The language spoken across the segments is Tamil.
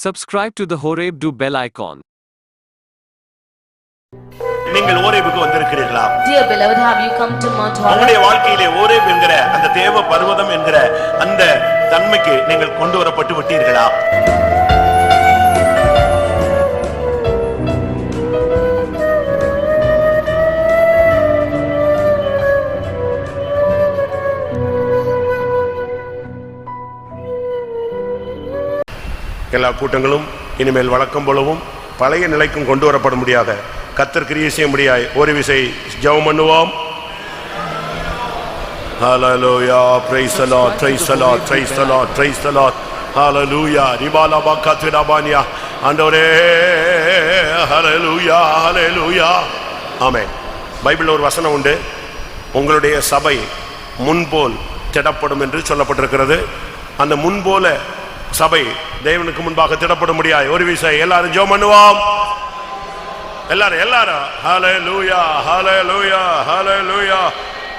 Subscribe to the Horeb, do bell icon. நீங்கள் ஓரேபுக்கு வந்திருக்கிறீர்களா? Dear beloved, have you come to Mount Horeb? உங்களுடைய வாழ்க்கையிலே ஓரேப் என்கிற அந்த தேவ பர்வதம் என்கிற அந்த தன்மைக்கு நீங்கள் கொண்டு வரப்பட்டு விட்டீர்களா? எல்லா கூட்டங்களும் இனிமேல் வழக்கம் போலவும் பழைய நிலைக்கும் கொண்டு வரப்பட முடியாத கர்த்தர் கிரியை செய்ய முடியாது. ஒரு விசை ஜெபம் பண்ணுவோம். ஹalleluya, praise the Lord, praise the Lord, praise the Lord, praise the Lord, hallelujah. ரிபாலா பக்கத்திடபானியா ஆண்டவரே, ஹalleluya, hallelujah, ஆமென். பைபிள்ல ஒரு வசனம் உண்டு, உங்களுடைய சபை முன்போல் திடப்படும் என்று சொல்லப்பட்டிருக்கிறது. அந்த முன்போல சபை தேவனுக்கு முன்பாக திடப்பட முடியாது. ஒரு விசை எல்லாரும் ஜெபம் பண்ணுவோம். எல்லாரும் ஹalleluya, hallelujah, hallelujah,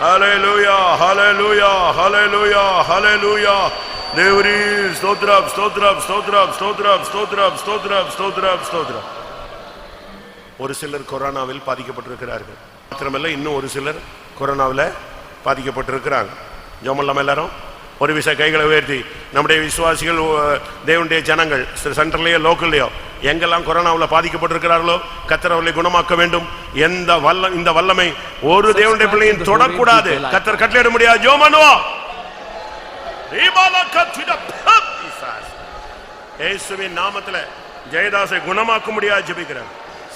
hallelujah, hallelujah, hallelujah, hallelujah. தேவரே ஸ்தோத்திரம், ஸ்தோத்திரம், ஸ்தோத்திரம், ஸ்தோத்திரம், ஸ்தோத்திரம், ஸ்தோத்திரம், ஸ்தோத்திரம், ஸ்தோத்திரம். ஒரு சிலர் கொரோனாவில் பாதிக்கப்பட்டிருக்கிறார்கள். மாத்திரமல்ல, இன்னும் ஒரு சிலர் கொரோனாவில் பாதிக்கப்பட்டிருக்கிறாங்க. ஜெபம் பண்ணலாமா எல்லாரும்? ஒரு விசை கைகளை உயர்த்தி நம்முடைய விசுவாசிகள், தேவனுடைய ஜனங்கள் சென்ட்ரலையோ லோக்கல்லையோ எங்கெல்லாம் கொரோனாவில் பாதிக்கப்பட்டிருக்கிறார்களோ கர்த்தர் அவர்களை குணமாக்க வேண்டும். இந்த வல்லமை ஒரு தேவனுடைய பிள்ளையின் தொடக்கூடாது. கர்த்தர் கட்டளையிட முடியாது. ஜெபம் பண்ணுவோம். இயேசுவின் நாமத்துல ஜெயதாசை குணமாக்க முடியாது ஜெபிக்கிறேன்.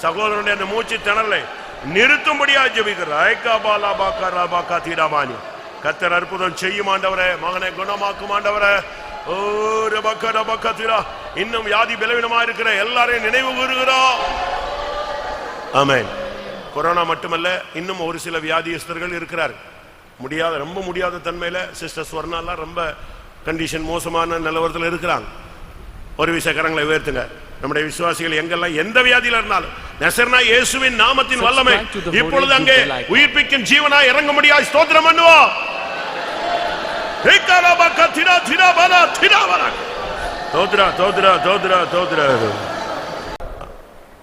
சகோதரனுடைய அந்த மூச்சு திணறலை நிறுத்தும்படியாக ஜெபிக்கிறேன். கர்த்தர் அற்புதம் செய்யும் ஆண்டவரே, மகனை குணமாக்கும் ஆண்டவரே. ஓ ரபக்க ரபக்கத்திரா, இன்னும் வியாதி பலவீனமா இருக்கிற எல்லாரையும் நினைவு கூறுகிறோம். ஆமென். கொரோனா மட்டுமல்ல, இன்னும் ஒரு சில வியாதியஸ்தர்கள் இருக்கிறார். ரொம்ப முடியாத தன்மையில சிஸ்டர் ஸ்வர்ணாலாம் ரொம்ப கண்டிஷன் மோசமான நிலவரத்தில் இருக்கிறாங்க. ஒரு விசை கரங்களை உயர்த்துங்க. நம்முடைய விசுவாசிகள் எங்கெல்லாம் எந்த வியாதியில இருந்தாலும் நசரேனா இயேசுவின் நாமத்தின் வல்லமை இப்பொழுது அங்கே உயிர்ப்பிக்கும் ஜீவனா இறங்க முடியாது. ஸ்தோத்திரம் பண்ணுவோம்.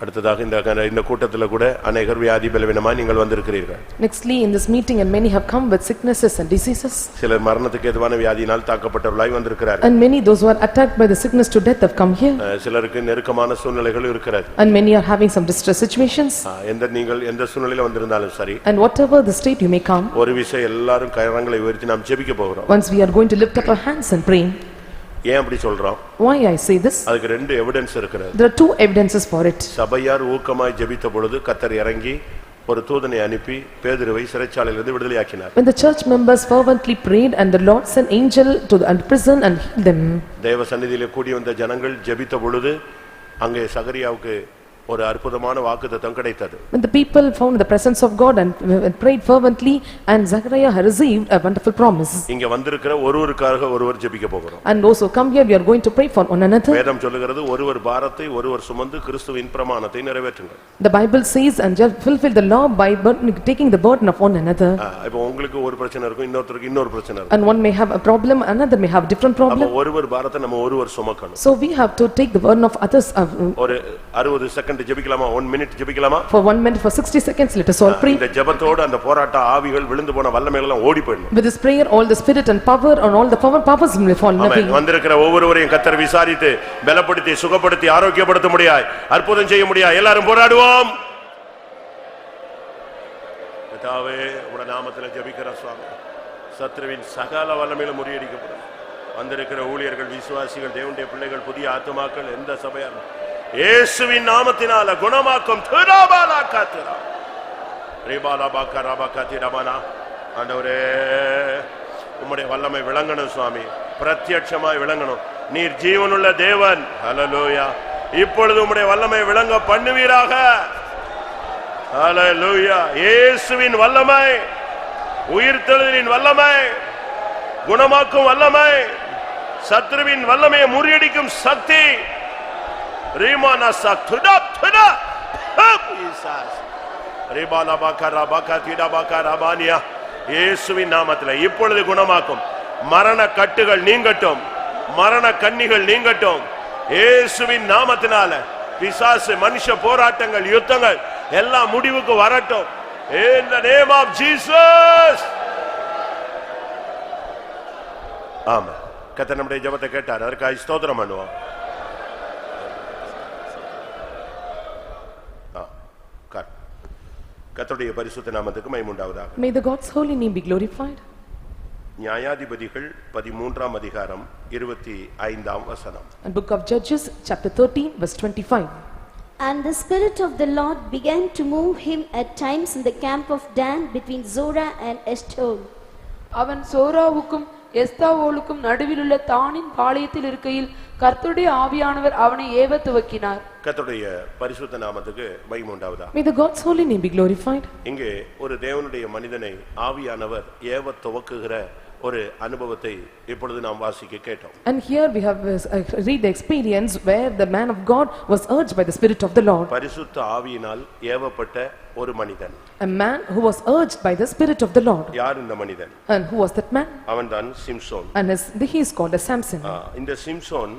அடுத்ததாக இந்த கூட்டத்தில் கூட அநேகர் வியாதி பலவீனமாய் நீங்கள் வந்திருக்கிறீர்கள். Nextly, in this meeting and many have come with sicknesses and diseases. சிலர் மரணத்துக்கு ஏதுவான வியாதியினால் தாக்கப்பட்டவர்களாய் வந்திருக்கிறார்கள். And many those who are attacked by the sickness to death have come here. சிலருக்கு நெருக்கமான சூழ்நிலைகள் இருக்கிறது. And many are having some distress situations. நீங்கள் எந்த சூழ்நிலையில வந்திருந்தாலும் சரி, and whatever the state you may come, ஒரு விசை எல்லாரும் கரங்களை உயர்த்தி நாம் ஜெபிக்க போகிறோம். once we are going to lift up our hands and pray. ஏன் அப்படி சொல்றோம்? Why I say this? அதுக்கு ரெண்டு எவிடன்ஸ் இருக்குது. There are two evidences for it. சபையார் ஊக்கமாய் ஜெபித்த பொழுது கர்த்தர் இறங்கி ஒரு தூதனை அனுப்பி பேதுருவை சிறைச்சாலையிலிருந்து விடுதலையாக்கினார். When the church members fervently prayed and the Lord sent angel to the prison and healed them. தேவ சந்நிதியிலே கூடி வந்த ஜனங்கள் ஜெபித்த பொழுது அங்கே சகரியாவுக்கு ஒரு அற்புதமான வாக்குத்தத்தம் கிடைத்தது. When the people found the presence of God and prayed fervently, and Zechariah received a wonderful promise. இங்க வந்திருக்கிற ஒருவருக்காக ஒருவர் ஜெபிக்க போகிறோம். And those who come here, we are going to pray for one another. வேதம் சொல்லுகிறது ஒருவர் பாரத்தை ஒருவர் சுமந்து கிறிஸ்துவின் பிரமாணத்தை நிறைவேற்றுங்கள். The Bible says, and just fulfill the law by taking the burden of one another. இப்போ உங்களுக்கு ஒரு பிரச்சனை இருக்கும், இன்னொருத்தருக்கு இன்னொரு பிரச்சனை இருக்கும். And one may have a problem, another may have different problem. அப்ப ஒருவர் பாரத்தை நம்ம ஒருவர் சுமக்கணும். So we have to take the burden of others. ஒரு 60 செகண்ட் ஜெபிக்கலாமா? 1 மினிட் ஜெபிக்கலாமா? For 1 minute, for 60 seconds, let us all pray. இந்த ஜெபத்தோட அந்த போராட்ட ஆவிகள் விழுந்து போன வல்லமைகள் எல்லாம் ஓடி போய்டும். With this prayer, all the spirit and power and all the powers will fall away. ஆமென். வந்திருக்கிற ஒவ்வொருவரையும் கர்த்தர் விசாரித்து பலப்படுத்தி சுகப்படுத்தி ஆரோக்கியப்படுத்த முடியாய், அற்புதம் செய்ய முடியாய். எல்லாரும் போராடுவோம். கர்த்தாவே, உம்முடைய நாமத்திலே ஜெபிக்கிறோம் சுவாமி. சத்ருவின் சகல வல்லமைகளும் முறியடிக்கப்படும். வந்திருக்கிற ஊழியர்கள், விசுவாசிகள், தேவனுடைய பிள்ளைகள், புதிய ஆத்துமாக்கள், எந்த சபையா இயேசுவின் நாமத்தினால குணமாக்கும். ஆண்டவரே, உம்முடைய வல்லமை விளங்கணும் சுவாமி, பிரத்யட்சமாய் விளங்கணும். நீர் ஜீவனுள்ள தேவன். ஹல்லேலூயா. இப்பொழுது உம்முடைய வல்லமை விளங்க பண்ணுவீராக. ஹல்லேலூயா. இயேசுவின் வல்லமை, உயிர்த்தெழுதலின் வல்லமை, குணமாக்கும் வல்லமை, சத்ருவின் வல்லமையை முறியடிக்கும் சக்தி. ரீமானா சக்துடா துடா ஜீசஸ். ரிபாலா பக்கரா பக்கதிடா பக்கராபானியா. இயேசுவின் நாமத்திலே இப்பொழுது குணமாக்கும். மரண கட்டுகள் நீங்கட்டும், மரண கண்ணிகள் நீங்கட்டும். இயேசுவின் நாமத்தினால பிசாசு மனுஷ போராட்டங்கள் யுத்தங்கள் எல்லாம் முடிவுக்கு வரட்டும். In the name of Jesus. ஆமென். கர்த்தர் நம்முடைய ஜெபத்தை கேட்டார். அதற்காக ஸ்தோத்திரம் பண்ணுவோம். கர்த்தருடைய பரிசுத்த நாமத்துக்கு மகிமை உண்டாவதாக. May the God's holy name be glorified. நியாயாதிபதிகள் 13ஆம் அதிகாரம் 25ஆம் வசனம். And book of Judges chapter 13 verse 25. And the Spirit of the Lord began to move him at times in the camp of Dan between Zorah and Eshtaol. அவன் சோராவுக்கும் எஸ்தாவோலுக்கும் நடுவிலுள்ள தானின் பாளையத்தில் இருக்கையில் கர்த்தருடைய ஆவியானவர் அவனை ஏவ துவக்கினார். கர்த்தருடைய பரிசுத்த நாமத்துக்கு மகிமை உண்டாவதாக. May the God's holy name be glorified. இங்கே ஒரு தேவனுடைய மனிதனை ஆவியானவர் ஏவ துவக்குகிற ஒரு அனுபவத்தை இப்பொழுது நாம் வாசிக்க கேட்டோம். And here we have read the experience where the man of God was urged by the Spirit of the Lord. பரிசுத்த ஆவியினால் ஏவப்பட்ட ஒரு மனிதன். A man who was urged by the Spirit of the Lord. யார் இந்த மனிதன்? And who was that man? அவன்தான் Samson. And he is called as Samson. இந்த சிம்சோன்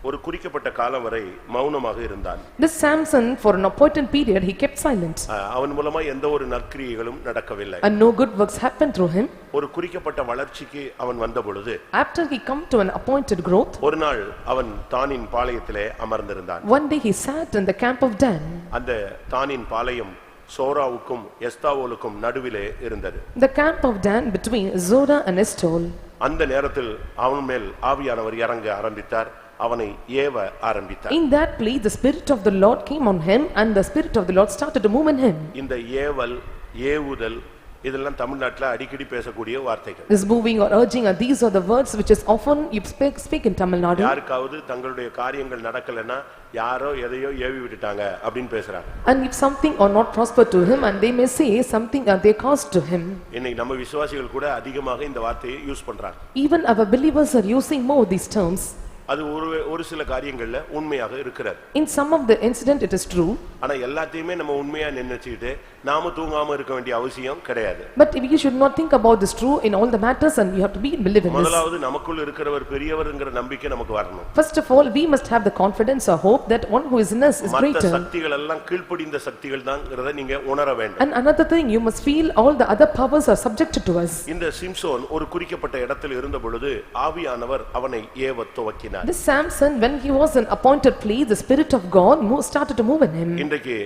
ஒரு குறிக்கப்பட்ட காலம் வரை மௌனமாக இருந்தான். This Samson for an appointed period he kept silent. அவன் மூலமா எந்த ஒரு நற்கிரியைகளும் நடக்கவில்லை. And no good works happened through him. ஒரு குறிக்கப்பட்ட வளர்ச்சிக்கு அவன் வந்த பொழுது After he come to an appointed growth, ஒரு நாள் அவன் தானின் பாளையத்திலே அமர்ந்திருந்தான். one day he sat in the camp of Dan. அந்த தானின் பாளையம் சோராவுக்கும் எஸ்தாவோலுக்கும் நடுவிலே இருந்தது. The camp of Dan between Zorah and Eshtaol. அந்த நேரத்தில் அவன் மேல் ஆவியானவர் இறங்க ஆரம்பித்தார். அவனை ஏவ ஆரம்பித்தார். In that place the Spirit of the Lord came on him and the Spirit of the Lord started to move in him. இந்த ஏவல் ஏவுதல் இதெல்லாம் தமிழ்நாட்டுல அடிக்கடி பேசக்கூடிய வார்த்தைகள். This moving or urging are these are the words which is often you speak in Tamil Nadu. யாருக்காவது தங்களுடைய காரியங்கள் நடக்கலனா யாரோ எதையோ ஏவி விட்டுட்டாங்க அப்படினு பேசுறாங்க. And if something or not prosper to him and they may say something they caused to him. இன்னைக்கு நம்ம விசுவாசிகள் கூட அதிகமாக இந்த வார்த்தையை யூஸ் பண்றாங்க. Even our believers are using more these terms. அது ஒரு சில காரியங்கள்ல உண்மையாக இருக்கிறது. In some of the incident it is true. ஆனா எல்லாத்தையுமே நம்ம உண்மையா நினைச்சிட்டு நாம தூங்காம இருக்க வேண்டிய அவசியம் கிடையாது. But we should not think about this true in all the matters and we have to believe in this. முதலாவது நமக்குள்ள இருக்கிறவர் பெரியவர்ங்கற நம்பிக்கை நமக்கு வரணும். First of all we must have the confidence or hope that one who is in us is greater. மற்ற சக்திகள் எல்லாம் கீழ்ப்படிந்த சக்திகள் தான்ங்கறதை நீங்க உணர வேண்டும். And another thing you must feel all the other powers are subjected to us. இந்த சிம்சோன் ஒரு குறிக்கப்பட்ட இடத்தில் இருந்த பொழுது ஆவியானவர் அவனை ஏவ துவக்கினார். This Samson when he was in appointed place the Spirit of God started to move in him. இன்றைக்கு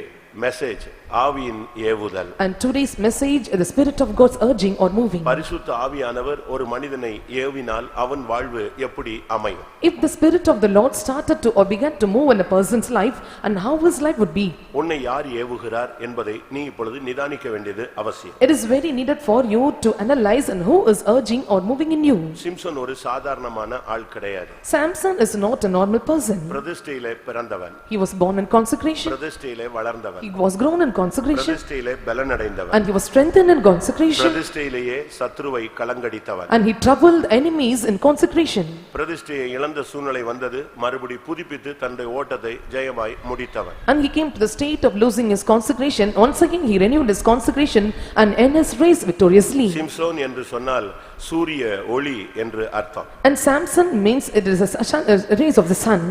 மெசேஜ் ஆவியின் ஏவுதல். And today's message the Spirit of God's urging or moving. பரிசுத்த ஆவியானவர் ஒரு மனிதனை ஏவினால் அவன் வாழ்வு எப்படி அமையும்? If the Spirit of the Lord started to or began to move in a person's life and how his life would be. உன்னை யார் ஏவுகிறார் என்பதை நீ இப்பொழுது நிதானிக்க வேண்டியது அவசியம். It is very needed for you to analyze and who is urging or moving in you. Samson ஒரு சாதாரணமான ஆள் கிடையாது. Samson is not a normal person. பிரதிஷ்டையிலே பிறந்தவன். He was born in consecration. பிரதிஷ்டையிலே வளர்ந்தவன். He was grown in consecration. பிரதிஷ்டையிலே பலனடைந்தவன். And he was strengthened in consecration. பிரதிஷ்டையிலேயே சத்துருவை கலங்கடித்தவன். And he troubled enemies in consecration. பிரதிஷ்டையை இழந்த சூழ்நிலை வந்தது மறுபடி புதுப்பித்து தன்னுடைய ஓட்டத்தை ஜெயமாய் முடித்தவன். And he came to the state of losing his consecration. Once again he renewed his consecration and in his race victoriously. Samson என்று சொன்னால் சூரிய ஒளி என்று அர்த்தம். And Samson means it is a rays of the sun.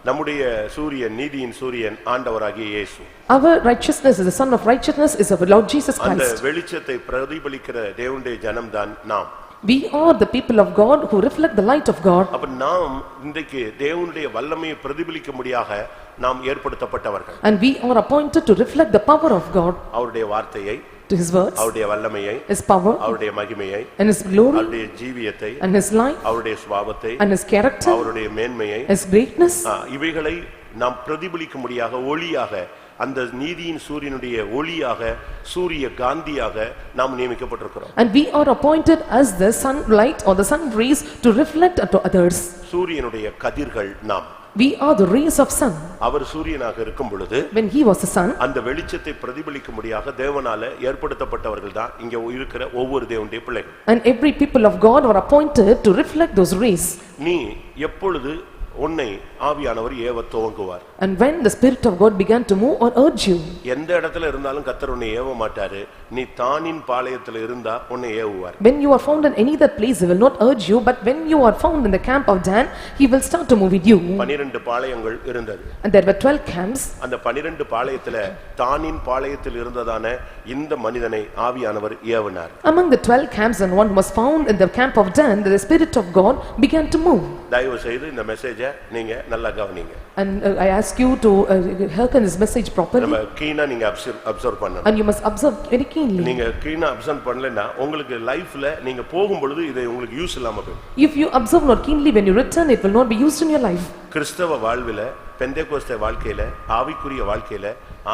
நம்முடைய சூரியன் நீதியின் சூரியன் ஆண்டவராகிய இயேசு. Our righteousness is the son of righteousness is our Lord Jesus Christ. அந்த வெளிச்சத்தை பிரதிபலிக்கிற தேவனுடைய ஜனம்தான் நாம். We are the people of God who reflect the light of God. அப்ப நாம் இன்றைக்கு தேவனுடைய வல்லமையை பிரதிபலிக்கும்படியாக நாம் ஏற்படுத்தப்பட்டவர்கள். And we are appointed to reflect the power of God. அவருடைய வார்த்தையை to his words, அவருடைய வல்லமையை, his power, அவருடைய மகிமையை, and his glory, அவருடைய ஜீவியத்தை, and his life, அவருடைய சுபாவத்தை, and his character, அவருடைய மேன்மையை, his greatness. இவைகளை நாம் பிரதிபலிக்கும்படியாக ஒளியாக அந்த நீதியின் சூரியனுடைய ஒளியாக சூரிய காந்தியாக நாம் நியமிக்கப்பட்டிருக்கிறோம். And we are appointed as the sunlight or the sun rays to reflect unto others. சூரியனுடைய கதிர்கள் நாம். We are the rays of sun. அவர் சூரியனாக இருக்கும் பொழுது when he was the sun, அந்த வெளிச்சத்தை பிரதிபலிக்கும்படியாக தேவனால ஏற்படுத்தப்பட்டவர்கள் தான் இங்க இருக்கிற ஒவ்வொரு தேவனுடைய பிள்ளைகள். And every people of God were appointed to reflect those rays. நீ எப்பொழுது உன்னை ஆவியானவர் ஏவ துவங்குவார். And when the Spirit of God began to move or urge you, எந்த இடத்துல இருந்தாலும் கர்த்தர் உன்னை ஏவ மாட்டாரு. நீ தானின் பாளையத்துல இருந்தா உன்னை ஏவுவார். when you are found in any other place, he will not urge you, but when you are found in the camp of Dan, he will start to move with you. 12 பாளையங்கள் இருந்தது. And there were 12 camps. அந்த 12 பாளையத்துல தானின் பாளையத்தில் இருந்ததான இந்த மனிதனை ஆவியானவர் ஏவினார். Among the 12 camps, and one was found in the camp of Dan, the Spirit of God began to move. தயவு செய்து இந்த மெசேஜை நீங்க நல்லா கவனிங்க. And I ask you to hearken this message properly. நம்ம கீனா நீங்க அப்சர்வ் பண்ணணும். And you must observe very keenly. நீங்க கீனா அப்சர்வ் பண்ணலனா உங்களுக்கு லைஃப்ல நீங்க போகும் பொழுது இது உங்களுக்கு யூஸ் இல்லாம போகும். If you observe not keenly, when you return, it will not be used in your life. கிறிஸ்தவ வாழ்வில பெந்தேகோஸ்தே வாழ்க்கையில ஆவிக்குரிய வாழ்க்கையில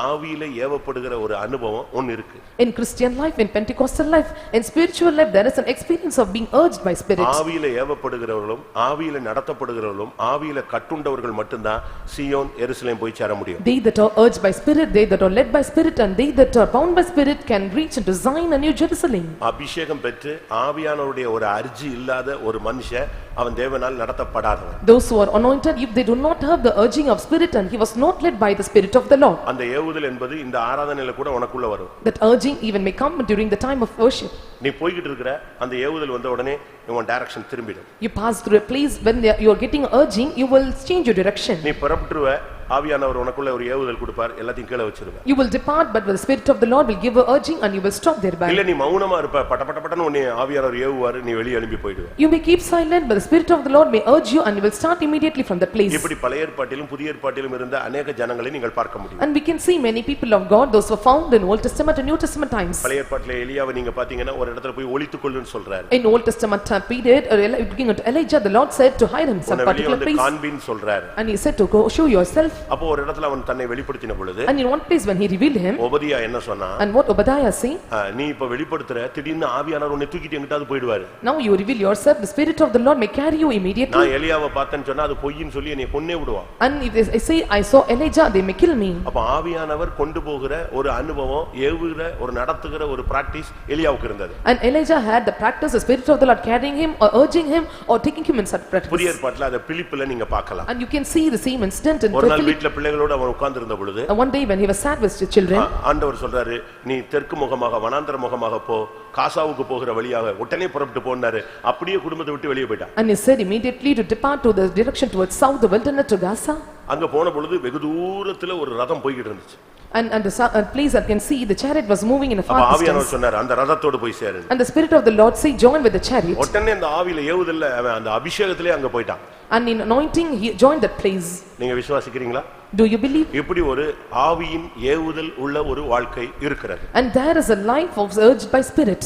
ஆவியில ஏவப்படுகிற ஒரு அனுபவம் ஒன்னு இருக்கு. In Christian life, in Pentecostal life, in spiritual life, there is an experience of being urged by Spirit. ஆவியில ஏவப்படுகிறவர்களும் ஆவியில நடத்தப்படுகிறவர்களும் ஆவியில கட்டுண்டவர்கள் மட்டும்தான் சீயோன் எருசலேம் போய் சேர முடியும். They that are urged by Spirit, they that are led by Spirit, and they that are bound by Spirit can reach into Zion and New Jerusalem. அபிஷேகம் பெற்று ஆவியானவருடைய ஒரு அர்ஜி இல்லாத ஒரு மனுஷன் அவன் தேவனால் நடத்தப்படாதவன். Those who are anointed, if they do not have the urging of Spirit, and he was not led by the Spirit of the Lord. அந்த ஏவுதல் என்பது இந்த ஆராதனையில கூட உனக்குள்ள வரும். That urging even may come during the time of worship. நீ போய்கிட்டு இருக்கிற அந்த ஏவுதல் வந்த உடனே உன் direction திரும்பிடும். You pass through a place when you are getting urging, you will change your direction. நீ புறப்பட்டுருவ, ஆவியானவர் உனக்குள்ள ஒரு ஏவுதல் கொடுப்பார், எல்லாத்தையும் கீழ வச்சிருவ. You will depart, but the Spirit of the Lord will give a urging, and you will stop thereby. இல்ல நீ மௌனமா இருப்ப, பட்டப்பட்டன்னு உன்னை ஆவியானவர் ஏவுவார், நீ வெளிய எழும்பி போய்டுவ. You may keep silent, but the Spirit of the Lord may urge you, and you will start immediately from that place. இப்படி பழைய ஏற்பாட்டிலும் புதிய ஏற்பாட்டிலும் இருந்த अनेक ஜனங்களை நீங்கள் பார்க்க முடியும். And we can see many people of God, those who are found in Old Testament and New Testament times. பழைய ஏற்பாட்டிலே எலியாவை நீங்க பாத்தீங்கன்னா ஒரு இடத்துல போய் ஒளித்துக்கொள்ளுன்னு சொல்றாரு. In Old Testament period, looking at Elijah, the Lord said to hide him some particular place. காண்பின்னு சொல்றாரு. And he said to go show yourself. அப்போ ஒரு இடத்துல அவன் தன்னை வெளிப்படுத்தின பொழுது, and in one place when he revealed him, ஒபதியா என்ன சொன்னா, and what Obadiah say, நீ இப்ப வெளிப்படுத்துற திடீர்னு ஆவியானவர் உன்னை தூக்கிட்டு எங்கிட்டாவது போய்டுவாரு. now you reveal yourself, the Spirit of the Lord may carry you immediately. நான் எலியாவை பார்த்தேன்னு சொன்னா அது பொய்ன்னு சொல்லி என்னை கொன்னே விடுவான். And if I say I saw Elijah, they may kill me. அப்ப ஆவியானவர் கொண்டு போகிற ஒரு அனுபவம், ஏவுகிற ஒரு நடத்துகிற ஒரு பிராக்டீஸ் எலியாவுக்கு இருந்தது. And Elijah had the practice, the Spirit of the Lord carrying him or urging him or taking him in such practice. புதிய ஏற்பாட்டில அத பிலிப்பில நீங்க பார்க்கலாம். And you can see the same incident in ஒரு நாள் Philippi. வீட்ல பிள்ளைகளோட அவன் உட்கார்ந்திருந்த பொழுது, one day when he was sad with his children, ஆண்டவர் சொல்றாரு, நீ தெற்கு முகமாக வனாந்தர முகமாக போ, காசாவுக்கு போகிற வழியாக உடனே புறப்பட்டு போனாரு. அப்படியே குடும்பத்தை விட்டு வெளியே போய்ட்டான். And he said immediately to depart to the direction towards south, the wilderness to Gaza. அங்க போன பொழுது வெகு தூரத்துல ஒரு ரதம் போய்கிட்டு இருந்துச்சு. And the place I can see the chariot was moving in a far distance. ஆவியானவர் சொன்னார், அந்த ரதத்தோடு போய் சேரு. And the Spirit of the Lord say join with the chariot. உடனே அந்த ஆவியில ஏவுதல்ல அந்த அபிஷேகத்திலே அங்க போய்ட்டான். And in anointing he joined that place. நீங்க விசுவாசிக்கிறீங்களா? Do you believe? இப்படி ஒரு ஆவியின் ஏவுதல் உள்ள ஒரு வாழ்க்கை இருக்கிறது. And there is a life of urged by Spirit.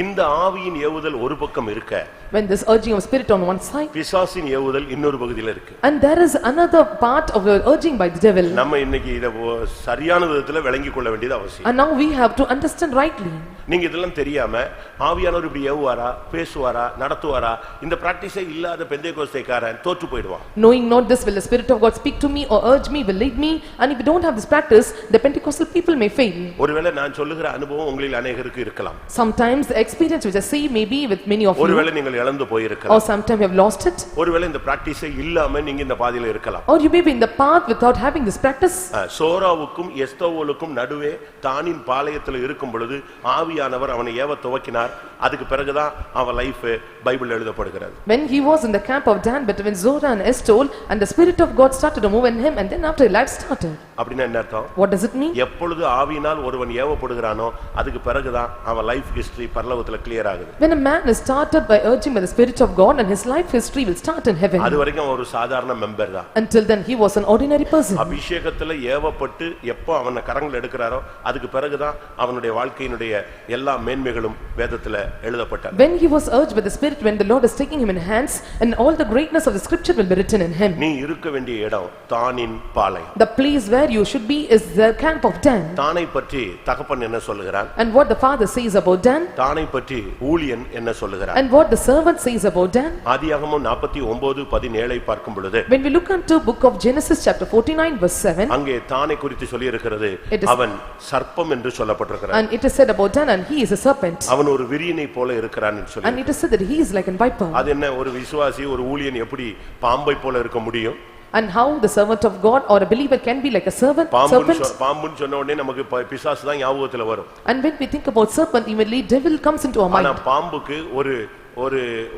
இந்த ஆவியின் ஏவுதல் ஒரு பக்கம் இருக்க, when this urging of Spirit on one side, பிசாசின் ஏவுதல் இன்னொரு பகுதியில இருக்கு. and there is another part of the urging by the devil. நம்ம இன்னைக்கு இத சரியான விதத்துல விளங்கிக் கொள்ள வேண்டியது அவசியம். And now we have to understand rightly. நீங்க இதெல்லாம் தெரியாம ஆவியானவர் இப்படி ஏவுவாரா, பேசுவாரா, நடத்துவாரா, இந்த பிராக்டீஸே இல்லாத பெந்தேகோஸ்தேக்காரன் தோற்று போய்டுவான். Knowing not this, will the Spirit of God speak to me or urge me, will lead me, and if you don't have this practice, the Pentecostal people may fail. ஒருவேளை நான் சொல்லுகிற அனுபவம் உங்களில் அநேகருக்கு இருக்கலாம். Sometimes the experience which I say may be with many of you, ஒருவேளை நீங்கள் இழந்து போயிருக்கலாம். or sometimes you have lost it, ஒருவேளை இந்த பிராக்டீஸே இல்லாம நீங்க இந்த பாதையில இருக்கலாம். or you may be in the path without having this practice. சோராவுக்கும் எஸ்தோவோலுக்கும் நடுவே தானின் பாளையத்துல இருக்கும் பொழுது ஆவியானவர் அவனை ஏவ துவக்கினார். அதுக்கு பிறகுதான் அவன் லைஃப் பைபிள்ல எழுதப்படுகிறது. When he was in the camp of Dan between Zorah and Eshtaol, and the Spirit of God started to move in him, and then after life started. அப்படினா என்ன அர்த்தம்? What does it mean? எப்பொழுது ஆவியினால் ஒருவன் ஏவப்படுகிறானோ அதுக்கு பிறகுதான் அவன் லைஃப் ஹிஸ்டரி பரலோகத்துல கிளியர் ஆகுது. When a man is started by urging by the Spirit of God, and his life history will start in heaven. அது வரைக்கும் ஒரு சாதாரண மெம்பர் தான். Until then he was an ordinary person. அபிஷேகத்துல ஏவப்பட்டு எப்போ அவனை கரங்கள் எடுக்கறாரோ அதுக்கு பிறகுதான் அவனுடைய வாழ்க்கையினுடைய எல்லா மேன்மைகளும் வேதத்துல எழுதப்பட்டது. When he was urged by the Spirit, when the Lord is taking him in hands, and all the greatness of the scripture will be written in him. நீ இருக்க வேண்டிய இடம் தானின் பாளையம். The place where you should be is the camp of Dan. தானை பற்றி தகப்பன் என்ன சொல்லுகிறான்? And what the father says about Dan. தானை பற்றி ஊழியன் என்ன சொல்லுகிறான்? And what the servant says about Dan. ஆதியாகமம் 49:17 பார்க்கும் பொழுது, when we look into book of Genesis chapter 49 verse 7, அங்கே தானை குறித்து சொல்லி இருக்கிறது, அவன் சர்ப்பம் என்று சொல்லப்பட்டிருக்கிறான். and it is said about Dan, and he is a serpent. அவன் ஒரு விரியனை போல இருக்கிறான் என்று சொல்லி. And it is said that he is like a viper. அது என்ன, ஒரு விசுவாசி ஒரு ஊழியன் எப்படி பாம்பை போல இருக்க முடியும்? And how the servant of God or a believer can be like a serpent. பாம்புன்னு சொன்ன உடனே நமக்கு பிசாசு தான் ஞாபகத்துல வரும். And when we think about serpent, immediately devil comes into our mind. ஆனா பாம்புக்கு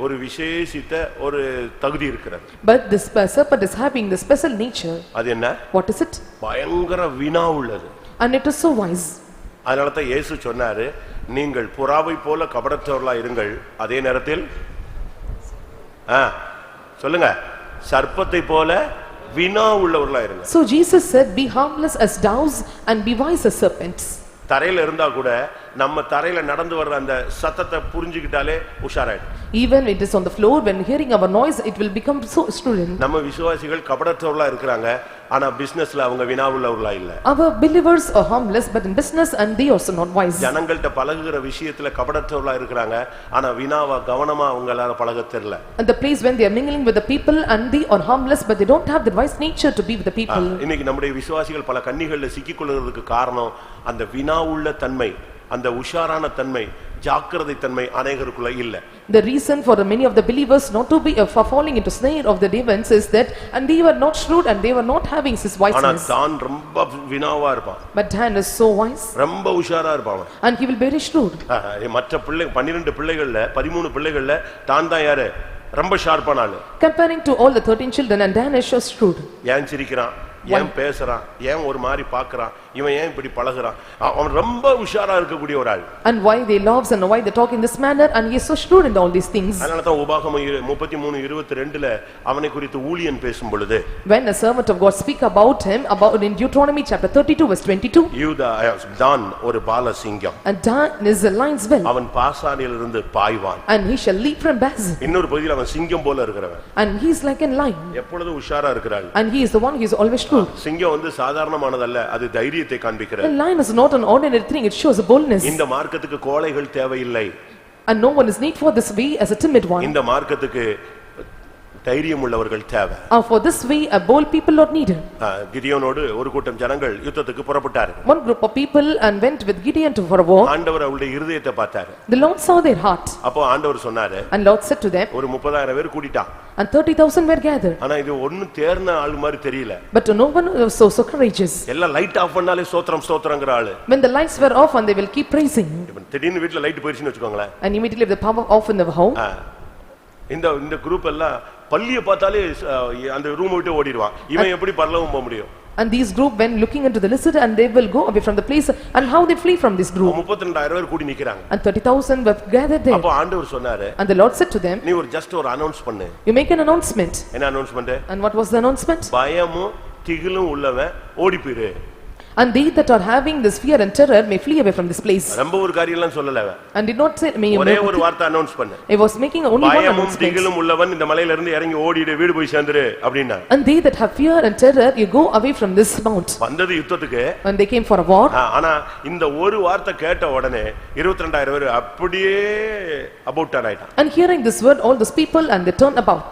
ஒரு விசேஷித்த ஒரு தகுதி இருக்கிறது. But this serpent is having the special nature. அது என்ன? What is it? பயங்கர வினா உள்ளது. And it is so wise. அதனால தான் இயேசு சொன்னாரு, நீங்கள் புறாவை போல கபடற்றவர்களா இருங்கள், அதே நேரத்தில் சொல்லுங்க, சர்ப்பத்தை போல வினா உள்ளவர்களா இருங்க. So Jesus said, be harmless as doves and be wise as serpents. தரையில இருந்தா கூட நம்ம தரையில நடந்து வர்ற அந்த சத்தத்தை புரிஞ்சுக்கிட்டாலே உஷாராயிடும். Even it is on the floor, when hearing our noise, it will become so student. நம்ம விசுவாசிகள் கபடற்றவர்களா இருக்காங்க, ஆனா பிசினஸ்ல அவங்க வினா உள்ளவர்களா இல்ல. Our believers are harmless, but in business and they also not wise. ஜனங்கள்ட்ட பழகுற விஷயத்துல கபடற்றவர்களா இருக்காங்க, ஆனா வினாவா கவனமா அவங்களால பழக தெரியல. And the place when they are mingling with the people and they are harmless, but they don't have the wise nature to be with the people. இன்னைக்கு நம்முடைய விசுவாசிகள் பல கன்னிகள்ல சிக்கிக்கொள்றதுக்கு காரணம் அந்த வினா உள்ள தன்மை, அந்த உஷாரான தன்மை, ஜாக்கிரதை தன்மை அநேகருக்குள்ள இல்ல. The reason for the many of the believers not to be for falling into snare of the demons is that and they were not shrewd and they were not having this wiseness. ஆனா தான் ரொம்ப வினாவா இருப்பான். But Dan is so wise. ரொம்ப உஷாரா இருப்பான். And he will be very shrewd. மற்ற 12 பிள்ளைகள்ல 13 பிள்ளைகள்ல தான் யாரு ரொம்ப ஷார்ப்பான ஆளு. Comparing to all the 13 children, and Dan is so shrewd. ஏன் சிரிக்கிறான், ஏன் பேசுறான், ஏன் ஒரு மாதிரி பார்க்கறான், இவன் ஏன் இப்படி பழகுறான், அவன் ரொம்ப உஷாரா இருக்கக்கூடிய ஒரு ஆள். And why they loves and why they talk in this manner, and he is so shrewd in all these things. அதனால தான் உபாகமம் 33:22ல அவனை குறித்து ஊழியன் பேசும் பொழுது, when a servant of God speak about him, about in Deuteronomy chapter 32 verse 22, யூதா தான் ஒரு Balasingham, and Dan is a lion's whelp, அவன் பாசானிலிருந்து பாய்வான், and he shall leap from Bashan. இன்னொரு பகுதியில் அவன் சிங்கம் போல இருக்கிறவன், and he is like a lion, எப்பொழுதும் உஷாரா இருக்கிறான். and he is the one who is always shrewd. சிங்கம் வந்து சாதாரணமானதல்ல, அது தைரியத்தை காண்பிக்கிறது. A lion is not an ordinary thing, it shows a boldness. இந்த மார்க்கத்துக்கு கோழைகள் தேவையில்லை. And no one is need for this way as a timid one. இந்த மார்க்கத்துக்கு தைரியம் உள்ளவர்கள் தேவை. For this way a bold people are needed. கிதியோனோடு ஒரு கூட்டம் ஜனங்கள் யுத்தத்துக்கு புறப்பட்டார்கள். One group of people and went with Gideon to for a war. ஆண்டவர் அவருடைய இருதயத்தை பார்த்தார். The Lord saw their heart. அப்போ ஆண்டவர் சொன்னாரு, and Lord said to them, ஒரு 30,000 பேர் கூடிட்டான். and 30,000 were gathered. ஆனா இது ஒண்ணு தேர்ன ஆளு மாதிரி தெரியல. But no one was so courageous. எல்லாம் லைட் ஆஃப் பண்ணாலே ஸ்தோத்திரம் ஸ்தோத்திரங்கற ஆளு. When the lights were off and they will keep praising. திடீர்னு வீட்ல லைட் போயிடுச்சுன்னு வெச்சுக்கோங்களேன். And immediately the power off in the home. இந்த குரூப் எல்லாம் பல்லிய பார்த்தாலே அந்த ரூம் விட்டு ஓடிடுவான். இவன் எப்படி பரலோகம் போக முடியும்? And these group when looking into the lizard and they will go away from the place, and how they flee from this group. 32,000 பேர் கூடி நிக்கறாங்க. And 30,000 were gathered there. அப்ப ஆண்டவர் சொன்னாரு, and the Lord said to them, நீ ஒரு ஜஸ்ட் ஒரு அனௌன்ஸ் பண்ணு. you make an announcement. என்ன announcement? And what was the announcement? பயமும் திகிலும் உள்ளவன் ஓடி போயிரு. And they that are having this fear and terror may flee away from this place. ரொம்ப ஒரு காரியம் எல்லாம் சொல்லல அவன். And did not say me. ஒரே ஒரு வார்த்தை அனௌன்ஸ் பண்ணு. He was making only one announcement. பயமும் திகிலும் உள்ளவன் இந்த மலையில இருந்து இறங்கி ஓடிடு, வீடு போய் சேர்ந்துரு அப்படினா. And they that have fear and terror, you go away from this mount. வந்தது யுத்தத்துக்கு. When they came for a war. ஆனா இந்த ஒரு வார்த்தை கேட்ட உடனே 22,000 பேர் அப்படியே அபௌட் ஆயிட்டான். And hearing this word, all those people and they turned about.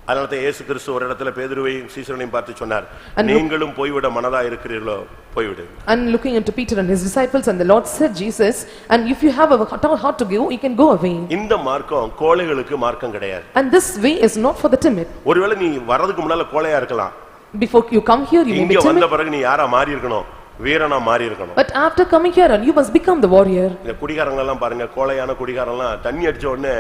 அதனால தான் இயேசு கிறிஸ்து ஒரு இடத்துல பேதுருவையும் சீசரையும் பார்த்து சொன்னார், நீங்களும் போய்விட மனதா இருக்கிறீர்களோ போய்விடு. And looking into Peter and his disciples, and the Lord said, Jesus, and if you have a heart to go, you can go away. இந்த மார்க்கம் கோழைகளுக்கு மார்க்கம் கிடையாது. And this way is not for the timid. ஒருவேளை நீ வரதுக்கு முன்னால கோழையா இருக்கலாம். Before you come here, you may be timid. இங்க வந்த பிறகு நீ யாரா மாறி இருக்கணும்? வீரனா மாறி இருக்கணும். But after coming here, and you must become the warrior. இந்த குடிகாரங்க எல்லாம் பாருங்க, கோழையான குடிகாரங்க எல்லாம் தண்ணி அடிச்ச உடனே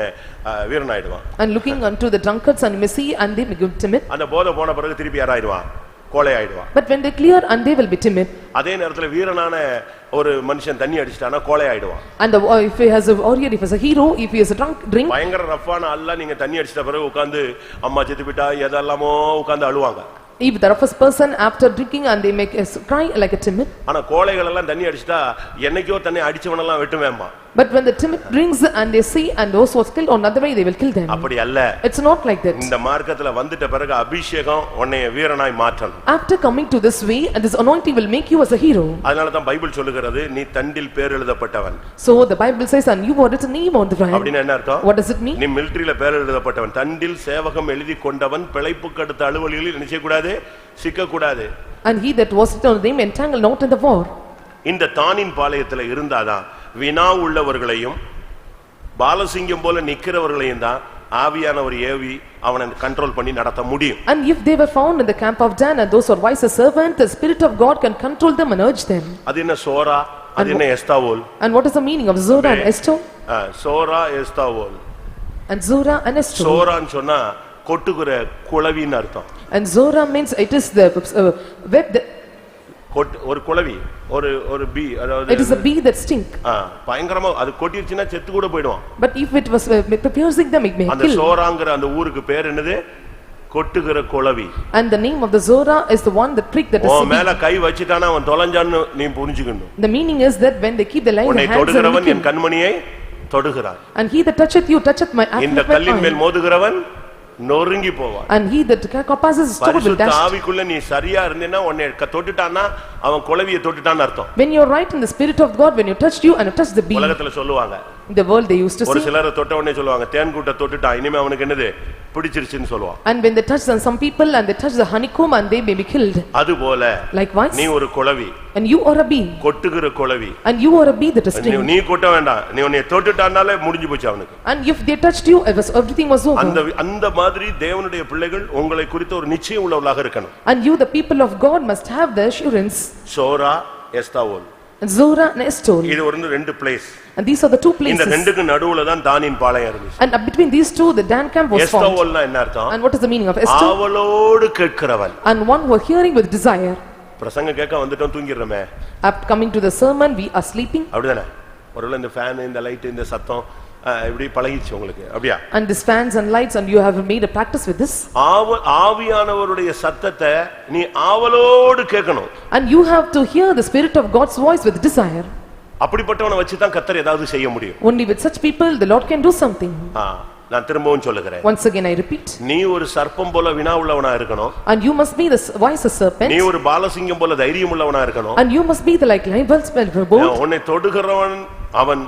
வீரனாயிடுவான். And looking unto the drunkards and you may see, and they become timid. அந்த போதை போன பிறகு திருப்பி யாராயிடுவான்? கோழையாயிடுவான். But when they clear and they will be timid. அதே நேரத்துல வீரனான ஒரு மனுஷன் தண்ணி அடிச்சிட்டானா கோழையாயிடுவான். And if he has a warrior, if he is a hero, if he is a drink. பயங்கர ரஃப்பான ஆளா நீங்க தண்ணி அடிச்சிட்ட பிறகு உட்கார்ந்து அம்மா செத்து போய்ட்டா எதெல்லாமோ உட்கார்ந்து அழுவாங்க. If the roughest person after drinking and they make a cry like a timid. ஆனா கோழைகள் எல்லாம் தண்ணி அடிச்சிட்டா என்னைக்கோ தண்ணி அடிச்சவன எல்லாம் வெட்டுவேம்மா. But when the timid drinks and they see and those who are killed on another way, they will kill them. அப்படி அல்ல. It's not like that. இந்த மார்க்கத்துல வந்துட்ட பிறகு அபிஷேகம் உன்னை வீரனாய் மாற்றணும். After coming to this way, and this anointing will make you as a hero. அதனால தான் பைபிள் சொல்லுகிறது, நீ தண்டில் பேர் எழுதப்பட்டவன். So the Bible says, and you are written name on the ground. அப்படினா என்ன அர்த்தம்? What does it mean? நீ மிலிட்டரியில பேர் எழுதப்பட்டவன். தண்டில் சேவகம் எழுதி கொண்டவன் பிழைப்புக்கு அடுத்த அலுவலிகளில் நினைக்க கூடாது, சிக்க கூடாது. And he that was written on the name entangled not in the war. இந்த தானின் பாளையத்துல இருந்தாதான் வினா உள்ளவர்களையும் பாலசிங்கம் போல நிக்கிறவர்களையும் தான் ஆவியானவர் ஏவி அவனை கண்ட்ரோல் பண்ணி நடத்த முடியும். And if they were found in the camp of Dan and those who are wise as servants, the Spirit of God can control them and urge them. அது என்ன சோரா, அது என்ன Eshtaol? And what is the meaning of Zorah and Eshtaol? சோரா Eshtaol. And Zorah and Eshtaol. சோரான்னு சொன்னா கொட்டுகிற குளவின்னு அர்த்தம். And Zorah means it is the web, ஒரு குளவி, ஒரு பீ, it is a bee that stink. பயங்கரமா அது கொட்டிருச்சுன்னா செத்து கூட போய்டுவான். But if it was piercing them, it may அந்த kill. சோராங்கிற அந்த ஊருக்கு பேர் என்னது? கொட்டுகிற குளவி. And the name of the Zorah is the one that prick, that is அவன் மேல கை வச்சிட்டானா அவன் தொலைஞ்சான்னு நீ புரிஞ்சுக்கணும். The meaning is that when they keep the line in உன்னை hands and தொடுகிறவன் lick N him. கண்மணியை தொடுகிறான். And he that toucheth you toucheth my apple இந்த of my கல்லின் மேல் eye. மோதுகிறவன் நொறுங்கி போவான். And he that passes is covered with பரிசுத்த dust. ஆவிக்குள்ள நீ சரியா இருந்தேன்னா உன்னை தொட்டுட்டான்னா அவன் குளவியை தொட்டுட்டான்னு அர்த்தம். When you are right in the Spirit of God, when you touched you and you touched the bee. உலகத்துல சொல்லுவாங்க. In the world they used to ஒரு say. சிலரை தொட்ட உடனே சொல்லுவாங்க தேன் கூட்ட தொட்டுட்டான் இனிமே அவனுக்கு என்னது பிடிச்சிருச்சுன்னு சொல்லுவான். And when they touch some people and they touch the honeycomb and they may be killed. அதுபோல Likewise. நீ ஒரு குளவி. And you are a bee. கொட்டுகிற குளவி. And you are a bee that is stinging. நீ கொட்ட வேண்டாம், நீ உன்னை தொட்டுட்டானாலே முடிஞ்சு போச்சு அவனுக்கு. And if they touched you, everything was over. அந்த மாதிரி தேவனுடைய பிள்ளைகள் உங்களை குறித்து ஒரு நிச்சயம் உள்ளவர்களாக இருக்கணும். And you, the people of God, must have the assurance. சோரா Eshtaol. And Zorah and Eshtaol. இது ஒரு ரெண்டு place. And these are the two places. இந்த ரெண்டுக்கு நடுவுல தான் தானின் பாளையம் இருந்துச்சு. And between these two the Dan camp was found. எஸ்தாவோல்னா என்ன அர்த்தம்? And what is the meaning of Eshtaol? ஆவலோடு கேட்கிறவன். And one who are hearing with desire. பிரசங்க கேட்க வந்துட்டோம் தூங்கிடுறோமே. After coming to the sermon we are sleeping. அப்படிதானே? ஒருவேளை இந்த ஃபேன் இந்த லைட் இந்த சத்தம் இப்படி பழகிச்சு உங்களுக்கு அப்படியா? And these fans and lights and you have made a practice with this. ஆவியானவருடைய சத்தத்தை நீ ஆவலோடு கேட்கணும். And you have to hear the Spirit of God's voice with desire. அப்படிப்பட்டவனை வச்சு தான் கர்த்தர் ஏதாவது செய்ய முடியும். Only with such people the Lord can do something. நான் திரும்பவும் சொல்லுகிறேன். Once again I repeat. நீ ஒரு சர்ப்பம் போல வினா உள்ளவனா இருக்கணும். And you must be the wise as serpent. நீ ஒரு பாலசிங்கம் போல தைரியம் உள்ளவனா இருக்கணும். And you must be the like lion bold. உன்னை தொடுகிறவன் அவன்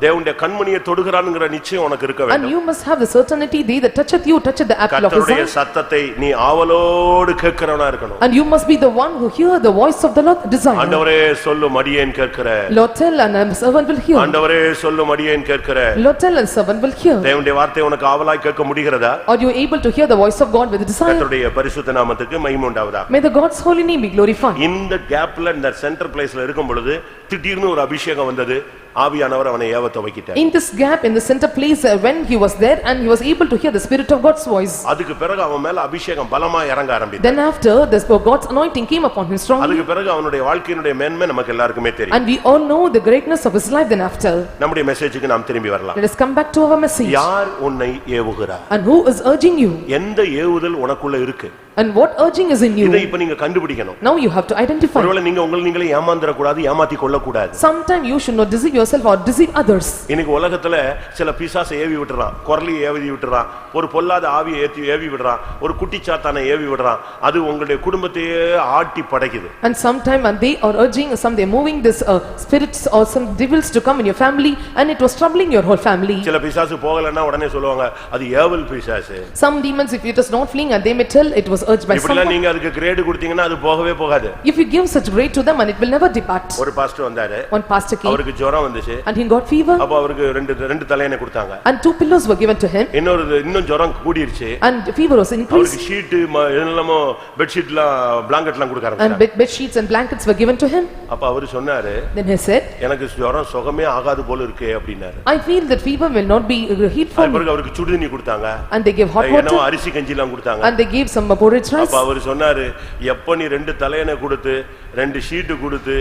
தேவனுடைய கண்மணியை தொடுகிறான்ங்கற நிச்சயம் உனக்கு இருக்க வேண்டும். And you must have the certainty they that toucheth you toucheth the apple of his eye. கர்த்தருடைய சத்தத்தை நீ ஆவலோடு கேட்கிறவனா இருக்கணும். And you must be the one who hear the voice of the Lord desire. ஆண்டவரே சொல்லும் அடியேன் கேட்கிறேன். Lord tell and a servant will hear. ஆண்டவரே சொல்லும் அடியேன் கேட்கிறேன். Lord tell and servant will hear. தேவனுடைய வார்த்தை உனக்கு ஆவலாய் கேட்க முடிகிறதா? Are you able to hear the voice of God with desire? கர்த்தருடைய பரிசுத்த நாமத்துக்கு மகிமை உண்டாவதாக. May the God's holy name be glorified. இந்த கேப்ல இந்த சென்டர் பிளேஸ்ல இருக்கும் பொழுது திடீர்னு ஒரு அபிஷேகம் வந்தது. ஆவியானவர் அவனை ஏவ துவக்கிட்டார். In this gap in the center place when he was there and he was able to hear the Spirit of God's voice. அதுக்கு பிறகு அவன் மேல அபிஷேகம் பலமா இறங்க ஆரம்பித்தது. Then after this God's anointing came upon him strongly. அதுக்கு பிறகு அவனுடைய வாழ்க்கையினுடைய மேன்மை நமக்கு எல்லாருக்குமே தெரியும். And we all know the greatness of his life then after. நம்முடைய மெசேஜுக்கு நாம் திரும்பி வரலாம். Let us come back to our message. யார் உன்னை ஏவுகிறார்? And who is urging you? எந்த ஏவுதல் உனக்குள்ள இருக்கு? And what urging is in you? இதை இப்ப நீங்க கண்டுபிடிக்கணும். Now you have to identify. ஒருவேளை நீங்க நீங்களே ஏமாந்தற கூடாது, ஏமாத்தி கொள்ள கூடாது. Sometime you should not deceive yourself or deceive others. இன்னைக்கு உலகத்துல சில பிசாசை ஏவி விட்டுறான், குரலி ஏவி விட்டுறான், ஒரு பொல்லாத ஆவியை ஏவி விடுறான், ஒரு குட்டி சாத்தானை ஏவி விடுறான். அது உங்களுடைய குடும்பத்தையே ஆட்டி படைக்குது. And sometime and they are urging some they are moving this spirits or some devils to come in your family and it was troubling your whole family. சில பிசாசு போகலன்னா உடனே சொல்லுவாங்க அது ஏவல் பிசாசு. Some demons if it is not fleeing and they may tell it was urged by someone. இப்படிலாம் நீங்க அதுக்கு கிரேட் கொடுத்தீங்கன்னா அது போகவே போகாது. If you give such grade to them and it will never depart. ஒரு பாஸ்டர் வந்தாரு. One pastor came. அவருக்கு ஜுரம் வந்துச்சு. And he got fever. அப்ப அவருக்கு ரெண்டு தலையணை கொடுத்தாங்க. And 2 pillows were given to him. இன்னும் ஜுரம் கூடிருச்சு. And fever was increased. அவருக்கு ஷீட் என்னென்னமோ பெட் ஷீட்லாம் பிளாங்கெட்லாம் கொடுக்க ஆரம்பிச்சாங்க. And bed sheets and blankets were given to him. அப்ப அவர் சொன்னாரு. Then he said, எனக்கு ஜுரம் சுகமே ஆகாது போல இருக்கே அப்படினாரு. I feel that fever will not be healed for me. அவருக்கு சுடுதண்ணி கொடுத்தாங்க. And they gave hot water. என்னோ அரிசி கஞ்சிலாம் கொடுத்தாங்க. And they gave some porridge rice. அப்ப அவர் சொன்னாரு எப்ப நீ 2 தலையணை கொடுத்து 2 ஷீட் கொடுத்து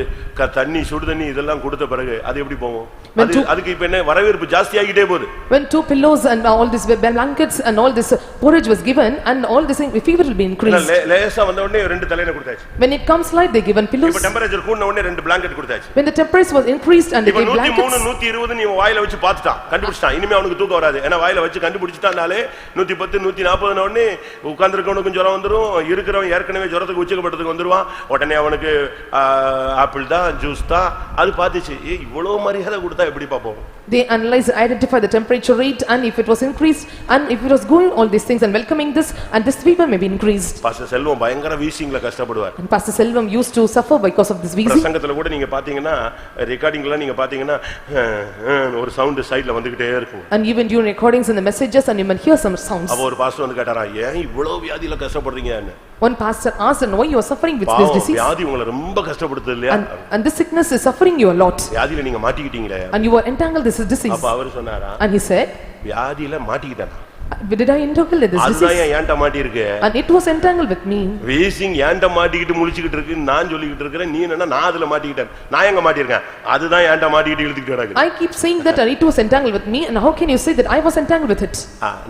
தண்ணி சுடு தண்ணி இதெல்லாம் கொடுத்த பிறகு அது எப்படி போகும்? அதுக்கு இப்ப என்ன வரவேற்பு ஜாஸ்தி ஆகிட்டே போகுது. When 2 pillows and all this blankets and all this porridge was given and all this fever will be increased. லேசா வந்த உடனே 2 தலையணை கொடுத்தாச்சு. When it comes light they given pillows. இப்ப டெம்பரேச்சர் கூடின உடனே 2 blanket கொடுத்தாச்சு. When the temperature was increased and they gave blankets. 103 120 நீ வாயில வச்சு பார்த்துட்டான் கண்டுபிடிச்சான். இனிமே அவனுக்கு தூக்கம் வராது. ஏனா வாயில வச்சு கண்டுபிடிச்சிட்டானாலே 110 140 ன உடனே உட்கார்ந்திருக்கவனுக்கு ஜுரம் வந்துரும். இருக்கிறவன் ஏற்கனவே ஜுரத்துக்கு உச்சகப்பட்டதுக்கு வந்துருவான். உடனே அவனுக்கு ஆப்பிள் தான் ஜூஸ் தான் அது பார்த்துச்சு. இவ்வளவு மரியாதை கொடுத்தா எப்படி பார்ப்போம்? They analyze, identify the temperature rate, and if it was increased, and if it was going all these things and welcoming this, and this fever may be increased. Pastor Selvam பயங்கர வீசிங்ல கஷ்டப்படுவார். And Pastor Selvam used to suffer because of this wheezing. பிரசங்கத்துல கூட நீங்க பாத்தீங்கன்னா ரெக்கார்டிங்ல நீங்க பாத்தீங்கன்னா ஒரு சவுண்ட் சைடுல வந்துகிட்டே இருக்கும். And even during recordings and the messages, and you may hear some sounds. அப்ப ஒரு பாஸ்டர் வந்து கேட்டாரா, ஏன் இவ்வளவு வியாதியில கஷ்டப்படுறீங்கன்னு? One pastor asked, and why you are suffering with this disease? வியாதி உங்களை ரொம்ப கஷ்டப்படுத்துது இல்லையா? And this sickness is suffering you a lot. வியாதியில நீங்க மாட்டிக்கிட்டீங்களே. And you are entangled this disease. அப்ப அவர் சொன்னாரா, and he said, வியாதியில மாட்டிக்கிட்டேன். did I entangle this disease? அதுதான் ஏன்ட்ட மாட்டி இருக்கு. And it was entangled with me. Wheezing ஏன்ட்ட மாட்டிக்கிட்டு முழிச்சிட்டு இருக்கு நான் சொல்லிக்கிட்டு இருக்கேன். நீ என்னன்னா நான் அதுல மாட்டிக்கிட்டேன். நான் எங்க மாட்டிருக்கேன்? அதுதான் ஏன்ட்ட மாட்டிக்கிட்டு இழுத்துக்கிட்டு கிடக்கு. I keep saying that and it was entangled with me, and how can you say that I was entangled with it?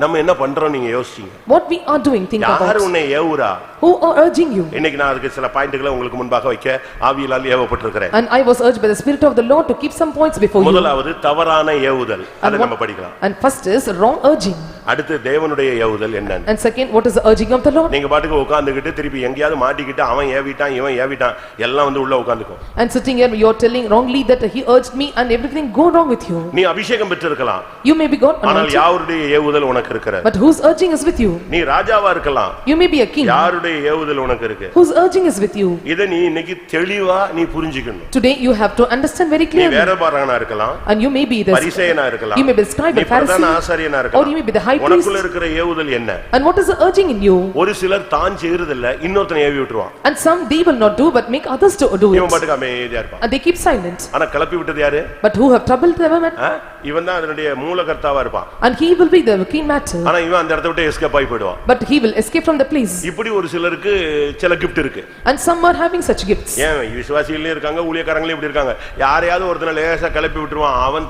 நம்ம என்ன பண்றோம் நீங்க யோசிச்சீங்க? What we are doing, think about. யார் உன்னை ஏவுறா? Who are urging you? இன்னைக்கு நான் அதுக்கு சில பாயிண்ட்களை உங்களுக்கு முன்பாக வைக்க ஆவியால் ஏவப்பட்டிருக்கிறேன். And I was urged by the Spirit of the Lord to keep some points before you. முதலாவது தவறான ஏவுதல். அதை நம்ம படிக்கலாம். And first is wrong urging. அடுத்து தேவனுடைய ஏவுதல் என்ன? And second, what is the urging of the Lord? நீங்க பாட்டுக்கு உட்கார்ந்துகிட்டு திருப்பி எங்கயாவது மாட்டிக்கிட்டு அவன் ஏவிட்டான் இவன் ஏவிட்டான் எல்லாம் வந்து உள்ள உட்கார்ந்துக்கோ. And sitting here you are telling wrongly that he urged me and everything go wrong with you. நீ அபிஷேகம் பெற்றிருக்கலாம். You may be God anointed. ஆனால் யாருடைய ஏவுதல் உனக்கு இருக்கிறது? But whose urging is with you? நீ ராஜாவா இருக்கலாம். You may be a king. யாருடைய ஏவுதல் உனக்கு இருக்கு? Whose urging is with you? இத நீ இன்னைக்கு தெளிவா நீ புரிஞ்சிக்கணும். Today you have to understand very நீ clearly. வேறபாரகனா இருக்கலாம். And you may be the பரிசேயனா இருக்கலாம். You may be the scribe or பிரதான Pharisee. ஆசாரியனா Or இருக்கலாம். you may be the high priest. உனக்குள்ள இருக்கிற ஏவுதல் என்ன? And what is the urging in you? ஒரு சிலர் தான் செய்யறது இல்ல இன்னொருத்தனை ஏவி விட்டுருவான். And some they will not do but make others to do இவன் it. பாட்டுக்கு அமைதியா இருப்பான். And they keep silent. ஆனா கிளப்பி விட்டது யாரு? But who have troubled them? இவன் தான் அதனுடைய மூலகர்த்தாவா இருப்பான். And he will be the key matter. ஆனா இவன் அந்த இடத்தை விட்டு எஸ்கேப் ஆகி போய்டுவான். But he will escape from the place. இப்படி ஒரு சிலருக்கு சில கிஃப்ட் இருக்கு. And some are having such gifts. ஏன் விசுவாசிகளே இருக்காங்க ஊழியக்காரங்களே இப்படி இருக்காங்க. யாரையாவது ஒருத்தனை லேசா கிளப்பி விட்டுருவான். அவன்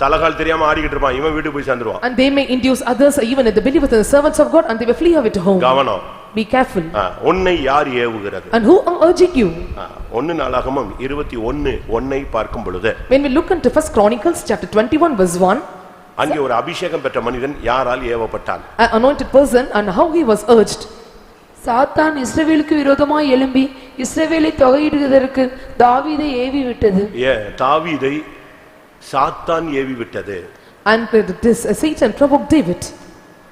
தலகால் தெரியாம ஆடிக்கிட்டு இருப்பான். இவன் வீட்டுக்கு போய் சேர்ந்துருவான். And they may induce others even if they believe in the servants of God and they will flee away to home. கவனம். Be careful. உன்னை யார் ஏவுகிறது? And who are urging you? 1 நாளாகமம் 21:1 பார்க்கும் பொழுது When we look into 1 Chronicles chapter 21 verse 1, அங்கே ஒரு அபிஷேகம் பெற்ற மனிதன் யாரால் ஏவப்பட்டான்? an anointed person and how he was urged. சாத்தான் இஸ்ரவேலுக்கு விரோதமாய் எழும்பி இஸ்ரவேலை தொகையிடுவதற்கு தாவீதை ஏவி விட்டது. தாவீதை சாத்தான் ஏவி விட்டது. And this Satan provoked David.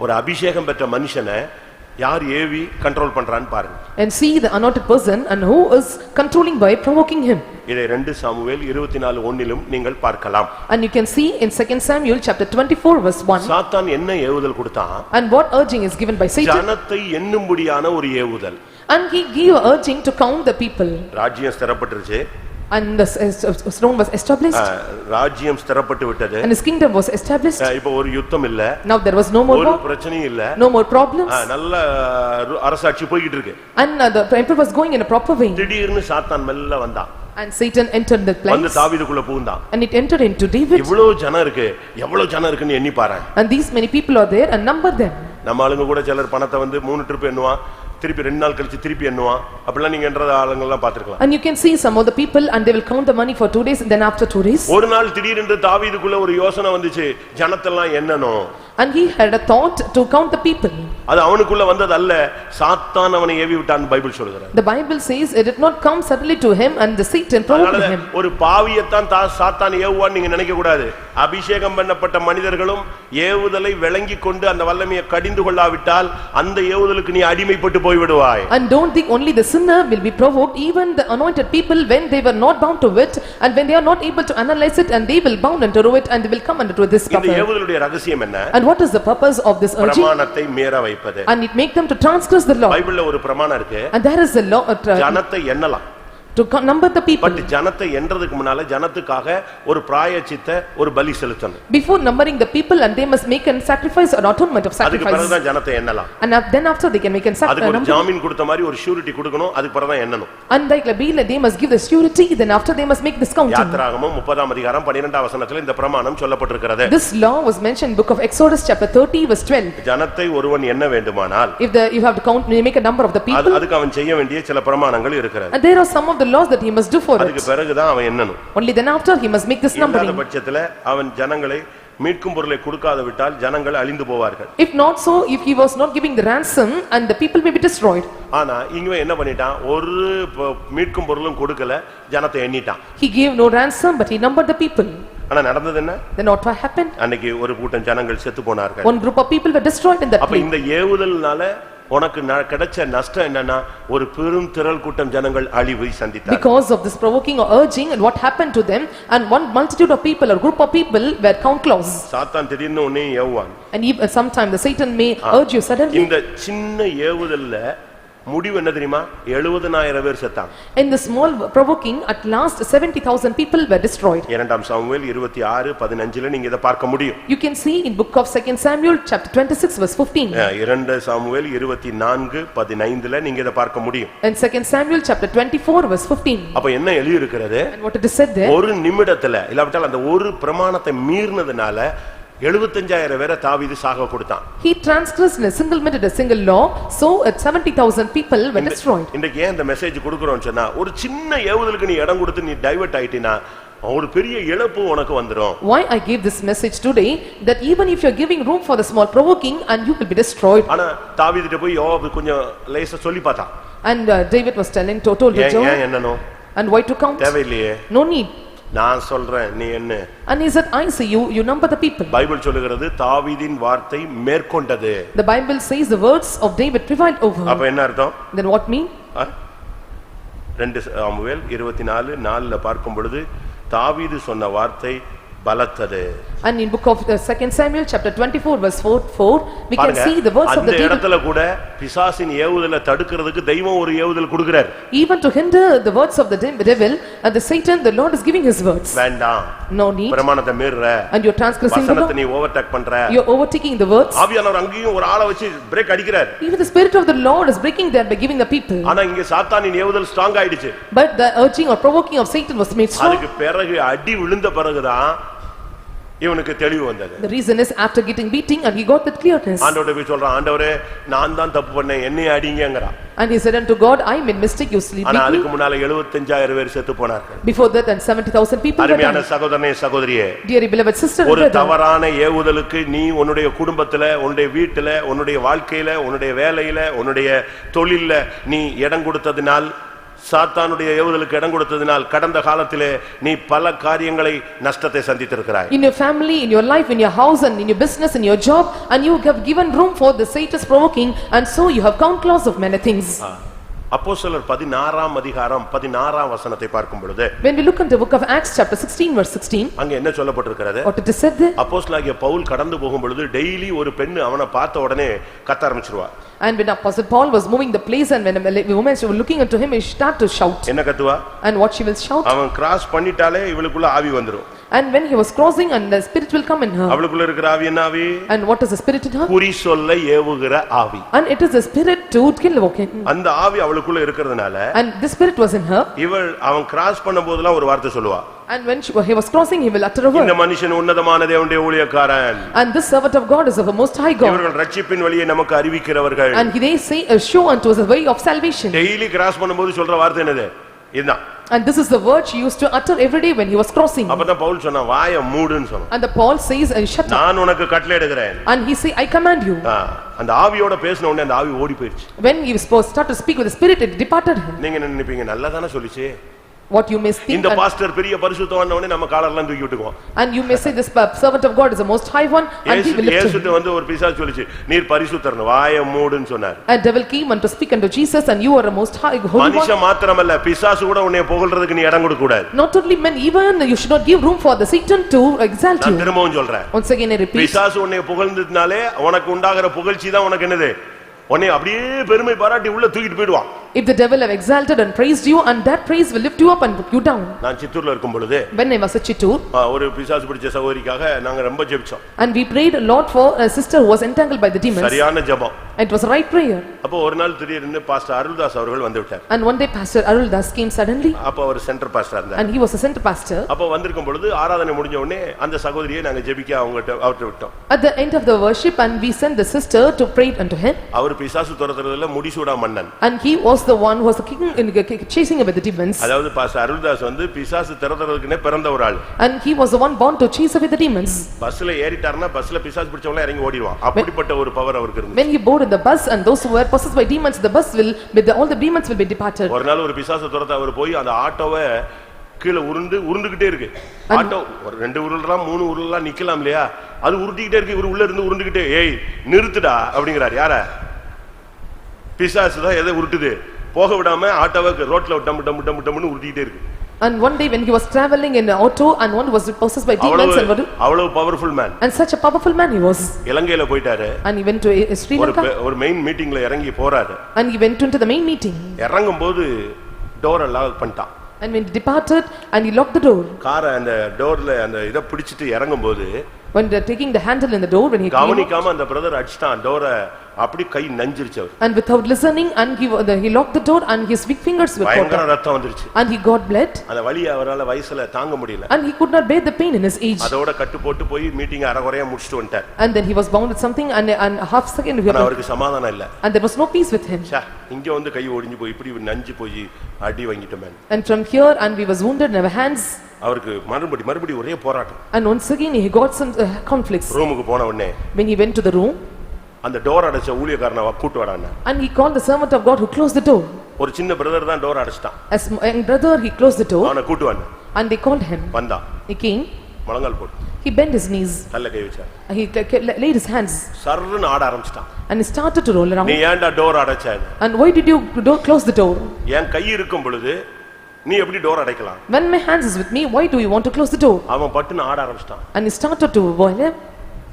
ஒரு அபிஷேகம் பெற்ற மனுஷனை யார் ஏவி கண்ட்ரோல் பண்றான்னு பாருங்க. And see the anointed person and who is controlling by provoking him. இதை 2 சாமுவேல் 24:1 நீங்கள் பார்க்கலாம். And you can see in 2 Samuel chapter 24 verse 1. சாத்தான் என்ன ஏவுதல் கொடுத்தான்? And what urging is given by Satan? ஜனத்தை எண்ணும்படியான ஒரு ஏவுதல். And he gave urging to count the people. ராஜ்யம் ஸ்திரப்பட்டுருச்சு. And the throne was established. ராஜ்யம் ஸ்திரப்பட்டு விட்டது. And his kingdom was established. இப்போ ஒரு யுத்தம் இல்ல. Now there was no more war. ஒரு பிரச்சனையும் இல்ல. No more problems. நல்ல அரசாட்சி போயிட்டு இருக்கு. And the emperor was going in a proper way. திடீர்னு சாத்தான் மெல்ல வந்தான். And Satan entered the place. வந்து தாவீதுக்குள்ள புகுந்தான். And it entered into David. இவ்வளவு ஜனம் இருக்கு. எவ்வளவு ஜனம் இருக்குன்னு எண்ணி பாரு. And these many people are there and number them. நம்ம ஆளுங்க கூட சிலர் பணத்தை வந்து 3 ட்ரிப் எண்ணுவான். திருப்பி 2 நாள் கழிச்சு திருப்பி எண்ணுவான். அப்படிலாம் நீங்க எண்றத ஆளுங்க எல்லாம் பாத்துக்கலாம். And you can see some of the people and they will count the money for 2 days and then after 2 days. ஒரு நாள் திடீரென்று தாவீதுக்குள்ள ஒரு யோசனை வந்துச்சு. ஜனத்தெல்லாம் எண்ணணும். And he had a thought to count the people. அது அவனுக்குள்ள வந்தது அல்ல. சாத்தான் அவனை ஏவி விட்டான் பைபிள் சொல்லுகிறது. The Bible says it did not come suddenly to him and the Satan provoked him. ஒரு பாவியத்தான் சாத்தான் ஏவுவான்னு நீங்க நினைக்க கூடாது. அபிஷேகம் பண்ணப்பட்ட மனிதர்களும் ஏவுதலை விளங்கிக் கொண்டு அந்த வல்லமையை கடிந்து கொள்ளாவிட்டால் அந்த ஏவுதலுக்கு நீ அடிமைப்பட்டு போய் விடுவாய். And don't think only the sinner will be provoked, even the anointed people when they were not bound to it and when they are not able to analyze it and they will bound into it and they will come under this cover. இந்த ஏவுதலுடைய ரகசியம் என்ன? And what is the purpose of this urging? பிரமாணத்தை மீற வைப்பது. And it make them to transgress the law. பைபிள்ல ஒரு பிரமாணம் இருக்கு. And there is a law ஜனத்தை எண்ணலாம். to number the people. But ஜனத்தை எண்றதுக்கு முன்னால ஜனத்துக்காக ஒரு பிராயச்சித்த ஒரு பலி செலுத்தணும். Before numbering the people and they must make a sacrifice or atonement of sacrifice. அதுக்கு பிறகு தான் ஜனத்தை எண்ணலாம். And then after they can make a sacrifice. அதுக்கு ஒரு ஜாமீன் கொடுத்த மாதிரி ஒரு ஷூரிட்டி கொடுக்கணும். அதுக்கு பிறகு தான் எண்ணணும். And like they must give the surety, then after they must make this counting. யாத்திராகமம் 30ஆம் அதிகாரம் 12ஆம் வசனத்துல இந்த பிரமாணம் சொல்லப்பட்டிருக்கிறது. This law was mentioned in book of Exodus chapter 30 verse 12. ஜனத்தை ஒருவன் எண்ண வேண்டுமானால் if you have to count, you make a number of the people. அதுக்கு அவன் செய்ய வேண்டிய சில பிரமாணங்கள் இருக்கிறது. And there are some of the laws that he must do for it. அதுக்கு பிறகு தான் அவன் எண்ணணும். Only then after he must make this numbering. இந்த பட்சத்துல அவன் ஜனங்களை மீட்கும் பொருளை கொடுக்காத விட்டால் ஜனங்கள் அழிந்து போவார்கள். If not so, if he was not giving the ransom, and the people may be destroyed. ஆனா இங்க என்ன பண்ணிட்டான்? ஒரு மீட்கும் பொருளும் கொடுக்கல, ஜனத்தை எண்ணிட்டான். He gave no ransom, but he numbered the people. ஆனா நடந்தது என்ன? Then what happened? அன்னைக்கு ஒரு கூட்டம் ஜனங்கள் செத்து போனார்கள். One group of people were destroyed in that அப்ப இந்த ஏவுதல்னால உனக்கு கிடைச்ச நஷ்டம் என்னன்னா ஒரு பெரும் திரள் கூட்டம் ஜனங்கள் அழிவை சந்தித்தார்கள். Because of this provoking or urging, and what happened to them, and one multitude of people or group of people were countless. சாத்தான் திடீர்னு உன்னை ஏவுவான். And even sometime the Satan may urge you suddenly. இந்த சின்ன ஏவுதல்ல முடிவு என்ன தெரியுமா? 70,000 பேர் செத்தாங்க. In the small provoking, at last 70,000 people were destroyed. இரண்டாம் சாமுவேல் 26:15 நீங்க இத பார்க்க முடியும். You can see in book of 2 Samuel chapter 26 verse 15. இரண்டு சாமுவேல் 24:15 நீங்க இத பார்க்க முடியும். And 2 Samuel chapter 24 verse 15. அப்ப என்ன எழுதி இருக்கிறது? And what it is said there? ஒரு நிமிடத்துல இல்லாவிட்டால் அந்த ஒரு பிரமாணத்தை மீறினதுனால 75,000 பேரை தாவீது சாக கொடுத்தான். He transgressed in a single minute a single law, so at 70,000 people were destroyed. இன்னைக்கு ஏன் இந்த மெசேஜ் கொடுக்கறோம்னு சொன்னா ஒரு சின்ன ஏவுதலுக்கு நீ இடம் கொடுத்து நீ டைவர்ட் ஆயிட்டினா ஒரு பெரிய இழப்பு உனக்கு வந்துரும். Why I gave this message today, that even if you are giving room for the small provoking, and you will be destroyed. ஆனா தாவீதுட்ட போய் யோவாப் கொஞ்சம் லேசா சொல்லி பார்த்தான். And David was told to Joab. ஏன் என்னனோ? And why to count? தேவையில்லையே. No need. நான் சொல்றேன் நீ என்ன? And he said, I say you number the people. Bible சொல்லுகிறது தாவீதின் வார்த்தை மேற்கொண்டது. The Bible says the words of David prevailed over. அப்ப என்ன அர்த்தம்? Then what mean? 2 சாமுவேல் 24:4 பார்க்கும் பொழுது தாவீது சொன்ன வார்த்தை பலத்தது. And in book of 2 Samuel chapter 24 verse 4 we can see the words of the David. அந்த இடத்துல கூட பிசாசின் ஏவுதலை தடுக்கிறதுக்கு தெய்வம் ஒரு ஏவுதல் கொடுக்கிறார். Even to hinder the words of the devil and the Satan, the Lord is giving his words. வேண்டாம். No need. பிரமாணத்தை மீறுற. And you are transgressing the law. வசனத்தை நீ ஓவர்டேக் பண்ற. You are overtaking the words. ஆவியானவர் அங்கேயும் ஒரு ஆளை வச்சு பிரேக் அடிக்கிறார். Even the spirit of the Lord is breaking there by giving the people. ஆனா இங்க சாத்தானின் ஏவுதல் ஸ்ட்ராங் ஆயிடுச்சு. But the urging or provoking of Satan was made strong. அதுக்கு பிறகு அடி விழுந்த பிறகுதான் இவனுக்கு தெளிவு வந்தது. The reason is after getting beating and he got that clearness. ஆண்டவரே போய் சொல்றான், ஆண்டவரே நான் தான் தப்பு பண்ணேன் என்னை அடிங்கங்கறான். And he said unto God, I made mistake, you sleep. ஆனா அதுக்கு முன்னால 75,000 பேர் செத்து போனார்கள். Before that and 70,000 people were அருமையான dead. சகோதரனே சகோதரியே, Dear beloved sister and ஒரு brother, தவறான ஏவுதலுக்கு நீ உன்னுடைய குடும்பத்துல உன்னுடைய வீட்டுல உன்னுடைய வாழ்க்கையில உன்னுடைய வேலையில உன்னுடைய தொழில்ல நீ இடம் கொடுத்ததினால் சாத்தானுடைய ஏவுதலுக்கு இடம் கொடுத்ததினால் கடந்த காலத்திலே நீ பல காரியங்களை நஷ்டத்தை சந்தித்திருக்கிறாய். In your family, in your life, in your house and in your business, in your job, and you have given room for the Satan's provoking, and so you have countless of many things. அப்போஸ்தலர் 16ஆம் அதிகாரம் 16ஆம் வசனத்தை பார்க்கும் பொழுது When we look into the book of Acts chapter 16 verse 16, அங்க என்ன சொல்லப்பட்டிருக்கிறது? what it is said there? அப்போஸ்தலனாகிய பவுல் கடந்து போகும் பொழுது டெய்லி ஒரு பெண் அவனை பார்த்த உடனே கத்த ஆரம்பிச்சிருவா. And when Apostle Paul was moving the place and when a woman was looking into him, he started to shout. என்ன கத்துவா? And what she will shout? அவன் கிராஸ் பண்ணிட்டாலே இவளுக்குள்ள ஆவி வந்துரும். And when he was crossing, and the spirit will come in her. அவளுக்குள்ள இருக்கிற ஆவி என்ன ஆவி? And what is the spirit in her? குறி சொல்ல ஏவுகிற ஆவி. And it is the spirit to kill walking. அந்த ஆவி அவளுக்குள்ள இருக்கிறதுனால And this spirit was in her. அவன் கிராஸ் பண்ணும்போதெல்லாம் ஒரு வார்த்தை சொல்லுவா. And when he was crossing, he will utter a word. இந்த மனுஷன் உன்னதமான தேவனுடைய ஊழியக்காரன். And this servant of God is of a most high God. இவர்கள் ரட்சிப்பின் வழியை நமக்கு அறிவிக்கிறவர்கள். And they say, show unto us a way of salvation. Daily cross பண்ணும்போது சொல்ற வார்த்தை என்னது? இதுதான். And this is the word she used to utter every day when he was crossing. அப்பதான் பவுல் சொன்னா வாயை மூடுன்னு சொன்னான். And the Paul says, shut up. நான் உனக்கு கட்டளையிடுகிறேன். And he say, I command you. அந்த ஆவியோட பேசின உடனே அந்த ஆவி ஓடி போயிடுச்சு. When he was supposed to start to speak with the spirit, it departed him. நீங்க என்ன நினைப்பீங்க? நல்லதானே சொல்லிச்சு. What you may think. இந்த பாஸ்டர் பெரிய பரிசுத்தவான் உடனே நம்ம காலெல்லாம் தூக்கி விட்டுக்குவோம். And you may say this servant of God is the most high one, and he will lift him. இயேசுட்ட வந்து ஒரு பிசாசு சொல்லிச்சு, நீர் பரிசுத்தர்னு வாயை மூடுன்னு சொன்னார். And devil came and to speak unto Jesus, and you are a most high holy one. மனுஷன் மாத்திரமல்ல பிசாசு கூட உன்னை புகழ்றதுக்கு நீ இடம் கொடுக்க கூடாது. Not only men, even you should not give room for the Satan to exalt you. நான் திரும்பவும் சொல்றேன். Once again I repeat. பிசாசு உன்னை புகழ்ந்ததுனாலே உனக்கு உண்டாகிற புகழ்ச்சி தான் உனக்கு என்னது? உன்னை அப்படியே பெருமை பாராட்டி உள்ள தூக்கிட்டு போய்டுவான். If the devil have exalted and praised you, and that praise will lift you up and put you down. நான் சித்தூர்ல இருக்கும் பொழுது When I was at Chittoor, ஒரு பிசாசு பிடிச்ச சகோதரிக்காக நாங்க ரொம்ப ஜெபிச்சோம். and we prayed a lot for a sister who was entangled by the demons. சரியான ஜெபம். It was a right prayer. அப்போ ஒரு நாள் திடீர்னு பாஸ்டர் அருள்தாஸ் அவர்கள் வந்து விட்டார். And one day Pastor Aruldas came suddenly. அப்போ அவர் சென்டர் பாஸ்டரா இருந்தார். And he was a center pastor. அப்போ வந்திருக்கும் பொழுது ஆராதனை முடிஞ்ச உடனே அந்த சகோதரியை நாங்க ஜெபிக்க அவர்ட்ட விட்டோம். At the end of the worship, and we sent the sister to pray unto him. அவர் பிசாசு துரத்துறதுல முடிசூடா மன்னன். And he was was the one who was the king in chasing away the demons. அதாவது பாஸ்டர் அருள்தாஸ் வந்து பிசாசு திரதறதுக்குனே பிறந்த ஒரு ஆள். And he was the one born to chase away the demons. பஸ்ல ஏறிட்டார்னா பஸ்ல பிசாசு பிடிச்சவங்க இறங்கி ஓடிடுவான். அப்படிப்பட்ட ஒரு பவர் அவருக்கு இருந்துச்சு. When he board in the bus and those who were possessed by demons, the bus will all the demons will be departed. ஒரு நாள் ஒரு பிசாசு துரத்த அவர் போய் அந்த ஆட்டோவை கீழே உருண்டுகிட்டே இருக்கு. ஆட்டோ ஒரு 2 உருளலாம் 3 உருளலாம் நிக்கலாம் இல்லையா, அது உருட்டிக்கிட்டே இருக்கு. இவர் உள்ள இருந்து உருண்டுகிட்டே, ஏய் நிறுத்துடா அப்படிங்கிறார். யார? பிசாசு தான் எதை உருட்டுது, போக விடாம ஆட்டோவை ரோட்ல டம்மு டம்மு டம்மு டம்முன்னு உருட்டிக்கிட்டே இருக்கு. And one day when he was traveling in an auto and one was possessed by demons and அவ்வளவு powerful man, and such a powerful man he was. இலங்கையில போயிட்டாரு. And he went to Sri Lanka. ஒரு மெயின் மீட்டிங்ல இறங்கி போறாரு. And he went into the main meeting. இறங்கும்போது டோர் லாக் பண்ணிட்டான். And when he departed and he locked the door. காரை அந்த டோர்ல அந்த இத பிடிச்சிட்டு இறங்கும்போது, when they are taking the handle in the door, when he கவனிக்காம அந்த பிரதர் அடிச்சான் டோரை, அப்படி கை நஞ்சிருச்சு அவர். And without listening and he locked the door and his weak fingers were caught. பயங்கர ரத்தம் வந்துருச்சு. And he got blood. அந்த வலி அவரால வயசுல தாங்க முடியல. And he could not bear the pain in his age. அதோட கட்டு போட்டு போய் மீட்டிங் அரைகுறையா முடிச்சிட்டு வந்துட்டார். And then he was bound with something and half second அவருக்கு சமாதானம் இல்ல. And there was no peace with him. இங்க வந்து கை ஒடிஞ்சு போய் இப்படி நஞ்சி போய் அடி வாங்கிட்டோம். And from here and we was wounded in our hands. அவருக்கு மறுபடி ஒரே போராட்டம். And once again he got some conflicts. ரூமுக்கு போன உடனே when he went to the room, அந்த டோர் அடைச்ச ஊழியக்காரனை கூட்டி வரானே. And he called the servant of God who closed the door. ஒரு சின்ன பிரதர் தான் door அடைச்சிட்டான். As young brother he closed the door. அவனை கூட்டி வந்தானே. And they called him. வந்தான். He came. முழங்கால் போட்டு. He bent his knees. தல்ல கை வச்சான். He laid his hands. சர்ருன்னு ஆட ஆரம்பிச்சிட்டான். And he started to roll around. நீ ஏன்டா டோர் அடைச்சாய்? And why did you close the door? என் கை இருக்கும் பொழுது நீ எப்படி டோர் அடைக்கலாம்? When my hands is with me, why do you want to close the door? அவன் பட்டுன்னு ஆட ஆரம்பிச்சிட்டான். And he started to boil him.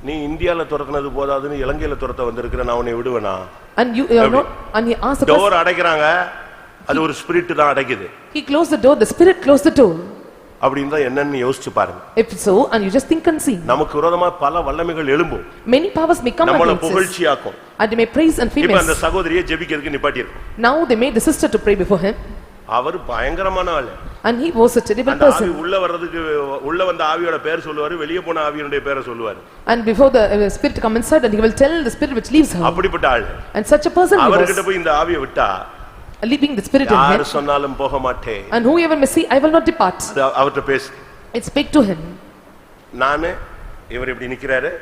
நீ இந்தியால துரத்துனது போதாதுன்னு இலங்கையில துரத்த வந்திருக்கிற, நான் உன்னை விடுவேனா? And you are not. And he asked the door அடைக்கறாங்க, அது ஒரு ஸ்பிரிட் தான் அடைக்குது. He closed the door, the spirit closed the door. அப்படினா என்னன்னு யோசிச்சு பாருங்க. If so, and you just think and see. நமக்கு விரோதமா பல வல்லமைகள் எழும்பும். Many powers may come நம்மள against us. புகழ்ச்சியாக்கும். And they may praise and fame us. இப்ப அந்த சகோதரியை ஜெபிக்கிறதுக்கு நிப்பாட்டிருக்கு. Now they made the sister to pray before him. அவர் பயங்கரமான ஆளு. And he was a terrible person. ஆவி உள்ள வர்றதுக்கு உள்ள வந்த ஆவியோட பேர் சொல்லுவாரு, வெளிய போன ஆவியோட பேரை சொல்லுவாரு. And before the spirit come inside and he will tell the spirit which leaves her. அப்படிப்பட்ட ஆளு. And such a person he was. அவர்கிட்ட போய் இந்த ஆவியை விட்டா leaving the spirit in him. யார் சொன்னாலும் போக மாட்டேன். And whoever may say I will not depart. அவர்ட்ட பேசு. It speak to him. நானு இவர் இப்படி நிக்கிறாரு,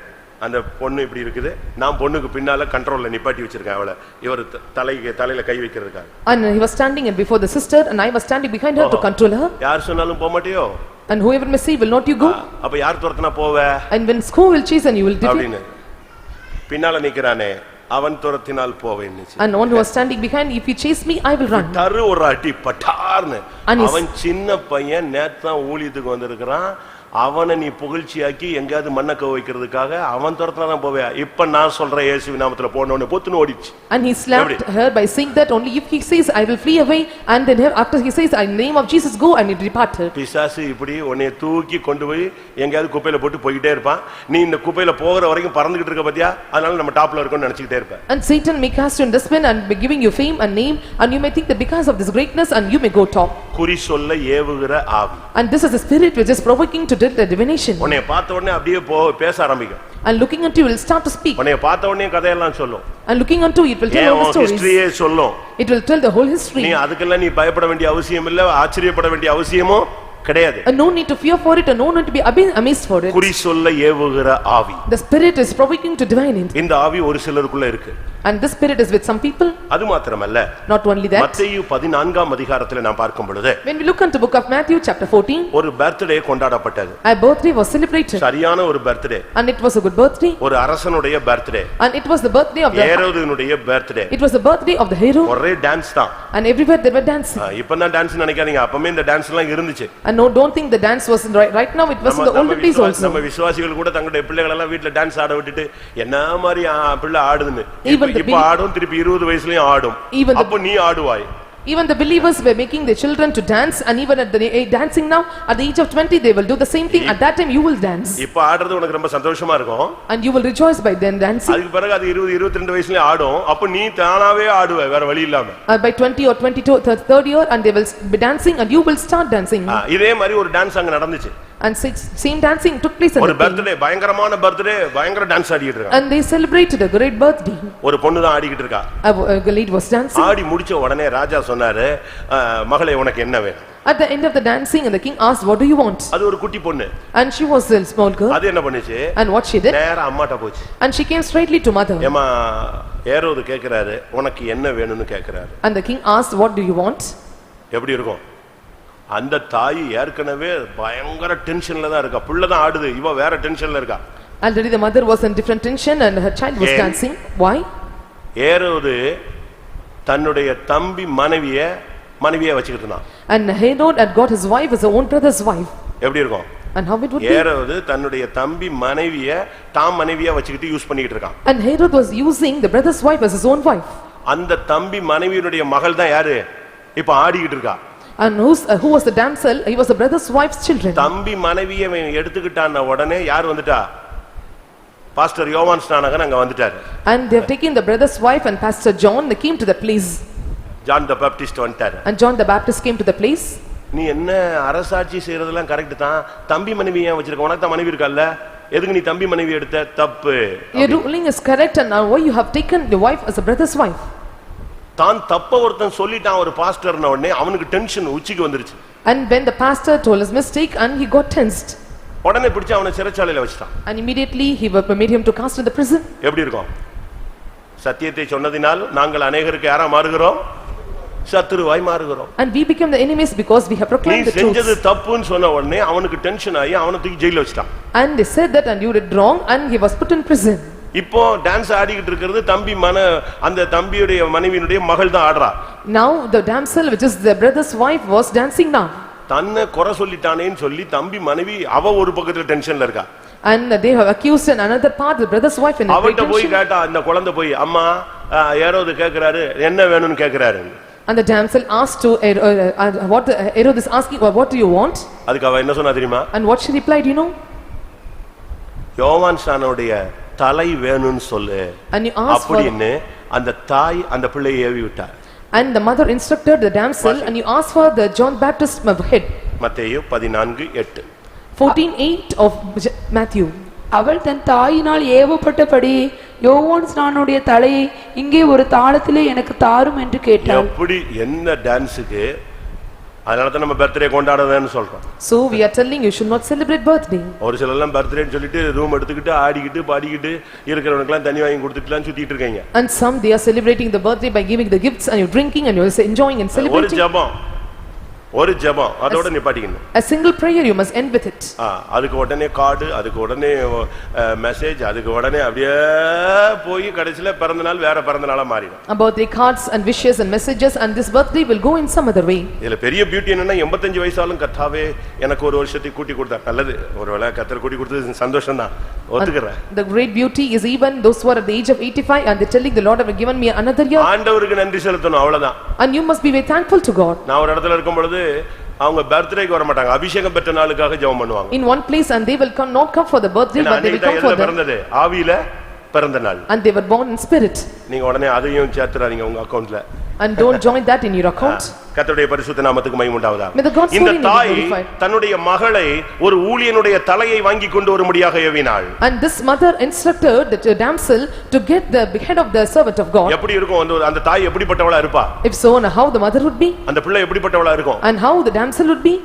அந்த பொண்ணு இப்படி இருக்குது, நான் பொண்ணுக்கு பின்னால கண்ட்ரோல்ல நிப்பாட்டி வச்சிருக்கேன் அவளை, இவர் தலையில கை வைக்கிறதுக்காக. And he was standing before the sister and I was standing behind her to control her. யார் சொன்னாலும் போக மாட்டியோ? And whoever may say will not you go? அப்ப யார் துரத்துனா போவ? And when who will chase and you will defeat? பின்னால நிக்கறானே அவன் துரத்தினால் போவேன். And one who was standing behind, if he chase me I will run. தரு ஒரு அடி பட்டார்னு. அவன் சின்ன பையன் நேத்தான் ஊழியத்துக்கு வந்திருக்கான், அவனை நீ புகழ்ச்சியாக்கி எங்கயாவது மண்ணக்க வைக்கிறதுக்காக அவன் துரத்துனா தான் போவே. இப்ப நான் சொல்றேன் இயேசுவின் நாமத்துல போனவனே பொத்துன்னு ஓடிச்சு. And he slapped her by saying that only if he says I will flee away, and then after he says in the name of Jesus go, and he departed. பிசாசு இப்படி உன்னை தூக்கி கொண்டு போய் எங்கயாவது குப்பையில போட்டு போயிட்டே இருப்பான். நீ இந்த குப்பையில போகிற வரைக்கும் பறந்துகிட்டு இருக்க பாத்தியா, அதனால நம்ம டாப்ல இருக்கோம்னு நினைச்சிட்டே இருப்ப. And Satan may cast you in dustbin and be giving you fame and name, and you may think that because of this greatness and you may go top. குறி சொல்ல ஏவுகிற ஆவி. And this is the spirit which is provoking to the divination. உன்னை பார்த்த உடனே அப்படியே பேச ஆரம்பிக்கும். And looking unto you will start to speak. உன்னை பார்த்த உடனே கதையெல்லாம் சொல்லும். And looking unto it will tell all the stories. ஹிஸ்டரியே சொல்லும். It will tell the whole history. நீ அதுக்கெல்லாம் நீ பயப்பட வேண்டிய அவசியம் இல்ல, ஆச்சரியப்பட வேண்டிய அவசியமும் கிடையாது. And no need to fear for it and no need to be amazed for it. குறி சொல்ல ஏவுகிற ஆவி. The spirit is provoking to divine it. இந்த ஆவி ஒரு சிலருக்குள்ள இருக்கு. And this spirit is with some people. அது மாத்திரமல்ல, not only that, மத்தேயு 14ஆம் அதிகாரத்திலே நாம் பார்க்கும் பொழுது, when we look into book of Matthew chapter 14, ஒரு பர்த்டே கொண்டாடப்பட்டது. a birthday was celebrated. சரியான ஒரு birthday. And it was a good birthday. ஒரு அரசனுடைய birthday. And it was the birthday of the ஹேரோதுனுடைய birthday. It was the birthday of the hero. ஒரே டான்ஸ் தான். And everywhere they were dancing. இப்பதான் டான்ஸ் நினைக்காதீங்க, அப்பவே இந்த டான்ஸ் எல்லாம் இருந்துச்சு. And no, don't think the dance was right now, it was in the olden days also. நம்ம விசுவாசிகள் கூட தங்களுடைய பிள்ளைகள் எல்லாம் வீட்ல டான்ஸ் ஆட விட்டுட்டு என்ன மாதிரி பிள்ளை ஆடுதுன்னு, இப்ப ஆடும் திருப்பி 20 வயசுலயும் ஆடும். அப்ப நீ ஆடுவாய். Even the believers were making their children to dance, and even at the dancing now at the age of 20 they will do the same thing. At that time you will dance. இப்ப ஆடுறது உனக்கு ரொம்ப சந்தோஷமா இருக்கும். And you will rejoice by then dancing. அதுக்கு பிறகு அது 20 22 வயசுல ஆடும். அப்ப நீ தானாவே ஆடுவே வேற வழி இல்லாம. By 20 or 22 third year and they will be dancing and you will start dancing. இதே மாதிரி ஒரு டான்ஸ் அங்க நடந்துச்சு. And same dancing took place in ஒரு the king. பர்த்டே, பயங்கரமான பர்த்டே, பயங்கர டான்ஸ் ஆடிட்டு இருக்காங்க. And they celebrated a great birthday. ஒரு பொண்ணு தான் ஆடிக்கிட்டு இருக்கா. A lady was dancing. ஆடி முடிச்ச உடனே ராஜா சொன்னாரு, மகளே உனக்கு என்ன வேணும்? At the end of the dancing, and the king asked, what do you want? அது ஒரு குட்டி பொண்ணு. And she was a small girl. அது என்ன பண்ணுச்சு? And what she did? நேரா அம்மாட்ட போச்சு. And she came straightly to mother. ஏமா ஏரோது கேக்குறாரு, உனக்கு என்ன வேணும்னு கேக்குறாரு. And the king asked, what do you want? எப்படி இருக்கும்? அந்த தாய் ஏற்கனவே பயங்கர டென்ஷன்ல தான் இருக்கா. புள்ள தான் ஆடுது, இவ வேற டென்ஷன்ல இருக்கா. Already the mother was in different tension and her child was dancing. Why? ஏரோது தன்னுடைய தம்பி மனைவியை வச்சுக்கிட்டு இருந்தான். And Herod had got his wife as his own brother's wife. எப்படி இருக்கும்? And how it would be? ஏரோது தன்னுடைய தம்பி மனைவியை தாம் மனைவியா வச்சுக்கிட்டு யூஸ் பண்ணிட்டு இருக்கான். And Herod was using the brother's wife as his own wife. அந்த தம்பி மனைவியுடைய மகள் தான் யாரு? இப்ப ஆடிக்கிட்டு இருக்கா. And who was the damsel? He was the brother's wife's children. தம்பி மனைவியை எடுத்துக்கிட்டான உடனே யார் வந்துட்டா? பாஸ்டர் யோவான் ஸ்நானகன் அங்க வந்துட்டாரு. And they have taken the brother's wife and Pastor John, they came to the place. John the Baptist வந்துட்டாரு. And John the Baptist came to the place. நீ என்ன அரசாட்சி செய்யறதெல்லாம் கரெக்ட் தான், தம்பி மனைவி ஏன் வச்சிருக்க? உனக்கு தான் மனைவி இருக்கல்ல, எதுக்கு நீ தம்பி மனைவி எடுத்த? தப்பு. Your ruling is correct, and now why you have taken the wife as a brother's wife? தான் தப்ப ஒருத்தன் சொல்லிட்டான் ஒரு பாஸ்டர்ன உடனே அவனுக்கு டென்ஷன் உச்சிக்கு வந்துருச்சு. And when the pastor told his mistake and he got tensed. உடனே பிடிச்சு அவனை சிறைச்சாலையில வச்சிட்டான். And immediately he made him to cast in the prison. எப்படி இருக்கும்? சத்தியத்தை சொன்னதினால் நாங்கள் அநேகருக்கு யாரா மாறுகிறோம்? சத்துருவாய் மாறுகிறோம். And we became the enemies because we have proclaimed the truth. நீ செஞ்சது தப்புன்னு சொன்ன உடனே அவனுக்கு டென்ஷன் ஆகி அவனை தூக்கி ஜெயில்ல வச்சிட்டான். And they said that and you did wrong and he was put in prison. இப்போ டான்ஸ் ஆடிக்கிட்டு இருக்கிறது தம்பி அந்த தம்பியுடைய மனைவியினுடைய மகள் தான் ஆடுறா. Now the damsel which is the brother's wife was dancing now. தன்னை குறை சொல்லிட்டானேன்னு சொல்லி தம்பி மனைவி அவ ஒரு பக்கத்துல டென்ஷன்ல இருக்கா. And they have accused in another part the brother's wife in a great அவட்ட போய் tension. கேட்டா அந்த குழந்தை போய் அம்மா ஏரோது கேக்குறாரு என்ன வேணும்னு கேக்குறாரு. And the damsel asked to what Herod is asking, what do you want? அதுக்கு அவ என்ன சொன்னா தெரியுமா? And what she replied, you know? யோவான் ஸ்நானனுடைய தலை வேணும்னு சொல்லு. And you asked for, அப்படின்னு அந்த தாய் அந்த பிள்ளையை ஏவி விட்டார். and the mother instructed the damsel and you asked for the John Baptist head. மத்தேயு 14:8. 14:8 of Matthew. அவள் தன் தாயினால் ஏவப்பட்டபடி யோவான் ஸ்நானனுடைய தலையை இங்கே ஒரு தாளத்திலே எனக்கு தாரும் என்று கேட்டாள். எப்படி என்ன டான்ஸ்க்கு? அதனால தான் நம்ம பர்த்டே கொண்டாடுறதுன்னு சொல்றோம். So we are telling you should not celebrate birthday. ஒரு சிலர் எல்லாம் பர்த்டேன்னு சொல்லிட்டு ரூம் எடுத்துக்கிட்டு ஆடிக்கிட்டு பாடிக்கிட்டு இருக்கிறவங்களுக்கு எல்லாம் தண்ணி வாங்கி கொடுத்துட்டுலாம் சுத்திட்டு இருக்காங்க. And some they are celebrating the birthday by giving the gifts and you drinking and you are enjoying and celebrating. ஒரு ஜெபம் அதோட நிப்பாட்டிக்கணும். A single prayer you must end with it. அதுக்கு உடனே கார்டு, அதுக்கு உடனே மெசேஜ், அதுக்கு உடனே அப்படியே போய் கடைசில பிறந்த நாள் வேற பிறந்த நாளா மாறிடும். About the cards and wishes and messages and this birthday will go in some other way. இதுல பெரிய பியூட்டி என்னன்னா 85 வயசாலும் கர்த்தாவே எனக்கு ஒரு வருஷத்தை கூட்டி கொடுத்தார். நல்லது, ஒருவேளை கர்த்தர் கூட்டி கொடுத்தது சந்தோஷம் தான், ஒத்துக்கறேன். The great beauty is even those who are at the age of 85 and they telling the Lord have given me another year. ஆண்டவருக்கு நன்றி செலுத்தணும், அவ்வளவுதான். And you must be very thankful to God. நான் ஒரு இடத்துல இருக்கும் பொழுது அவங்க பர்த்டேக்கு வர மாட்டாங்க, அபிஷேகம் பெற்ற நாளுக்காக ஜெபம் பண்ணுவாங்க. In one place and they will not come for the birthday but they will come for the ஆவியில பிறந்த நாள். And they were born in spirit. நீங்க உடனே அதையும் சேர்த்துறாதீங்க உங்க அக்கவுண்ட்ல. And don't join that in your account. கர்த்தருடைய பரிசுத்த நாமத்துக்கு மகிமை உண்டாவதாக. May the God's இந்த holy name be தாய் glorified. தன்னுடைய மகளை ஒரு ஊழியனுடைய தலையை வாங்கி கொண்டு வரும்படியாக ஏவினாள். And this mother instructed the damsel to get the head of the servant of God. எப்படி இருக்கும் அந்த தாய் எப்படிப்பட்டவளா இருப்பா? If so, how the mother would be? அந்த பிள்ளை எப்படிப்பட்டவளா இருக்கும்? And how the damsel would be?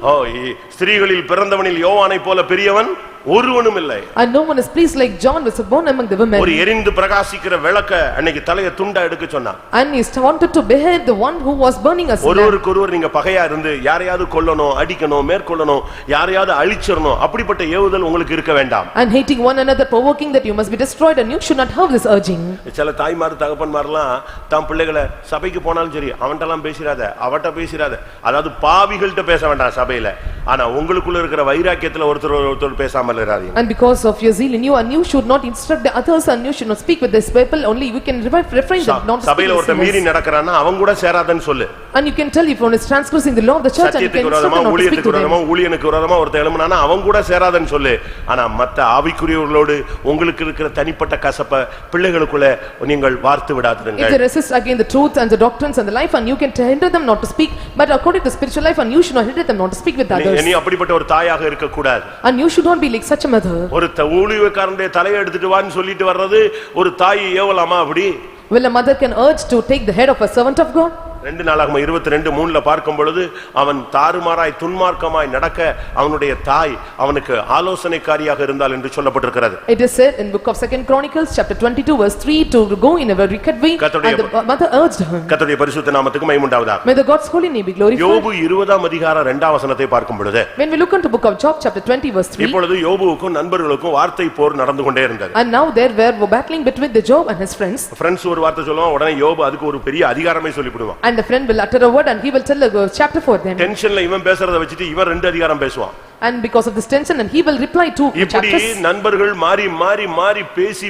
ஸ்திரீகளில் பிறந்தவனில் யோவானை போல பெரியவன் ஒருவனும் இல்லை. And no one is pleased like John was born among the women. ஒரு எரிந்து பிரகாசிக்கிற விளக்க அன்னைக்கு தலையை துண்டா எடுக்க சொன்னா. And he wanted to behead the one who was burning as a ஒருவருக்கொருவர் நீங்க பகையா இருந்து யாரையாவது கொல்லணும், அடிக்கணும், மேற்கொள்ளணும், யாரையாவது அழிச்சிரணும், அப்படிப்பட்ட ஏவுதல் உங்களுக்கு இருக்க வேண்டாம். And hating one another, provoking that you must be destroyed and you should not have this urging. சில தாய்மார் தகப்பன்மார்லாம் தம் பிள்ளைகளை சபைக்கு போனாலும் சரி அவன்கிட்டலாம் பேசிராத, அவட்ட பேசிராத, அதாவது பாவிகள்கிட்ட பேச வேண்டாம் சபையில, ஆனா உங்களுக்குள்ள இருக்கிற வைராக்கியத்துல ஒருத்தர் பேசாம இருக்காதீங்க. And because of your zeal in you and you should not instruct the others and you should not speak with this people, only you can refrain them not to speak. சபையில ஒருத்தர் மீறி நடக்கறானா அவன் கூட சேராதன்னு சொல்லு. And you can tell if one is transgressing the law of the church and you can சத்தியத்துக்கு instruct விரோதமா them not to speak ஊழியத்துக்கு to them. விரோதமா ஊழியனுக்கு விரோதமா ஒருத்தன் எழும்புனானா அவன் கூட சேராதன்னு சொல்லு. ஆனா மத்த ஆவிக்குரியவர்களோடு உங்களுக்கு இருக்கிற தனிப்பட்ட கசப்ப பிள்ளைகளுக்குள்ள நீங்கள் வார்த்து விடாதீங்க. If they resist against the truth and the doctrines and the life and you can hinder them not to speak, but according to spiritual life and you should not hinder them not to speak with others. நீ அப்படிப்பட்ட ஒரு தாயாக இருக்க கூடாது. And you should not be like such a mother. ஒரு ஊழியக்காரனுடைய தலையை எடுத்துட்டு வான்னு சொல்லிட்டு வர்றது ஒரு தாய் ஏவலாமா அப்படி? Will a mother can urge to take the head of a servant of God? 2 நாளாகமம் 22:3 பார்க்கும் பொழுது அவன் தாறுமாறாய் துன்மார்க்கமாய் நடக்க அவனுடைய தாய் அவனுக்கு ஆலோசனைக்காரியாக இருந்தாள் என்று சொல்லப்பட்டிருக்கிறது. It is said in book of 2 Chronicles chapter 22 verse 3 to go in a very wicked way and the mother urged her. கர்த்தருடைய பரிசுத்த நாமத்துக்கு மகிமை உண்டாவதாக. May the God's holy name be glorified. யோபு 20ஆம் அதிகாரம் 2ஆம் வசனத்தை பார்க்கும் பொழுது When we look into book of Job chapter 20 verse 3, இப்பொழுது யோபுவுக்கும் நண்பர்களுக்கும் வார்த்தை போர் நடந்து கொண்டே இருந்தது. and now there were battling between the Job and his friends. Friends ஒரு வார்த்தை சொல்லுவான், உடனே யோபு அதுக்கு ஒரு பெரிய அதிகாரமே சொல்லிவிடுவான். And the friend will utter a word and he will tell a chapter for them. டென்ஷன்ல இவன் பேசுறத வச்சிட்டு இவன் 2 அதிகாரம் பேசுவான். And because of this tension and he will reply to இப்படி chapters. நண்பர்கள் மாறி மாறி மாறி பேசி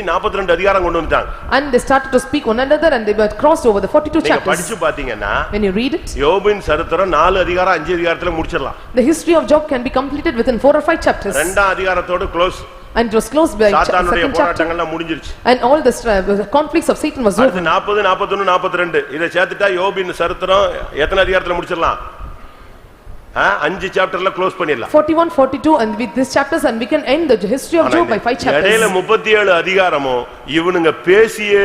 42 அதிகாரம் கொண்டு வந்துட்டாங்க. And they started to speak one another and they were crossed over the 42 நீங்க chapters. படிச்சு பாத்தீங்கன்னா When you read it, யோபின் சரித்திரம் 4 அதிகாரம் 5 அதிகாரத்துல முடிச்சிடலாம். the history of Job can be completed within 4 or 5 chapters. 2ஆம் அதிகாரத்தோட close. And it was closed by சாத்தானுடைய second chapter. போராட்டங்கள்லாம் முடிஞ்சிருச்சு. And all the conflicts of Satan was over. 40 41 42 இத சேர்த்துட்டா யோபின் சரித்திரம் எத்தனை அதிகாரத்துல முடிச்சிடலாம்? 5 சாப்டர்ல க்ளோஸ் பண்ணிடலாம். 41 42 and with these chapters and we can end the history of Job by 5 chapters. இடையில 37 அதிகாரமும் இவனுங்க பேசியே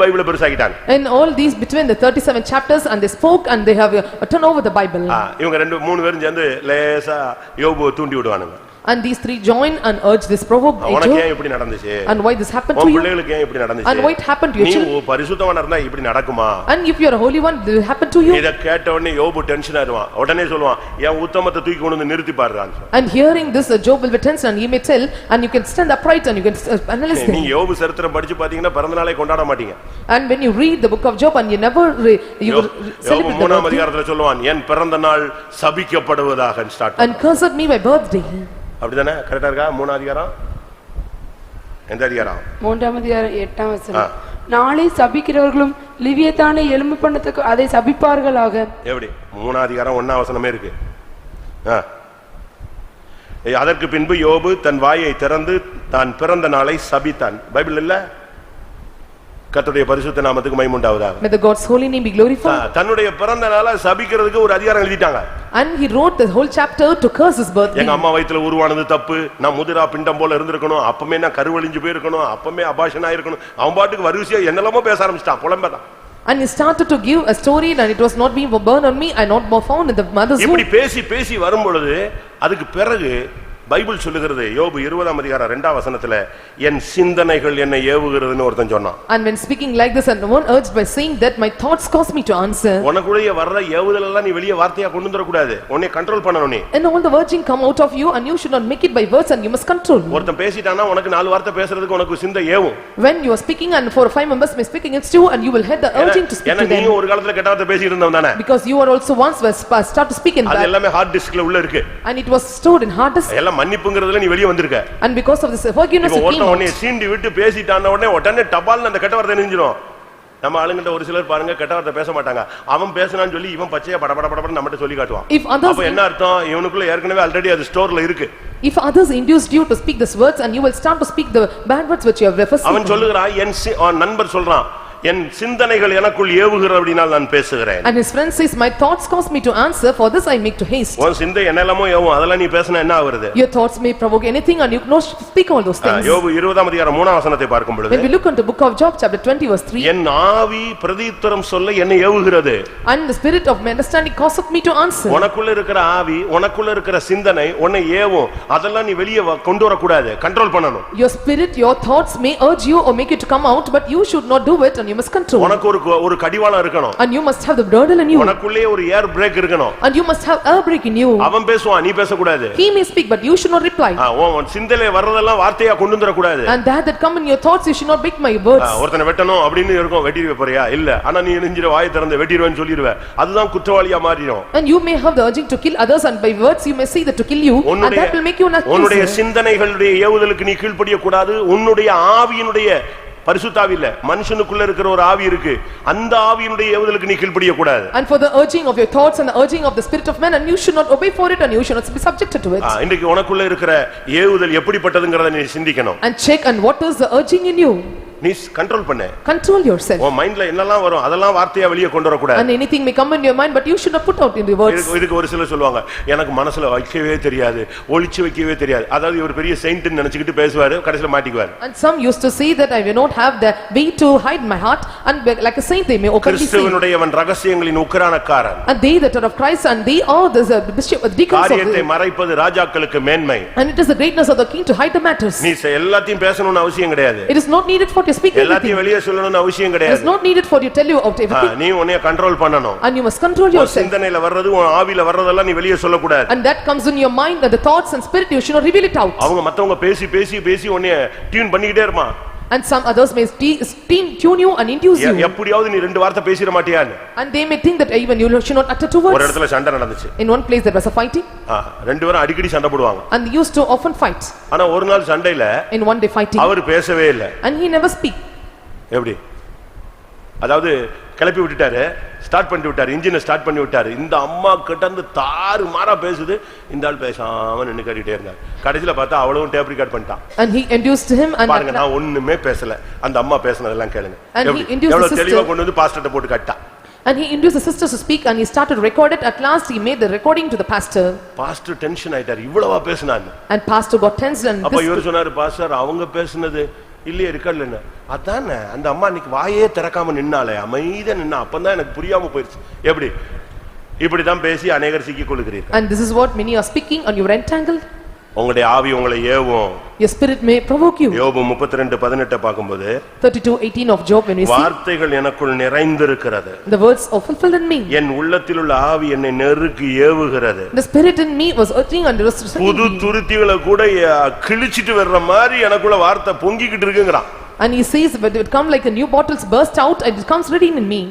பைபிளை பெருசாக்கிட்டாங்க. And all these between the 37 chapters and they spoke and they have turned over the Bible. இவங்க 2-3 பேரும் சேர்ந்து லேசா யோபுவை தூண்டி விடுவானுங்க. And these three join and urge this provoke உனக்கு ஏன் இப்படி நடந்துச்சு? and why this happened to உன் you பிள்ளைகளுக்கு ஏன் இப்படி நடந்துச்சு? and why it happened to your நீ children பரிசுத்தவனா இருந்தா இப்படி நடக்குமா? and if you are a holy one it will happen to you. இத கேட்ட உடனே யோபு டென்ஷன் ஆயிடுவான். உடனே சொல்லுவான், என் உத்தமத்தை தூக்கி கொண்டு வந்து நிறுத்தி பாருடான்னு. And hearing this Job will be tense and he may tell and you can stand upright and you can analyze நீ them. யோபு சரித்திரம் படிச்சு பாத்தீங்கன்னா பிறந்த நாளை கொண்டாட மாட்டீங்க. And when you read the book of Job and you never you will யோபு celebrate the 3ஆம் birthday அதிகாரத்துல சொல்லுவான், என் பிறந்த நாள் சபிக்கப்படுவதாக start. and cursed me by birthday. அப்படிதானே? கரெக்ட்டா இருக்கா? 3ஆம் அதிகாரம் எந்த அதிகாரம்? 3ஆம் அதிகாரம் 8ஆம் வசனம். நாளை சபிக்கிறவர்களும் லிவியத்தானை எலும்பு பண்ணத்துக்கு அதை சபிப்பார்களாக. எப்படி? 3ஆம் அதிகாரம் 1ஆம் வசனமே இருக்கு. அதற்கு பின்பு யோபு தன் வாயை திறந்து தான் பிறந்த நாளை சபித்தான். பைபிள் இல்ல? கர்த்தருடைய பரிசுத்த நாமத்துக்கு மகிமை உண்டாவதாக. May the God's holy name be glorified. தன்னுடைய பிறந்த நாளை சபிக்கிறதுக்கு ஒரு அதிகாரம் எழுதிட்டாங்க. And he wrote the whole chapter to curse his birthday. எங்க அம்மா வயித்துல உருவானது தப்பு, நான் முதிரா பிண்டம் போல இருந்திருக்கணும், அப்பமே நான் கருவழிஞ்சு போயிருக்கணும், அப்பமே அபாஷன் ஆயிருக்கணும். அவன் பாட்டுக்கு வரிசையா என்னெல்லாமோ பேச ஆரம்பிச்சிட்டான், புலம்பதான். And he started to give a story and it was not being born on me and not found in the mother's womb. இப்படி பேசி பேசி வரும் பொழுது அதுக்கு பிறகு பைபிள் சொல்லுகிறது, யோபு 20ஆம் அதிகாரம் 2ஆம் வசனத்துல என் சிந்தனைகள் என்னை ஏவுகிறதுன்னு ஒருத்தன் சொன்னான். And when speaking like this and one urged by saying that my thoughts cause me to answer. உனக்குடைய வர்ற ஏவுதல் எல்லாம் நீ வெளிய வார்த்தையா கொண்டு வர கூடாது, உன்னை கண்ட்ரோல் பண்ணணும் நீ. And all the urging come out of you and you should not make it by words and you must control. ஒருத்தன் பேசிட்டானா உனக்கு 4 வார்த்தை பேசுறதுக்கு உனக்கு சிந்தை ஏவும். When you are speaking and 4 or 5 members may speak against you and you will head the urging to speak to நீ them. ஒரு காலத்துல கெட்ட வார்த்தை பேசி இருந்தவன் தானே? Because you are also once start to speak in அது bad. எல்லாமே ஹார்ட் டிஸ்க்ல உள்ள இருக்கு. And it was stored in hard disk. எல்லாம் மன்னிப்புங்கிறதுல நீ வெளிய வந்திருக்க. And because of this forgiveness it came உடனே சீண்டி விட்டு பேசிட்டான உடனே டபால்னு அந்த கெட்ட வார்த்தை நெஞ்சிரும். நம்ம ஆளுங்கிட்ட ஒரு சிலர் பாருங்க கெட்ட வார்த்தை பேச மாட்டாங்க, அவன் பேசனான்னு சொல்லி இவன் பச்சையா படபட படபட நம்மட்ட சொல்லி காட்டுவான். அப்ப என்ன அர்த்தம்? இவனுக்குள்ள ஏற்கனவே ஆல்ரெடி அது ஸ்டோர்ல இருக்கு. If others induced you to speak these words and you will start to speak the bad words which you have referred. அவன் சொல்லுகிறான், என் நண்பர் சொல்றான், என் சிந்தனைகள் எனக்குள் ஏவுகிறபடியால் நான் பேசுகிறேன். And his friend says my thoughts cause me to answer, for this I make to haste. உன் சிந்தை என்னெல்லாமோ ஏவும், அதெல்லாம் நீ பேசினா என்ன ஆகுறது? Your thoughts may provoke anything and you cannot speak all those things. யோபு 20ஆம் அதிகாரம் 3ஆம் வசனத்தை பார்க்கும் பொழுது when we look into book of Job chapter 20 verse 3, என் ஆவி பிரதியுத்தரம் சொல்ல என்னை ஏவுகிறது. and the spirit of my understanding causeth me to answer. உனக்குள்ள இருக்கிற ஆவி, உனக்குள்ள இருக்கிற சிந்தனை உன்னை ஏவும், அதெல்லாம் நீ வெளிய கொண்டு வர கூடாது, கண்ட்ரோல் பண்ணணும். Your spirit, your thoughts may urge you or make you to come out, but you should not do it and you must control. உனக்கு ஒரு கடிவாளம் இருக்கணும். And you must have the girdle in you. உனக்குள்ளே ஒரு ஏர் பிரேக் இருக்கணும். And you must have air brake in you. அவன் பேசுவான், நீ பேச கூடாது. He may speak but you should not reply. உன் சிந்தனையில வர்றதெல்லாம் வார்த்தையா கொண்டு வர கூடாது. And that come in your thoughts you should not break my words. ஒருத்தனை வெட்டணும் அப்படினு இருக்கும், வெட்டிடுவே போறியா? இல்ல, ஆனா நீ நெஞ்சிர வாயை திறந்து வெட்டிடுவேன்னு சொல்லிடுவே, அதுதான் குற்றவாளியா மாறிடும். And you may have the urging to kill others and by words you may say that to kill you and that will make you an accuser. உன்னுடைய சிந்தனைகளுடைய ஏவுதலுக்கு நீ கீழ்ப்படிய கூடாது. உன்னுடைய ஆவியினுடைய பரிசுத்த ஆவி இல்ல, மனுஷனுக்குள்ள இருக்கிற ஒரு ஆவி இருக்கு, அந்த ஆவியினுடைய ஏவுதலுக்கு நீ கீழ்ப்படிய கூடாது. And for the urging of your thoughts and the urging of the spirit of man, and you should not obey for it, and you should not be subjected to it. இன்னைக்கு உனக்குள்ள இருக்கிற ஏவுதல் எப்படிப்பட்டதுங்கறத நீ சிந்திக்கணும். And check and what is the urging in you. நீ கண்ட்ரோல் பண்ணு. Control yourself. உன் மைண்ட்ல என்னெல்லாம் வரும் அதெல்லாம் வார்த்தையா வெளிய கொண்டு வர கூடாது. And anything may come in your mind, but you should not put out in the words. இதுக்கு ஒரு சிலர் சொல்லுவாங்க, எனக்கு மனசுல வைக்கவே தெரியாது, ஒளிச்சு வைக்கவே தெரியாது. அதாவது ஒரு பெரிய செயிண்ட் நினைச்சிட்டு பேசுவாரு, கடைசில மாட்டிக்குவாரு. And some used to say that I will not have the way to hide my heart, and like a saint they may openly say. கிறிஸ்துவனுடையவன் ரகசியங்களின் உக்கிரானக்காரன். And they that are of Christ, and they are the bishop of the deacons of காரியத்தை மறைப்பது ராஜாக்களுக்கு மேன்மை. And it is the greatness of the king to hide the matters. நீ எல்லாத்தையும் பேசணும்னு அவசியம் கிடையாது. It is not needed for to speak everything. வெளிய சொல்லணும்னு அவசியம் It கிடையாது. is not needed for you tell you out everything. நீ உன்னை கண்ட்ரோல் பண்ணனும். And you must control yourself. சிந்தனையில வர்றது உன் ஆவியில வர்றதெல்லாம் நீ வெளிய சொல்ல கூடாது. And that comes in your mind, and the thoughts and spirit you should not reveal it out. அவங்க மத்தவங்க பேசி பேசி பேசி உன்னை டியூன் பண்ணிட்டே இருப்பான். And some others may tune you and induce you. எப்படியாவது நீ ரெண்டு வார்த்தை பேசிர மாட்டியான்னு. And they may think that even you should not utter two words. ஒரு இடத்துல சண்டை நடந்துச்சு. In one place there was a fighting. ரெண்டு பேரும் அடிக்கடி சண்டை போடுவாங்க. And they used to often fight. ஆனா ஒரு நாள் சண்டையில in one day fighting அவர் பேசவே இல்ல. And he never speak. எப்படி? அதாவது கிளப்பி விட்டுட்டாரு, ஸ்டார்ட் பண்ணி விட்டாரு, இன்ஜினை ஸ்டார்ட் பண்ணி விட்டாரு. இந்த அம்மா கிட்ட இருந்து தாறு மாறா பேசுது, இந்த ஆள் பேசாம நின்னு கேட்டுட்டே இருந்தார். கடைசில பார்த்தா அவளும் டேப் ரெக்கார்ட் பண்ணிட்டான். And he induced him and பாருங்க, நான் ஒண்ணுமே பேசல, அந்த அம்மா பேசுனதெல்லாம் கேளுங்க. And he induced the sister. தெளிவா கொண்டு வந்து பாஸ்டர்ட்ட போட்டு கட்டா. And he induced the sisters to speak, and he started to record it. At last he made the recording to the pastor. Pastor tension ஆயிட்டார், இவ்வளவா பேசுனான்னு. And pastor got tensed. And அப்ப இவர் சொன்னாரு, பாஸ்டர் அவங்க பேசுனது இல்லையே ரெக்கார்ட்ல. அதானே அந்த அம்மா அன்னைக்கு வாயே திறக்காம நின்னாலே, அமைதியா நின்னா, அப்பதான் எனக்கு புரியாம போயிருச்சு. எப்படி இப்படிதான் பேசி அநேகர் சிக்கிக் கொள்கிறீர்கள். And this is what many are speaking, and you are entangled. உங்களுடைய ஆவி உங்களை ஏவும். Your spirit may provoke you. யோபு 32:18 பாக்கும்போது 32:18 of Job, when we see வார்த்தைகள் எனக்குள் நிறைந்திருக்கிறது, the words are fulfilled in me. என் உள்ளத்தில் உள்ள ஆவி என்னை நெருக்கி ஏவுகிறது. The spirit in me was urging and restraining புது me. துருத்திகளை கூட கிழிச்சிட்டு வர்ற மாதிரி எனக்குள்ள வார்த்தை பொங்கிக்கிட்டு இருக்குங்கறான். And he says, but it come like a new bottles burst out, and it comes ready in me.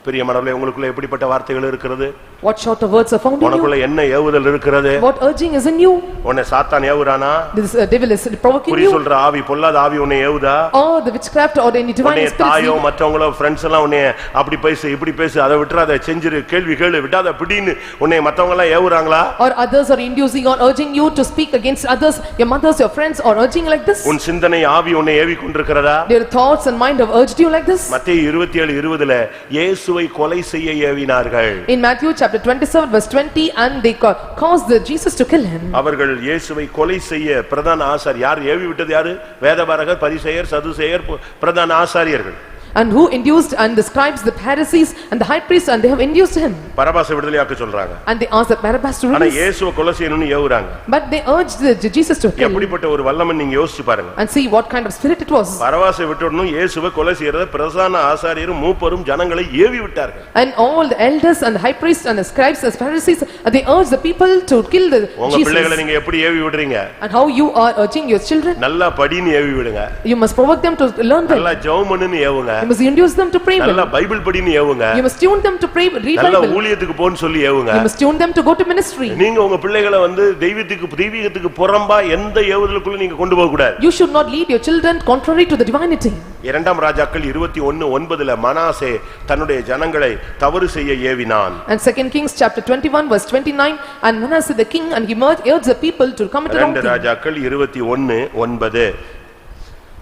பிரியமானவர்களே, உங்களுக்குள்ள எப்படிப்பட்ட வார்த்தைகள் இருக்கிறது? What sort of words are found in you? உனக்குள்ள என்ன ஏவுதல் இருக்கிறது? What urging is in you? உன்னை சாத்தான் ஏவுறானா? This devil is provoking குறி you. சொல்ற ஆவி, பொல்லாத ஆவி உன்னை ஏவுதா? Or the witchcraft or any divine உன்னை spirit. தாயோ மற்றவங்களோ ஃப்ரெண்ட்ஸ் எல்லாம் உன்னை அப்படி பேசு இப்படி பேசு, அதை விட்டுறாத, செஞ்சிரு, கேள்வி கேளு, விடாத பிடின்னு உன்னை மற்றவங்க எல்லாம் ஏவுறாங்களா? Or others are inducing or urging you to speak against others, your mothers, your friends are urging like this? உன் சிந்தனை ஆவி உன்னை ஏவி கொண்டிருக்கிறதா? Their thoughts and mind have urged you like this? மத்தேயு 27:20 இயேசுவை கொலை செய்ய ஏவினார்கள். In Matthew chapter 27:20, and they caused Jesus to kill him. அவர்கள் இயேசுவை கொலை செய்ய பிரதான ஆசாரியர், யார் ஏவி விட்டது? யாரு? வேதபாரகர், பரிசேயர், சதுசேயர், பிரதான ஆசாரியர்கள். And who induced? And the scribes, the Pharisees and the high priests, and they have induced him. பரபாசை விடுதலையாக்க சொல்றாங்க. And they asked that Barabbas to ஆனா release. இயேசுவை கொலை செய்யணும்னு ஏவுறாங்க. But they urged Jesus to kill. எப்படிப்பட்ட ஒரு வல்லமன் நீங்க யோசிச்சு பாருங்க. And see what kind of spirit it was. பரபாசை விட்டுடணும், இயேசுவை கொலை செய்யறத பிரதான ஆசாரியரும் மூப்பரும் ஜனங்களை ஏவி விட்டார்கள். And all the elders and the high priests and the scribes and Pharisees, they urged the people to kill the உங்க பிள்ளைகளை Jesus. நீங்க எப்படி ஏவி விடுறீங்க? And how you are urging your children? நல்லா படின்னு ஏவி விடுங்க. You must provoke them to learn well. நல்லா ஜெபம் பண்ணுன்னு ஏவுங்க. You must induce them to pray நல்லா well. பைபிள் படின்னு ஏவுங்க. You must tune them to pray, read நல்லா Bible. ஊழியத்துக்கு போன்னு சொல்லி ஏவுங்க. You must tune them to go to ministry. நீங்க உங்க பிள்ளைகளை தெய்வீகத்துக்கு புறம்பா எந்த ஏவுதலுக்குள்ள நீங்க கொண்டு போக கூடாது. You should not lead your children contrary to the divinity. இரண்டாம் ராஜாக்கள் 21:9 மனாசே தன்னுடைய ஜனங்களை தவறு செய்ய ஏவினான். And 2 Kings chapter 21:29, and Manasseh the king, and he urged the people to commit wrong இரண்டு thing. ராஜாக்கள் 21:9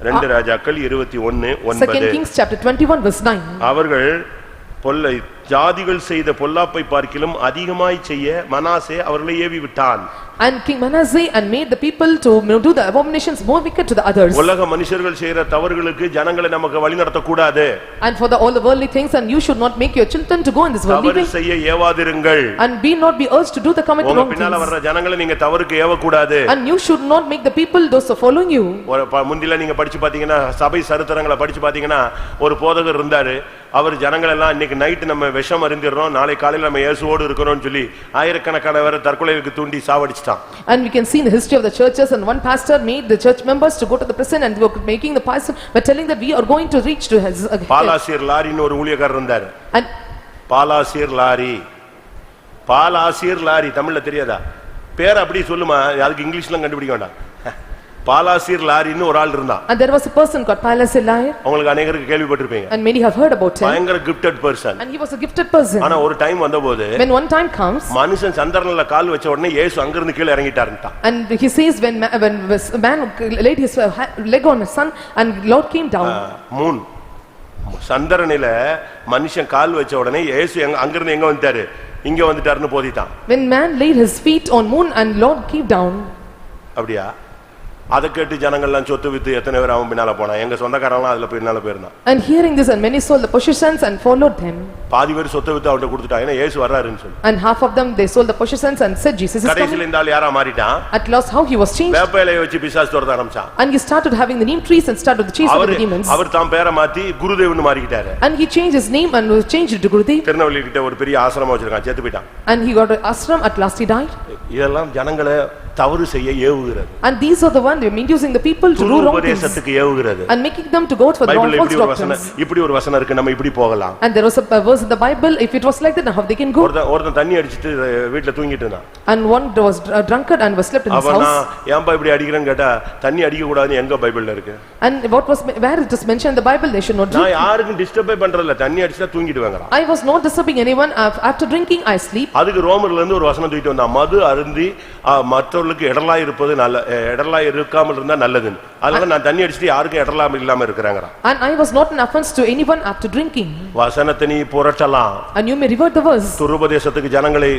ரெண்டு ராஜாக்கள் 21:9 2 Kings chapter 21:9. அவர்கள் ஜாதிகள் செய்த பொல்லாப்பை பார்க்கிலும் அதிகமாய் செய்ய மனாசே அவர்களை ஏவி விட்டான். And King Manasseh and made the people to do the abominations more wicked to the others. உலக மனுஷர்கள் செய்யற தவறுகளுக்கு ஜனங்களை நமக்கு வழி நடத்த கூடாது. And for all the worldly things, and you should not make your children to go in this worldly way. தவறு செய்ய ஏவாதிருங்கள். And be not be urged to do the commit wrong பின்னால things. வர்ற ஜனங்களை நீங்க தவறுக்கு ஏவ கூடாது. And you should not make the people those are following you. முந்தில நீங்க படிச்சு பாத்தீங்கன்னா, சபை சரித்திரங்களை படிச்சு பாத்தீங்கன்னா, ஒரு போதகர் இருந்தாரு. அவர் ஜனங்கள் எல்லாம் இன்னைக்கு நைட் நம்ம விஷம் அருந்திரோம், நாளை காலையில நம்ம இயேசுவோடு இருக்கணும்னு சொல்லி ஆயிரக்கணக்கான பேரை தற்கொலைக்கு தூண்டி சாவடிச்சிட்டான். And we can see in the history of the churches, and one pastor made the church members to go to the prison, and they were making the pastor by telling that we are going to reach to his பாலாசியர் லாரின்னு ஒரு ஊழியக்காரர் இருந்தார். And பாலாசியர் தமிழ்ல தெரியாதா? பேர் அப்படி சொல்லுமா, அதுக்கு இங்கிலீஷ்லாம் கண்டுபிடிக்க வேண்டாம். பாலாசீர் லாரின்னு ஒரு ஆள் இருந்தான். And there was a person called Palasir Liar. உங்களுக்கு அநேகருக்கு கேள்விப்பட்டிருப்பீங்க. And many have heard about him. பயங்கர gifted person. And he was a gifted person. ஆனா ஒரு டைம் வந்தபோது When one time comes, மனுஷன் சந்திரன்ல கால் வச்ச உடனே இயேசு அங்கிருந்து கீழ இறங்கிட்டாருன்ட்டான். and he says when a man laid his leg on his son and Lord came down. Moon சந்திரனில மனுஷன் கால் வச்ச உடனே இயேசு அங்கிருந்து எங்க வந்துட்டாரு? இங்க வந்துட்டாருன்னு போதிட்டான். When man laid his feet on moon and Lord came down. அப்படியா? அத கேட்டு ஜனங்கள்லாம் சொத்து வித்து எத்தனை பேர் அவன் பின்னால போனா? எங்க சொந்தக்காரங்கலாம் அதுல பின்னால போயிருந்தான். And hearing this, and many sold the possessions and followed them. பாதி பேர் சொத்து வித்து அவன்கிட்ட கொடுத்துட்டாங்க. ஏன்னா இயேசு வர்றாருன்னு சொல்லி. And half of them they sold the possessions and said Jesus is coming. கடைசில இந்த ஆள் யாரா மாறிட்டான்? At last how he was changed. வேப்பையிலைய வச்சு பிசாசு துரத்த ஆரம்பிச்சான். And he started having the neem trees and started to chase the demons. அவர் தாம் பேரை மாத்தி குருதேவன்னு மாறிட்டாரு. And he changed his name and was changed it to Gurudev. Tirunelveli கிட்ட ஒரு பெரிய ஆசிரமம் வச்சிருக்கான். செத்து போயிட்டான். And he got an ashram. At last he died. இதெல்லாம் ஜனங்களை தவறு செய்ய ஏவுகிறது. And these are the one they are inducing the people to do wrong things. உபதேசத்துக்கு ஏவுகிறது. And making them to go for the wrong false doctrines. இப்படி ஒரு வசனம் இருக்கு, நம்ம இப்படி போகலாம். And there was a verse in the Bible, if it was like that, how they can go? ஒருத்தன் தண்ணி அடிச்சிட்டு வீட்ல தூங்கிட்டு இருந்தான். And one was drunkard and was slept in his house. அவனா ஏன்பா இப்படி அடிக்குறேன்னு கேட்டா தண்ணி அடிக்க கூடாதுன்னு எங்க பைபிள்ல இருக்கு? And where it is mentioned in the Bible they should not drink. நான் யாருக்கும் டிஸ்டர்ப் பண்றது இல்ல, தண்ணி அடிச்சா தூங்கிடுவாங்கடா. I was not disturbing anyone. After drinking I sleep. அதுக்கு ரோமர்ல இருந்து ஒரு வசனம் தூக்கிட்டு வந்தான். மது அருந்தி மற்றவர்களுக்கு இடலா இருப்பது நல்ல, இடலா இருக்காமல் இருந்தா நல்லதுன்னு. அதனால நான் தண்ணி அடிச்சிட்டு யாருக்கும் இடலா இல்லாம இருக்கறேங்கடா. And I was not an offense to anyone after drinking. வசனத்தை நீ புரட்டலாம். And you may revert the verse. துருபதேசத்துக்கு ஜனங்களை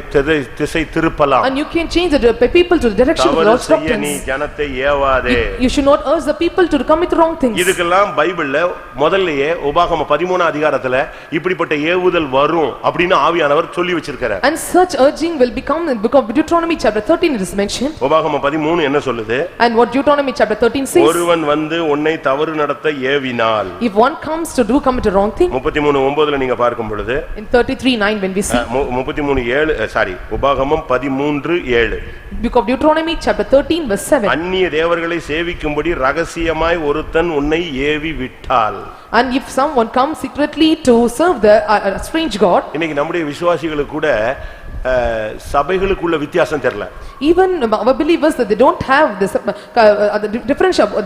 திசை திருப்பலாம். And you can change the people to the direction of God's doctrines. நீ ஜனத்தை ஏவாதே. You should not urge the people to commit wrong things. இதுக்கெல்லாம் பைபிள்ல முதல்லயே உபாகம 13 அதிகாரத்துல இப்படிப்பட்ட ஏவுதல் வரும் அப்படினு ஆவியானவர் சொல்லி வச்சிருக்கார். And such urging will become in the book of Deuteronomy chapter 13 it is mentioned. உபாகம 13 என்ன சொல்லுது? And what Deuteronomy chapter 13 says? ஒருவன் வந்து உன்னை தவறு நடத்த ஏவினால். If one comes to commit a wrong thing. 33:9ல நீங்க பார்க்கும் பொழுது in 33:9 when we see 33:7 உபாகமம் 13:7 book of Deuteronomy chapter 13 verse 7. அந்நிய தேவர்களை சேவிக்கும்படி ரகசியமாய் ஒருத்தன் உன்னை ஏவி விட்டால். And if someone comes secretly to serve the strange god. இன்னைக்கு நம்முடைய விசுவாசிகளுக்கு கூட சபைகளுக்குள்ள வித்தியாசம் தெரியல. Even our believers that they don't have this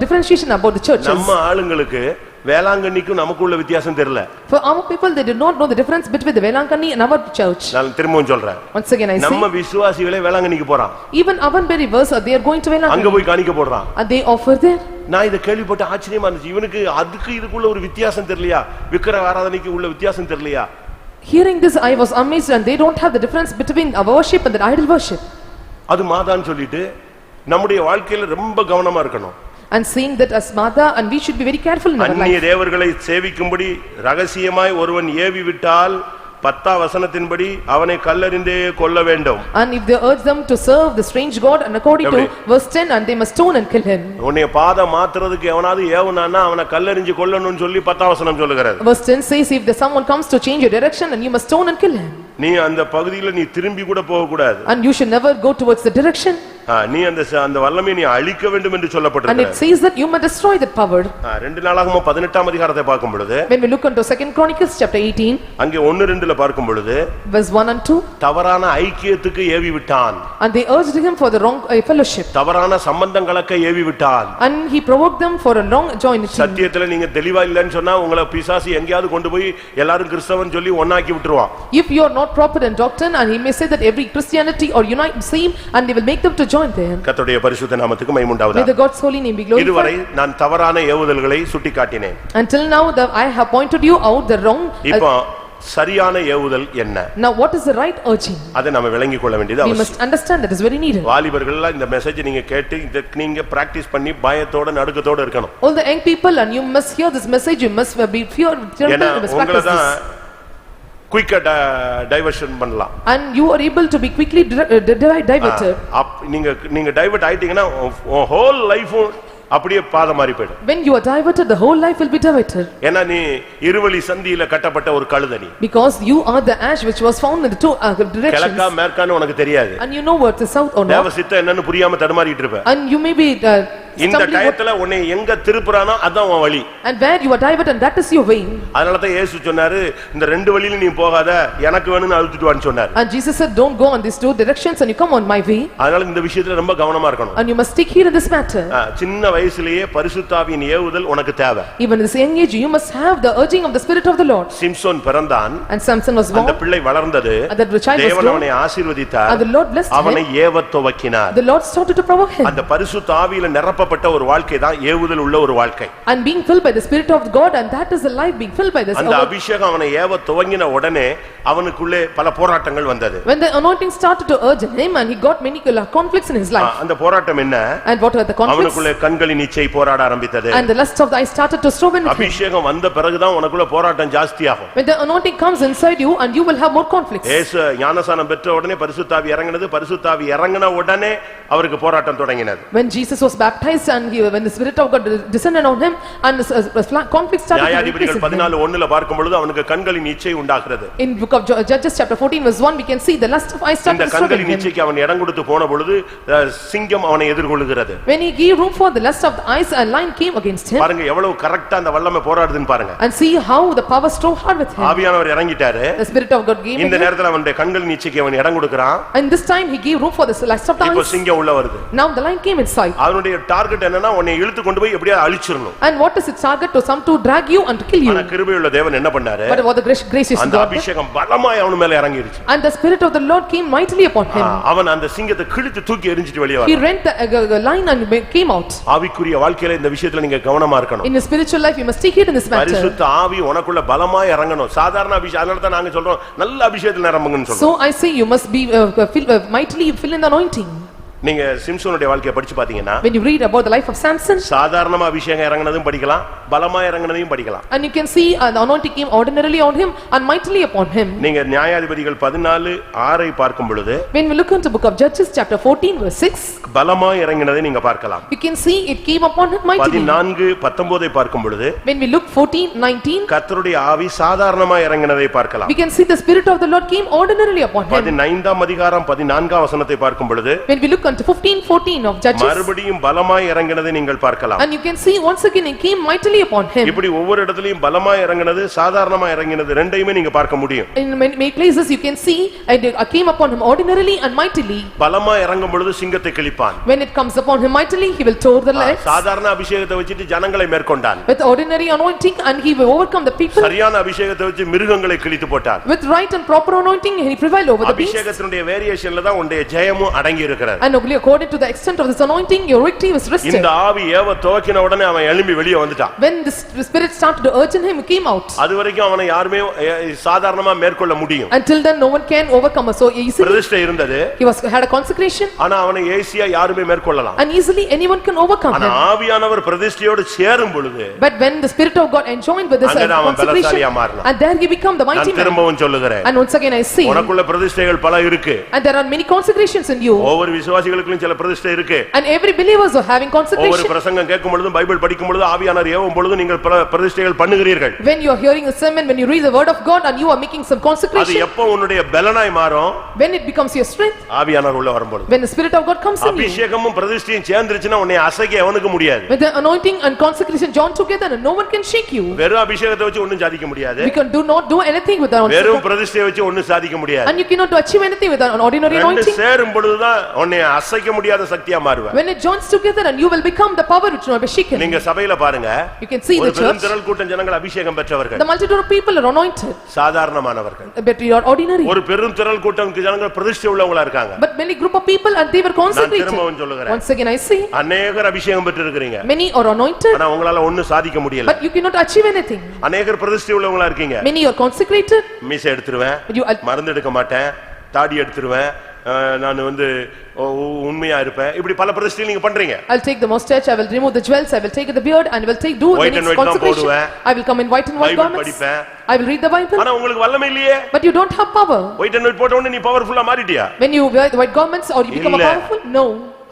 differentiation about the churches. நம்ம ஆளுங்களுக்கு வேளாங்கண்ணிக்கும் நமக்குள்ள வித்தியாசம் தெரியல. For our people they did not know the difference between the Velankani and our church. நான் திரும்பவும் சொல்றேன். Once again I say நம்ம விசுவாசிகளே வேளாங்கண்ணிக்கு போறான். even our believers they are going to Velankani. அங்க போய் காணிக்க போடுறான். And they offer there. நான் இத கேள்விப்பட்ட ஆச்சரியமா இருந்துச்சு. இவனுக்கு அதுக்கு இதுக்குள்ள ஒரு வித்தியாசம் தெரியலையா? விக்கிரக ஆராதனைக்கு உள்ள வித்தியாசம் தெரியலையா? Hearing this I was amazed and they don't have the difference between our worship and the idol worship. அது மாதான்னு சொல்லிட்டு நம்முடைய வாழ்க்கையில ரொம்ப கவனமா இருக்கணும். And seeing that as Mada and we should be very careful in our life. அந்நிய தேவர்களை சேவிக்கும்படி ரகசியமாய் ஒருவன் ஏவி விட்டால் 10 வசனத்தின்படி அவனை கல்லெறிந்தே கொல்ல வேண்டும். And if they urge them to serve the strange god and according to verse 10 and they must stone and kill him. உன்னை பாத மாத்துறதுக்கு எவனாவது ஏவனானா அவனை கல்லெறிஞ்சு கொல்லணும்னு சொல்லி 10 வசனம் சொல்லுகிறது. Verse 10 says if someone comes to change your direction and you must stone and kill him. நீ அந்த பகுதியில நீ திரும்பி கூட போக கூடாது. And you should never go towards the direction. நீ அந்த வல்லமையை நீ அழிக்க வேண்டும் என்று சொல்லப்பட்டிருக்கு. And it says that you must destroy that power. 2 நாளாகமம் 18ஆம் அதிகாரத்தை பார்க்கும் பொழுது when we look into 2 Chronicles chapter 18 அங்கே 1-2ல பார்க்கும் பொழுது verse 1 and 2 தவறான ஐக்கியத்துக்கு ஏவி விட்டான். and they urged him for the wrong fellowship. தவறான சம்பந்தங்களுக்கு ஏவி விட்டான். And he provoked them for a wrong joining. சத்தியத்துல நீங்க தெளிவா இல்லன்னு சொன்னா உங்களை பிசாசு எங்கயாவது கொண்டு போய் எல்லாரும் கிறிஸ்தவன் சொல்லி ஒண்ணாக்கி விட்டுருவான். If you are not proper in doctrine and he may say that every Christianity or unite same and they will make them to join them. கர்த்தருடைய பரிசுத்த நாமத்துக்கு மகிமை உண்டாவதாக. May the God's holy name be glorified. இதுவரை நான் தவறான ஏவுதல்களை சுட்டிக்காட்டினேன். Until now I have pointed you out the wrong. இப்போ சரியான ஏவுதல் என்ன? Now what is the right urging? அதை நாம விளங்கிக் கொள்ள வேண்டியது அவசியம். We அவசியம். must understand that is very needed. வாலிபர்கள் இந்த மெசேஜ் நீங்க கேட்டு நீங்க பிராக்டீஸ் பண்ணி பயத்தோட நடுக்கத்தோட இருக்கணும். All the young people and you must hear this message, you must be fear, ஏன்னா you must உங்களை practice தான் this. குயிக்கா டைவர்ஷன் பண்ணலாம். And you are able to be quickly diverted. நீங்க டைவர்ட் ஆயிட்டீங்கன்னா ஹோல் லைஃப் அப்படியே பாதை மாறி போய்டும். When you are diverted the whole life will be diverted. ஏன்னா நீ இருவழி சந்தியில கட்டப்பட்ட ஒரு கழுதனி. Because you are the ash which was found in the two directions. கிழக்கா மேற்கான்னு உனக்கு தெரியாது. And you know what is south or north. தேவ சித்தம் என்னன்னு புரியாம தடுமாறிட்டு இருப்ப. And you may be இந்த stumbling டயத்துல உன்னை எங்க திருப்புறானோ அதான் உன் வழி. and where you are diverted and that is your way. அதனால தான் இயேசு சொன்னாரு இந்த ரெண்டு வழியில நீ போகாத எனக்கு வேணும்னு அழுத்திட்டு வான்னு சொன்னாரு. And Jesus said don't go on these two directions and you come on my way. அதனால இந்த விஷயத்துல ரொம்ப கவனமா இருக்கணும். And you must take heed in this matter. சின்ன வயசுலயே பரிசுத்த ஆவியின் ஏவுதல் உனக்கு தேவை. Even in this young age you must have the urging of the spirit of the Lord. Samson பிறந்தான். And Samson was born. அந்த பிள்ளை வளர்ந்தது. And that child was தேவன் grown. அவனை ஆசீர்வதித்தார். And the Lord blessed him. அவனை ஏவத் துவக்கினார். The Lord started to provoke him. அந்த பரிசுத்த ஆவியில நிரப்பப்பட்ட ஒரு வாழ்க்கை தான் ஏவுதல் உள்ள ஒரு வாழ்க்கை. And being filled by the spirit of God and that is the life being filled by this. அந்த அபிஷேகம் அவனை ஏவத் துவங்கின உடனே அவனுக்குள்ளே பல போராட்டங்கள் வந்தது. When the anointing started to urge him and he got many conflicts in his life. அந்த போராட்டம் என்ன? And what were the conflicts? அவனுக்குள்ளே கண்களின் இச்சை போராட ஆரம்பித்தது. And the lust of the eye started to strove in him. அபிஷேகம் வந்த பிறகு தான் உனக்குள்ள போராட்டம் ஜாஸ்தியாகும். When the anointing comes inside you and you will have more conflicts. இயேசு ஞானஸ்நானம் பெற்ற உடனே பரிசுத்த ஆவி இறங்கினது. பரிசுத்த ஆவி இறங்கின உடனே அவருக்கு போராட்டம் தொடங்கினது. When Jesus was baptized and when the spirit of God descended on him and conflict started. நியாயாதிபதிகள் 14:1 பார்க்கும் பொழுது அவனுக்கு கண்களின் இச்சை உண்டாகிறது. In book of Judges chapter 14 verse 1 we can see the lust of eye started இந்த to strove in கண்களின் him. இச்சைக்கு அவன் இடம் கொடுத்து போன பொழுது சிங்கம் அவனை எதிர்கொள்கிறது. When he gave room for the lust of the eyes a lion came against him. பாருங்க எவ்வளவு கரெக்ட்டா அந்த வல்லமை போராடுதுன்னு பாருங்க. And see how the power strove hard with him. ஆவியானவர் இறங்கிட்டாரு. The spirit of God came. இந்த நேரத்துல அவனுடைய கண்களின் இச்சைக்கு அவன் இடம் கொடுக்கறான். And this time he gave room for the lust of the இப்போ eyes. சிங்கம் உள்ள வருது. Now the lion came inside. அவனுடைய டார்கெட் என்னன்னா உன்னை இழுத்து கொண்டு போய் எப்படியா அழிச்சிரணும். And what is its target? To some to drag you and to kill you. ஆனா கிருபையுள்ள தேவன் என்ன பண்ணாரு? But what the gracious அந்த God. அபிஷேகம் பலமாய் அவன் மேல இறங்கிருச்சு. And the spirit of the Lord came mightily upon him. அவன் அந்த சிங்கத்தை கிழித்து தூக்கி எறிஞ்சிட்டு வெளியே He வரான். rent the lion and came out. ஆவிக்குரிய வாழ்க்கையில இந்த விஷயத்துல நீங்க கவனமா இருக்கணும். In the spiritual life you must take it in this matter. பரிசுத்த ஆவி உனக்குள்ள பலமாய் இறங்கணும். சாதாரண அபிஷேகம் அதனால தான் நாங்க சொல்றோம் நல்ல அபிஷேகத்துல நிரம்புங்கன்னு சொல்றோம். So I say you must be mightily fill in the anointing. நீங்க சிம்சோனுடைய வாழ்க்கையை படிச்சு பாத்தீங்கன்னா When you read about the life of Samson சாதாரணமா அபிஷேகம் இறங்குனதும் படிக்கலாம் பலமா இறங்குனதையும் படிக்கலாம். and you can see the anointing came ordinarily on him and mightily upon him. நீங்க நியாயாதிபதிகள் 14:6 பார்க்கும் பொழுது When we look into book of Judges chapter 14 verse 6 பலமா இறங்குனதை நீங்க பார்க்கலாம். you can see it came upon him mightily. 14:19 பார்க்கும் பொழுது When we look 14:19 கர்த்தருடைய ஆவி சாதாரணமா இறங்குனதை பார்க்கலாம். we can see the spirit of the Lord came ordinarily upon him. 15ஆம் அதிகாரம் 14ஆம் வசனத்தை பார்க்கும் பொழுது When we look unto 15:14 of Judges மறுபடியும் பலமாய் இறங்குனதை நீங்கள் பார்க்கலாம். and you can see once again it came mightily upon him. இப்படி ஒவ்வொரு இடத்துலயும் பலமாய் இறங்குனது சாதாரணமா இறங்குனது ரெண்டையுமே நீங்க பார்க்க முடியும். In many places you can see it came upon him ordinarily and mightily. பலமாய் இறங்கும் பொழுது சிங்கத்தை கிழிப்பான். When it comes upon him mightily he will tore the legs. சாதாரண அபிஷேகத்தை வச்சிட்டு ஜனங்களை மேற்கொண்டான். With ordinary anointing and he will overcome the people. சரியான அபிஷேகத்தை வச்சு மிருகங்களை கிழித்து போட்டான். With right and proper anointing he prevailed over the beasts. அபிஷேகத்தினுடைய வேரியேஷன்ல தான் உன்னுடைய ஜெயமும் அடங்கி இருக்கிறது. And according to the extent of this anointing your victory was rested. இந்த ஆவி ஏவ துவக்கின உடனே அவன் எழும்பி வெளியே வந்துட்டான். When the spirit started to urge in him he came out. அதுவரைக்கும் அவனை யாருமே சாதாரணமா மேற்கொள்ள முடியும். Until then no one can overcome so easily. பிரதிஷ்டை இருந்தது. He had a consecration. ஆனா அவனை ஈஸியா யாருமே மேற்கொள்ளலாம். And easily anyone can overcome ஆனா him. ஆவியானவர் பிரதிஷ்டையோடு சேரும் பொழுது But when the spirit of God enjoined with this consecration and there he become the mighty நான் திரும்பவும் சொல்லுகிறேன். And once again I say உனக்குள்ள பிரதிஷ்டைகள் பல இருக்கு. and there are many consecrations in you. ஒவ்வொரு விசுவாசிகளுக்கும் சில பிரதிஷ்டை இருக்கு. And every believers are having consecration. ஒவ்வொரு பிரசங்கம் கேட்கும் பொழுதும் பைபிள் படிக்கும் பொழுதும் ஆவியானவர் ஏவும் பொழுதும் நீங்கள் பிரதிஷ்டைகள் பண்ணுகிறீர்கள். When you are hearing a sermon, when you read the word of God and you are making some அது consecration, எப்போ உன்னுடைய பலனாய் மாறும்? when it becomes your strength, ஆவியானவர் உள்ள வரும்போது. when the spirit of God comes in you. அபிஷேகமும் பிரதிஷ்டையும் சேர்ந்துருச்சுனா உன்னை அசைக்க எவனுக்கு முடியாது. With the anointing and consecration joined together and no one can shake you. வெறும் அபிஷேகத்தை வச்சு ஒண்ணும் சாதிக்க முடியாது. We can not do anything with the வெறும் பிரதிஷ்டையை வச்சு ஒண்ணும் சாதிக்க முடியாது. and you cannot achieve anything with an ordinary anointing. சேரும் பொழுது தான் உன்னை அசைக்க முடியாத சக்தியா மாறுவ. When it joins together and you will become the power which will not be shaken. நீங்க சபையில பாருங்க. You can see the church. திரள் கூட்டம் ஜனங்கள் அபிஷேகம் பெற்றவர்கள். The multitude of people are anointed. சாதாரணமானவர்கள். But you are ordinary. ஒரு பெரும் திரள் கூட்டம் ஜனங்கள் பிரதிஷ்டை உள்ளவங்களா இருக்காங்க. But many group of people and they were consecrated. நான் திரும்பவும் சொல்லுகிறேன். Once again I see. அநேகர் அபிஷேகம் பெற்றிருக்கீங்க. Many are anointed. ஆனா உங்களால ஒண்ணும் சாதிக்க முடியல. But you cannot achieve anything. அநேகர் பிரதிஷ்டை உள்ளவங்களா இருக்கீங்க. Many are consecrated. மீசை எடுத்துருவேன். மருந்து எடுக்க மாட்டேன். தாடி எடுத்துருவேன். நான் வந்து உண்மையா இருப்பேன். இப்படி பல பிரதிஷ்டை நீங்க பண்றீங்க. I'll take the mustache, I will remove the jewels, I will take the beard and I will take do the next consecration. I will come in white and white garments. I will read the Bible. ஆனா உங்களுக்கு வல்லமை இல்லையே. But you don't have power. white and white போட்ட உடனே நீ பவர்ஃபுல்லா மாறிட்டியா? When you wear the white garments or you become powerful? No.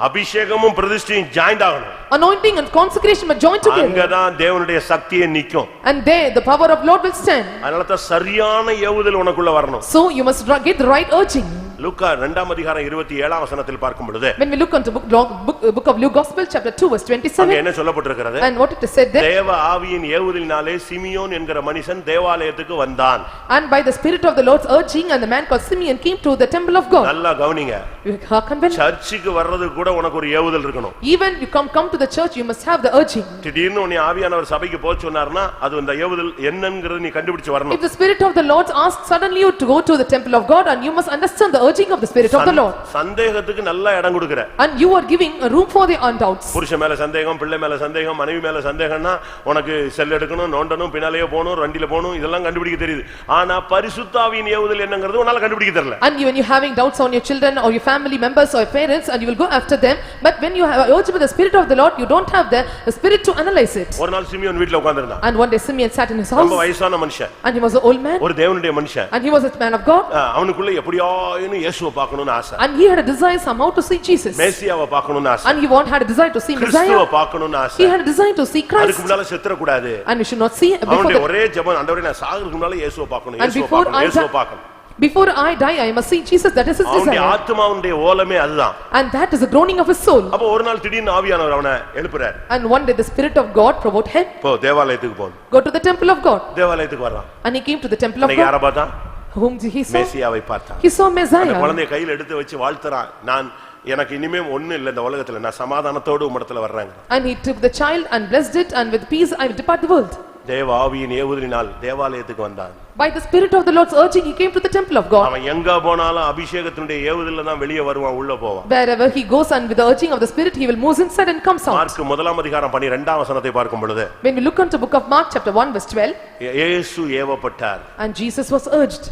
அபிஷேகமும் பிரதிஷ்டையும் ஜாயிண்ட் ஆகணும். Anointing and consecration must join together. அங்கதான் தேவனுடைய சக்தியே நிக்கும். And there the power of Lord will stand. அதனால தான் சரியான ஏவுதல் உனக்குள்ள வரணும். So you must get the right urging. லூக்கா 2ஆம் அதிகாரம் 27ஆம் வசனத்தில் பார்க்கும் பொழுது When we look into book of Luke Gospel chapter 2 verse 27. அங்க என்ன சொல்லப்பட்டிருக்கிறது? And what it is said there? தேவ ஆவியின் ஏவுதலினாலே சிமியோன் என்கிற மனுஷன் தேவாலயத்துக்கு வந்தான். And by the spirit of the Lord's urging, and the man called Simeon came to the temple of God. நல்லா கவனிங்க. You hearken well. சர்ச்சுக்கு வர்றதுக்கு கூட உனக்கு ஒரு ஏவுதல் இருக்கணும். Even you come to the church, you must have the urging. திடீர்னு உன்னை ஆவியானவர் சபைக்கு போக சொன்னார்னா அது அந்த ஏவுதல் என்னங்கிறது நீ கண்டுபிடிச்சு வரணும். If the spirit of the Lord asks suddenly you to go to the temple of God, and you must understand the urging of the spirit of the Lord. சந்தேகத்துக்கு நல்ல இடம் கொடுக்கற. And you are giving a room for the undoubts. புருஷன் மேல சந்தேகம், பிள்ளை மேல சந்தேகம், மனைவி மேல சந்தேகம்னா உனக்கு செல் எடுக்கணும், நோண்டணும், பின்னாலேயே போணும், வண்டியில போணும், இதெல்லாம் கண்டுபிடிக்க தெரியுது. ஆனா பரிசுத்த ஆவியின் ஏவுதல் என்னங்கிறது உன்னால கண்டுபிடிக்க தெரியல. And when you having doubts on your children or your family members or your parents, and you will go after them, but when you have urged with the spirit of the Lord, you don't have the spirit to analyze it. ஒரு நாள் சிமியோன் வீட்ல உட்கார்ந்திருந்தான். And one day Simeon sat in his ரொம்ப house, வயசான மனுஷன். and he was an old man, ஒரு தேவனுடைய மனுஷன். and he was a man of God, அவனுக்குள்ள எப்படியாயினும் இயேசுவை பார்க்கணும்னு ஆசை. and he had a desire somehow to see Jesus, மேசியாவை பார்க்கணும்னு ஆசை. and he had a desire to see கிறிஸ்துவை Messiah, பார்க்கணும்னு ஆசை. he had a desire to see Christ, அதுக்கு முன்னால செத்துற கூடாது. and we should not see before அவனுடைய the, ஒரே ஜெபம், ஆண்டவரே நான் சாகுறதுக்கு முன்னால இயேசுவை பார்க்கணும், and இயேசுவை before பார்க்கணும், I இயேசுவை die, பார்க்கணும். before I die, I must see Jesus. That is his அவனுடைய desire, ஆத்துமாவுடைய ஓலமே அதுதான். and that is the groaning of his soul. அப்ப ஒரு நாள் திடீர்னு ஆவியானவர் அவனை எழுப்புறார். And one day the spirit of God provoked him, போ தேவாலயத்துக்கு போ. go to the temple of God, தேவாலயத்துக்கு வர்றான். and he came to the temple of அன்னைக்கு யாரை God. பார்த்தான்? Whom he saw? மேசியாவை பார்த்தான். He saw அந்த Messiah, குழந்தையை கையில எடுத்து வச்சு வாழ்த்துறான். நான் எனக்கு இனிமே ஒண்ணு இல்ல இந்த உலகத்துல, நான் சமாதானத்தோடு உம்மிடத்துல வர்றேன். and he took the child and blessed it, and with peace I will depart the world. தேவ ஆவியின் ஏவுதலினால் தேவாலயத்துக்கு வந்தான். By the spirit of the Lord's urging, he came to the temple of God. அவன் எங்க போனாலும் அபிஷேகத்தினுடைய ஏவுதல்ல தான் வெளியே வருவான், உள்ள போவான். Wherever he goes, and with the urging of the spirit, he will move inside and comes out. Mark 1ஆம் அதிகாரம் 12ஆம் வசனத்தை பார்க்கும் பொழுது, When we look into book of Mark chapter 1 verse 12, இயேசு ஏவப்பட்டார். and Jesus was urged,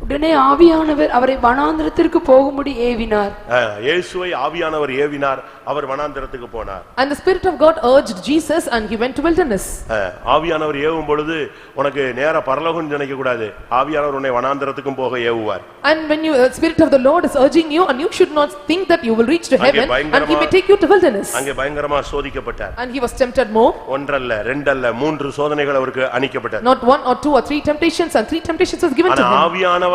உடனே ஆவியானவர் அவரை வனாந்திரத்திற்கு போகும்படி ஏவினார். இயேசுவை ஆவியானவர் ஏவினார், அவர் வனாந்திரத்துக்கு போனார். and the spirit of God urged Jesus, and he went to wilderness. ஆவியானவர் ஏவும் பொழுது உனக்கு நேரா பரலோகம் நினைக்க கூடாது, ஆவியானவர் உன்னை வனாந்திரத்துக்கும் போக ஏவுவார். And when you spirit of the Lord is urging you, and you should not think that you will reach to heaven, and he may take you to wilderness. அங்கே பயங்கரமா சோதிக்கப்பட்டார். And he was tempted more, ஒன்றல்ல ரெண்டல்ல 3 சோதனைகள் அவருக்கு அளிக்கப்பட்டது. not 1 or 2 or 3 temptations, and 3 temptations was given to him. ஆவியானவரால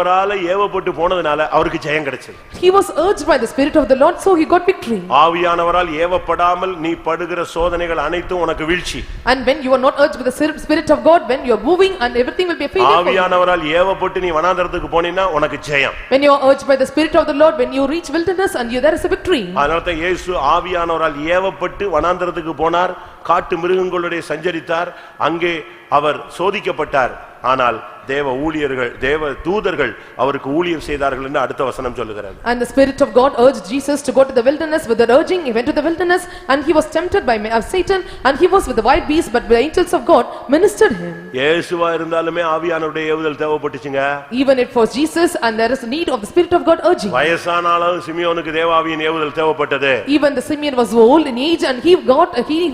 ஏவப்பட்டு போனதுனால அவருக்கு ஜெயம் கிடைச்சது. He was urged by the spirit of the Lord, so he got victory. ஆவியானவரால் ஏவப்படாமல் நீ படுகிற சோதனைகள் அனைத்தும் உனக்கு வீழ்ச்சி. And when you are not urged by the spirit of God, when you are moving, and everything will be a failure for you. ஆவியானவரால் ஏவப்பட்டு நீ வனாந்தரத்துக்கு போனீனா உனக்கு ஜெயம். When you are urged by the spirit of the Lord, when you reach wilderness, and you there is a victory. அதனால தான் இயேசு ஆவியானவரால் ஏவப்பட்டு வனாந்தரத்துக்கு போனார், காட்டு மிருகங்களுடைய சஞ்சரித்தார், அங்கே அவர் சோதிக்கப்பட்டார். ஆனால் தேவ ஊழியர்கள், தேவ தூதர்கள் அவருக்கு ஊழியம் செய்தார்கள் என்று அடுத்த வசனம் சொல்லுகிறது. And the spirit of God urged Jesus to go to the wilderness. With the urging, he went to the wilderness, and he was tempted by Satan, and he was with the wild beasts, but the angels of God ministered him. இயேசுவா இருந்தாலுமே ஆவியானவருடைய ஏவுதல் தேவைப்பட்டுச்சுங்க. Even if for Jesus, and there is a need of the spirit of God urging. வயசானாலும் சிமியோனுக்கு தேவாவியின் ஏவுதல் தேவைப்பட்டது. Even the Simeon was old in age, and he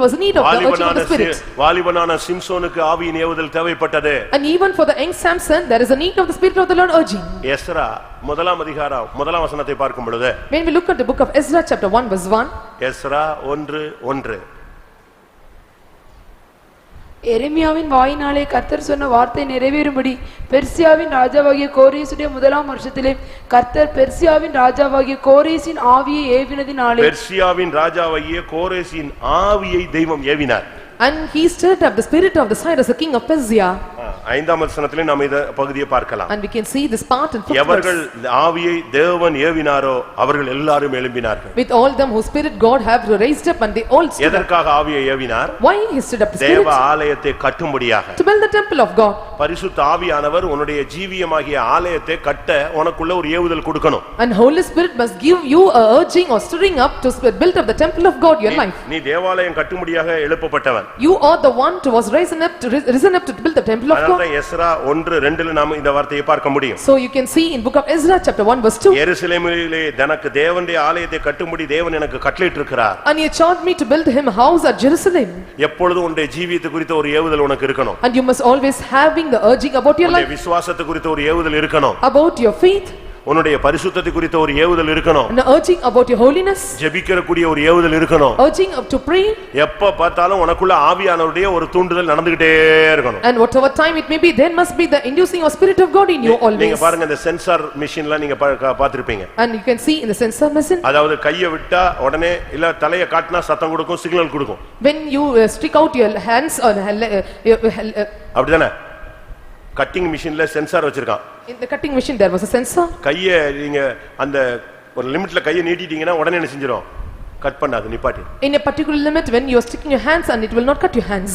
was in need of the urging of the spirit. வாலிபனான சிம்சோனுக்கு ஆவியின் ஏவுதல் தேவைப்பட்டது. And even for the young Samson, there is a need of the spirit of the Lord urging. Ezra 1ஆம் அதிகாரம் 1ஆம் வசனத்தை பார்க்கும் பொழுது, When we look at the book of Ezra chapter 1 verse 1, Ezra 1:1, எரேமியாவின் வாயினாலே கர்த்தர் சொன்ன வார்த்தை நிறைவேறும்படி பெர்சியாவின் ராஜாவாகிய கோரேசுடைய 1ஆம் வருஷத்திலே கர்த்தர் பெர்சியாவின் ராஜாவாகிய கோரேசின் ஆவியை ஏவினதினாலே, பெர்சியாவின் ராஜாவாகிய கோரேசின் ஆவியை தெய்வம் ஏவினார். and he stirred up the spirit of the Cyrus, the king of Persia. 5ஆம் வசனத்திலே நாம் இந்த பகுதியை பார்க்கலாம். And we can see this part in 5th எவர்கள் verse. ஆவியை தேவன் ஏவினாரோ அவர்கள் எல்லாரும் எழும்பினார்கள். With all them whose spirit God have raised up, and they all stood up. எதற்காக ஆவியை ஏவினார்? Why he stood up the தேவ spirit? ஆலயத்தை கட்டும்படியாக. To build the temple of God. பரிசுத்த ஆவியானவர் உன்னுடைய ஜீவியமாகிய ஆலயத்தை கட்ட உனக்குள்ள ஒரு ஏவுதல் கொடுக்கணும். And Holy Spirit must give you a urging or stirring up to build up the temple of God, your life. நீ தேவாலயம் கட்டும்படியாக எழுப்பப்பட்டவன். You are the one who was risen up to build the temple of God. அதனால எஸ்ரா 1:2 நாம இந்த வார்த்தையை பார்க்க முடியும். So you can see in book of Ezra chapter 1 verse 2. எருசலேமிலே தனக்கு தேவனுடைய ஆலயத்தை கட்டும்படி தேவன் எனக்கு கட்டளையிட்டிருக்கிறார். And he charged me to build him a house at Jerusalem. எப்பொழுதும் உன்னுடைய ஜீவியத்தை குறித்த ஒரு ஏவுதல் உனக்கு இருக்கணும். And you must always having the urging about your உன்னுடைய life, விசுவாசத்தை குறித்த ஒரு ஏவுதல் இருக்கணும். about your faith. உன்னுடைய பரிசுத்தத்தை குறித்த ஒரு ஏவுதல் இருக்கணும். And urging about your holiness. ஜெபிக்கக்கூடிய ஒரு ஏவுதல் இருக்கணும். Urging up to pray. எப்ப பார்த்தாலும் உனக்குள்ள ஆவியானவருடைய ஒரு தூண்டுதல் நடந்துகிட்டே இருக்கணும். And whatever time it may be, there must be the inducing of spirit of God in you always. நீங்க பாருங்க இந்த சென்சார் மெஷின்ல நீங்க பார்த்திருப்பீங்க. And you can see in the sensor machine. அதாவது கையை விட்டா உடனே இல்ல தலையை காட்டினா சத்தம் கொடுக்கும், சிக்னல் கொடுக்கும். When you stick out your hands or அப்படிதானே? கட்டிங் மெஷின்ல சென்சார் வச்சிருக்கான். in the cutting machine there was a sensor. கையை நீங்க அந்த ஒரு லிமிட்ல கையை நீட்டிட்டீங்கன்னா உடனே என்ன செஞ்சிரும்? கட் பண்ணாது, நிப்பாட்டி. In a particular limit when you are sticking your hands and it will not cut your hands.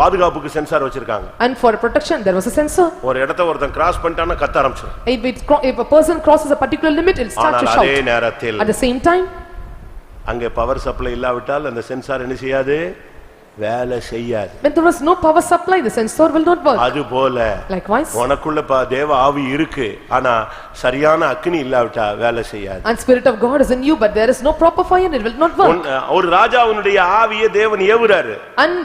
பாதுகாப்புக்கு சென்சார் வச்சிருக்காங்க. And for protection there was a sensor. ஒரு இடத்தை ஒருத்தன் கிராஸ் பண்ணிட்டானா கத்த ஆரம்பிச்சிரும். If a person crosses a particular limit it will start to shout. அதே நேரத்தில் at the same time அங்கே பவர் சப்ளை இல்லாவிட்டால் அந்த சென்சார் என்ன செய்யாது? வேலை செய்யாது. when there was no power supply the sensor will not work. அதுபோல likewise உனக்குள்ள தேவ ஆவி இருக்கு, ஆனா சரியான அக்கினி இல்லாவிட்டா வேலை செய்யாது. and spirit of God is in you but there is no proper fire and it will not work. ஒரு ராஜாவுடைய ஆவியை தேவன் ஏவுறாரு. and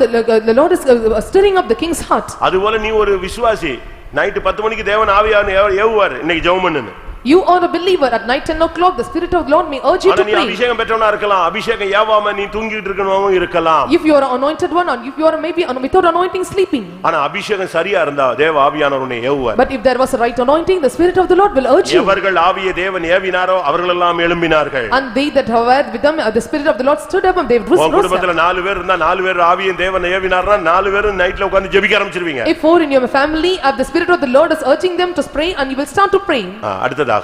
the Lord is stirring up the king's heart. அதுபோல நீ ஒரு விசுவாசி, நைட் 10 மணிக்கு தேவன் ஆவியான ஏவுவார், இன்னைக்கு ஜெபம் பண்ணுன்னு. You are a believer at night 10 o'clock the spirit of the Lord may urge you to நீ pray. அபிஷேகம் பெற்றவனா இருக்கலாம், அபிஷேகம் ஏவாம நீ தூங்கிட்டு இருக்கணும் இருக்கலாம். if you are an anointed one or if you are maybe without anointing sleeping. ஆனா அபிஷேகம் சரியா இருந்தா தேவ ஆவியானவர் உன்னை ஏவுவார். but if there was a right anointing the spirit of the Lord will urge you. எவர்கள் ஆவியை தேவன் ஏவினாரோ அவர்களெல்லாம் எழும்பினார்கள். and they that have with them the spirit of the Lord stood up and they rose. உங்க குடும்பத்துல 4 பேர் இருந்தா 4 பேர் ஆவியை தேவன் ஏவினார்னா 4 பேரும் நைட்ல உட்கார்ந்து ஜெபிக்க ஆரம்பிச்சிருவீங்க. if 4 in your family have the spirit of the Lord is urging them to pray and you will start to pray. அடுத்ததாக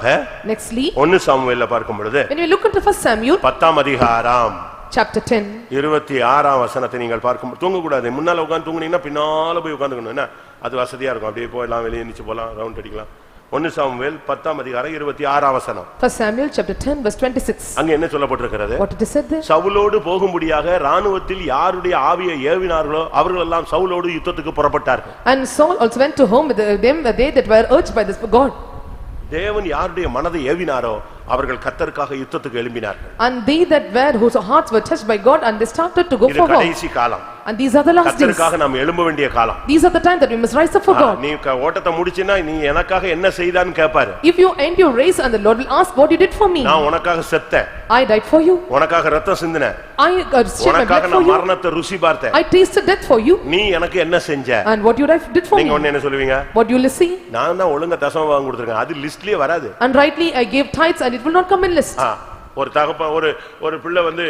nextly 1 சாமுவேல்ல பார்க்கும் பொழுது when you look into 1 Samuel 10ஆம் அதிகாரம் chapter 10 26ஆம் வசனத்தை நீங்கள் பார்க்கும் தூங்க கூடாது. முன்னால உட்கார்ந்து தூங்குனீங்கன்னா பின்னால போய் உட்கார்ந்துக்கணும். என்ன அது வசதியா இருக்கும். அப்படியே போய்லாம் வெளிய நிச்சு போலாம், ரவுண்ட் அடிக்கலாம். 1 சாமுவேல் 10ஆம் அதிகாரம் 26ஆம் வசனம். 1 Samuel chapter 10 verse 26. அங்க என்ன சொல்லப்பட்டிருக்கிறது? what it is said there? சவுலோடு போகும்படியாக ராணுவத்தில் யாருடைய ஆவியை ஏவினார்களோ அவர்கள் எல்லாம் சவுலோடு யுத்தத்துக்கு புறப்பட்டார்கள். and Saul also went to home with them they that were urged by this God. தேவன் யாருடைய மனதை ஏவினாரோ அவர்கள் கர்த்தருக்காக யுத்தத்துக்கு எழும்பினார்கள். and they that were whose hearts were touched by God and they started to go for war. கடைசி காலம். and these are the last days. கர்த்தருக்காக நாம் எழும்ப வேண்டிய காலம். these are the time that we must rise up for God. நீ ஓட்டத்தை முடிச்சினா நீ எனக்காக என்ன செய்தான்னு கேட்பாரு. if you end your race and the Lord will ask what you did for me. நான் உனக்காக செத்தேன். I died for you. உனக்காக ரத்தம் சிந்தினேன். I shed my blood உனக்காக for நான் you. மரணத்தை ருசி பார்த்தேன். I tasted death for you. நீ எனக்கு என்ன செஞ்ச? and what you did for me. நீங்க என்ன சொல்லுவீங்க? what you will see. நான் தான் ஒழுங்கா தசமபாகம் கொடுத்திருக்கேன். அது லிஸ்ட்லயே வராது. and rightly I gave tithes and it will not come in list. ஒரு தகப்பன் ஒரு பிள்ளை வந்து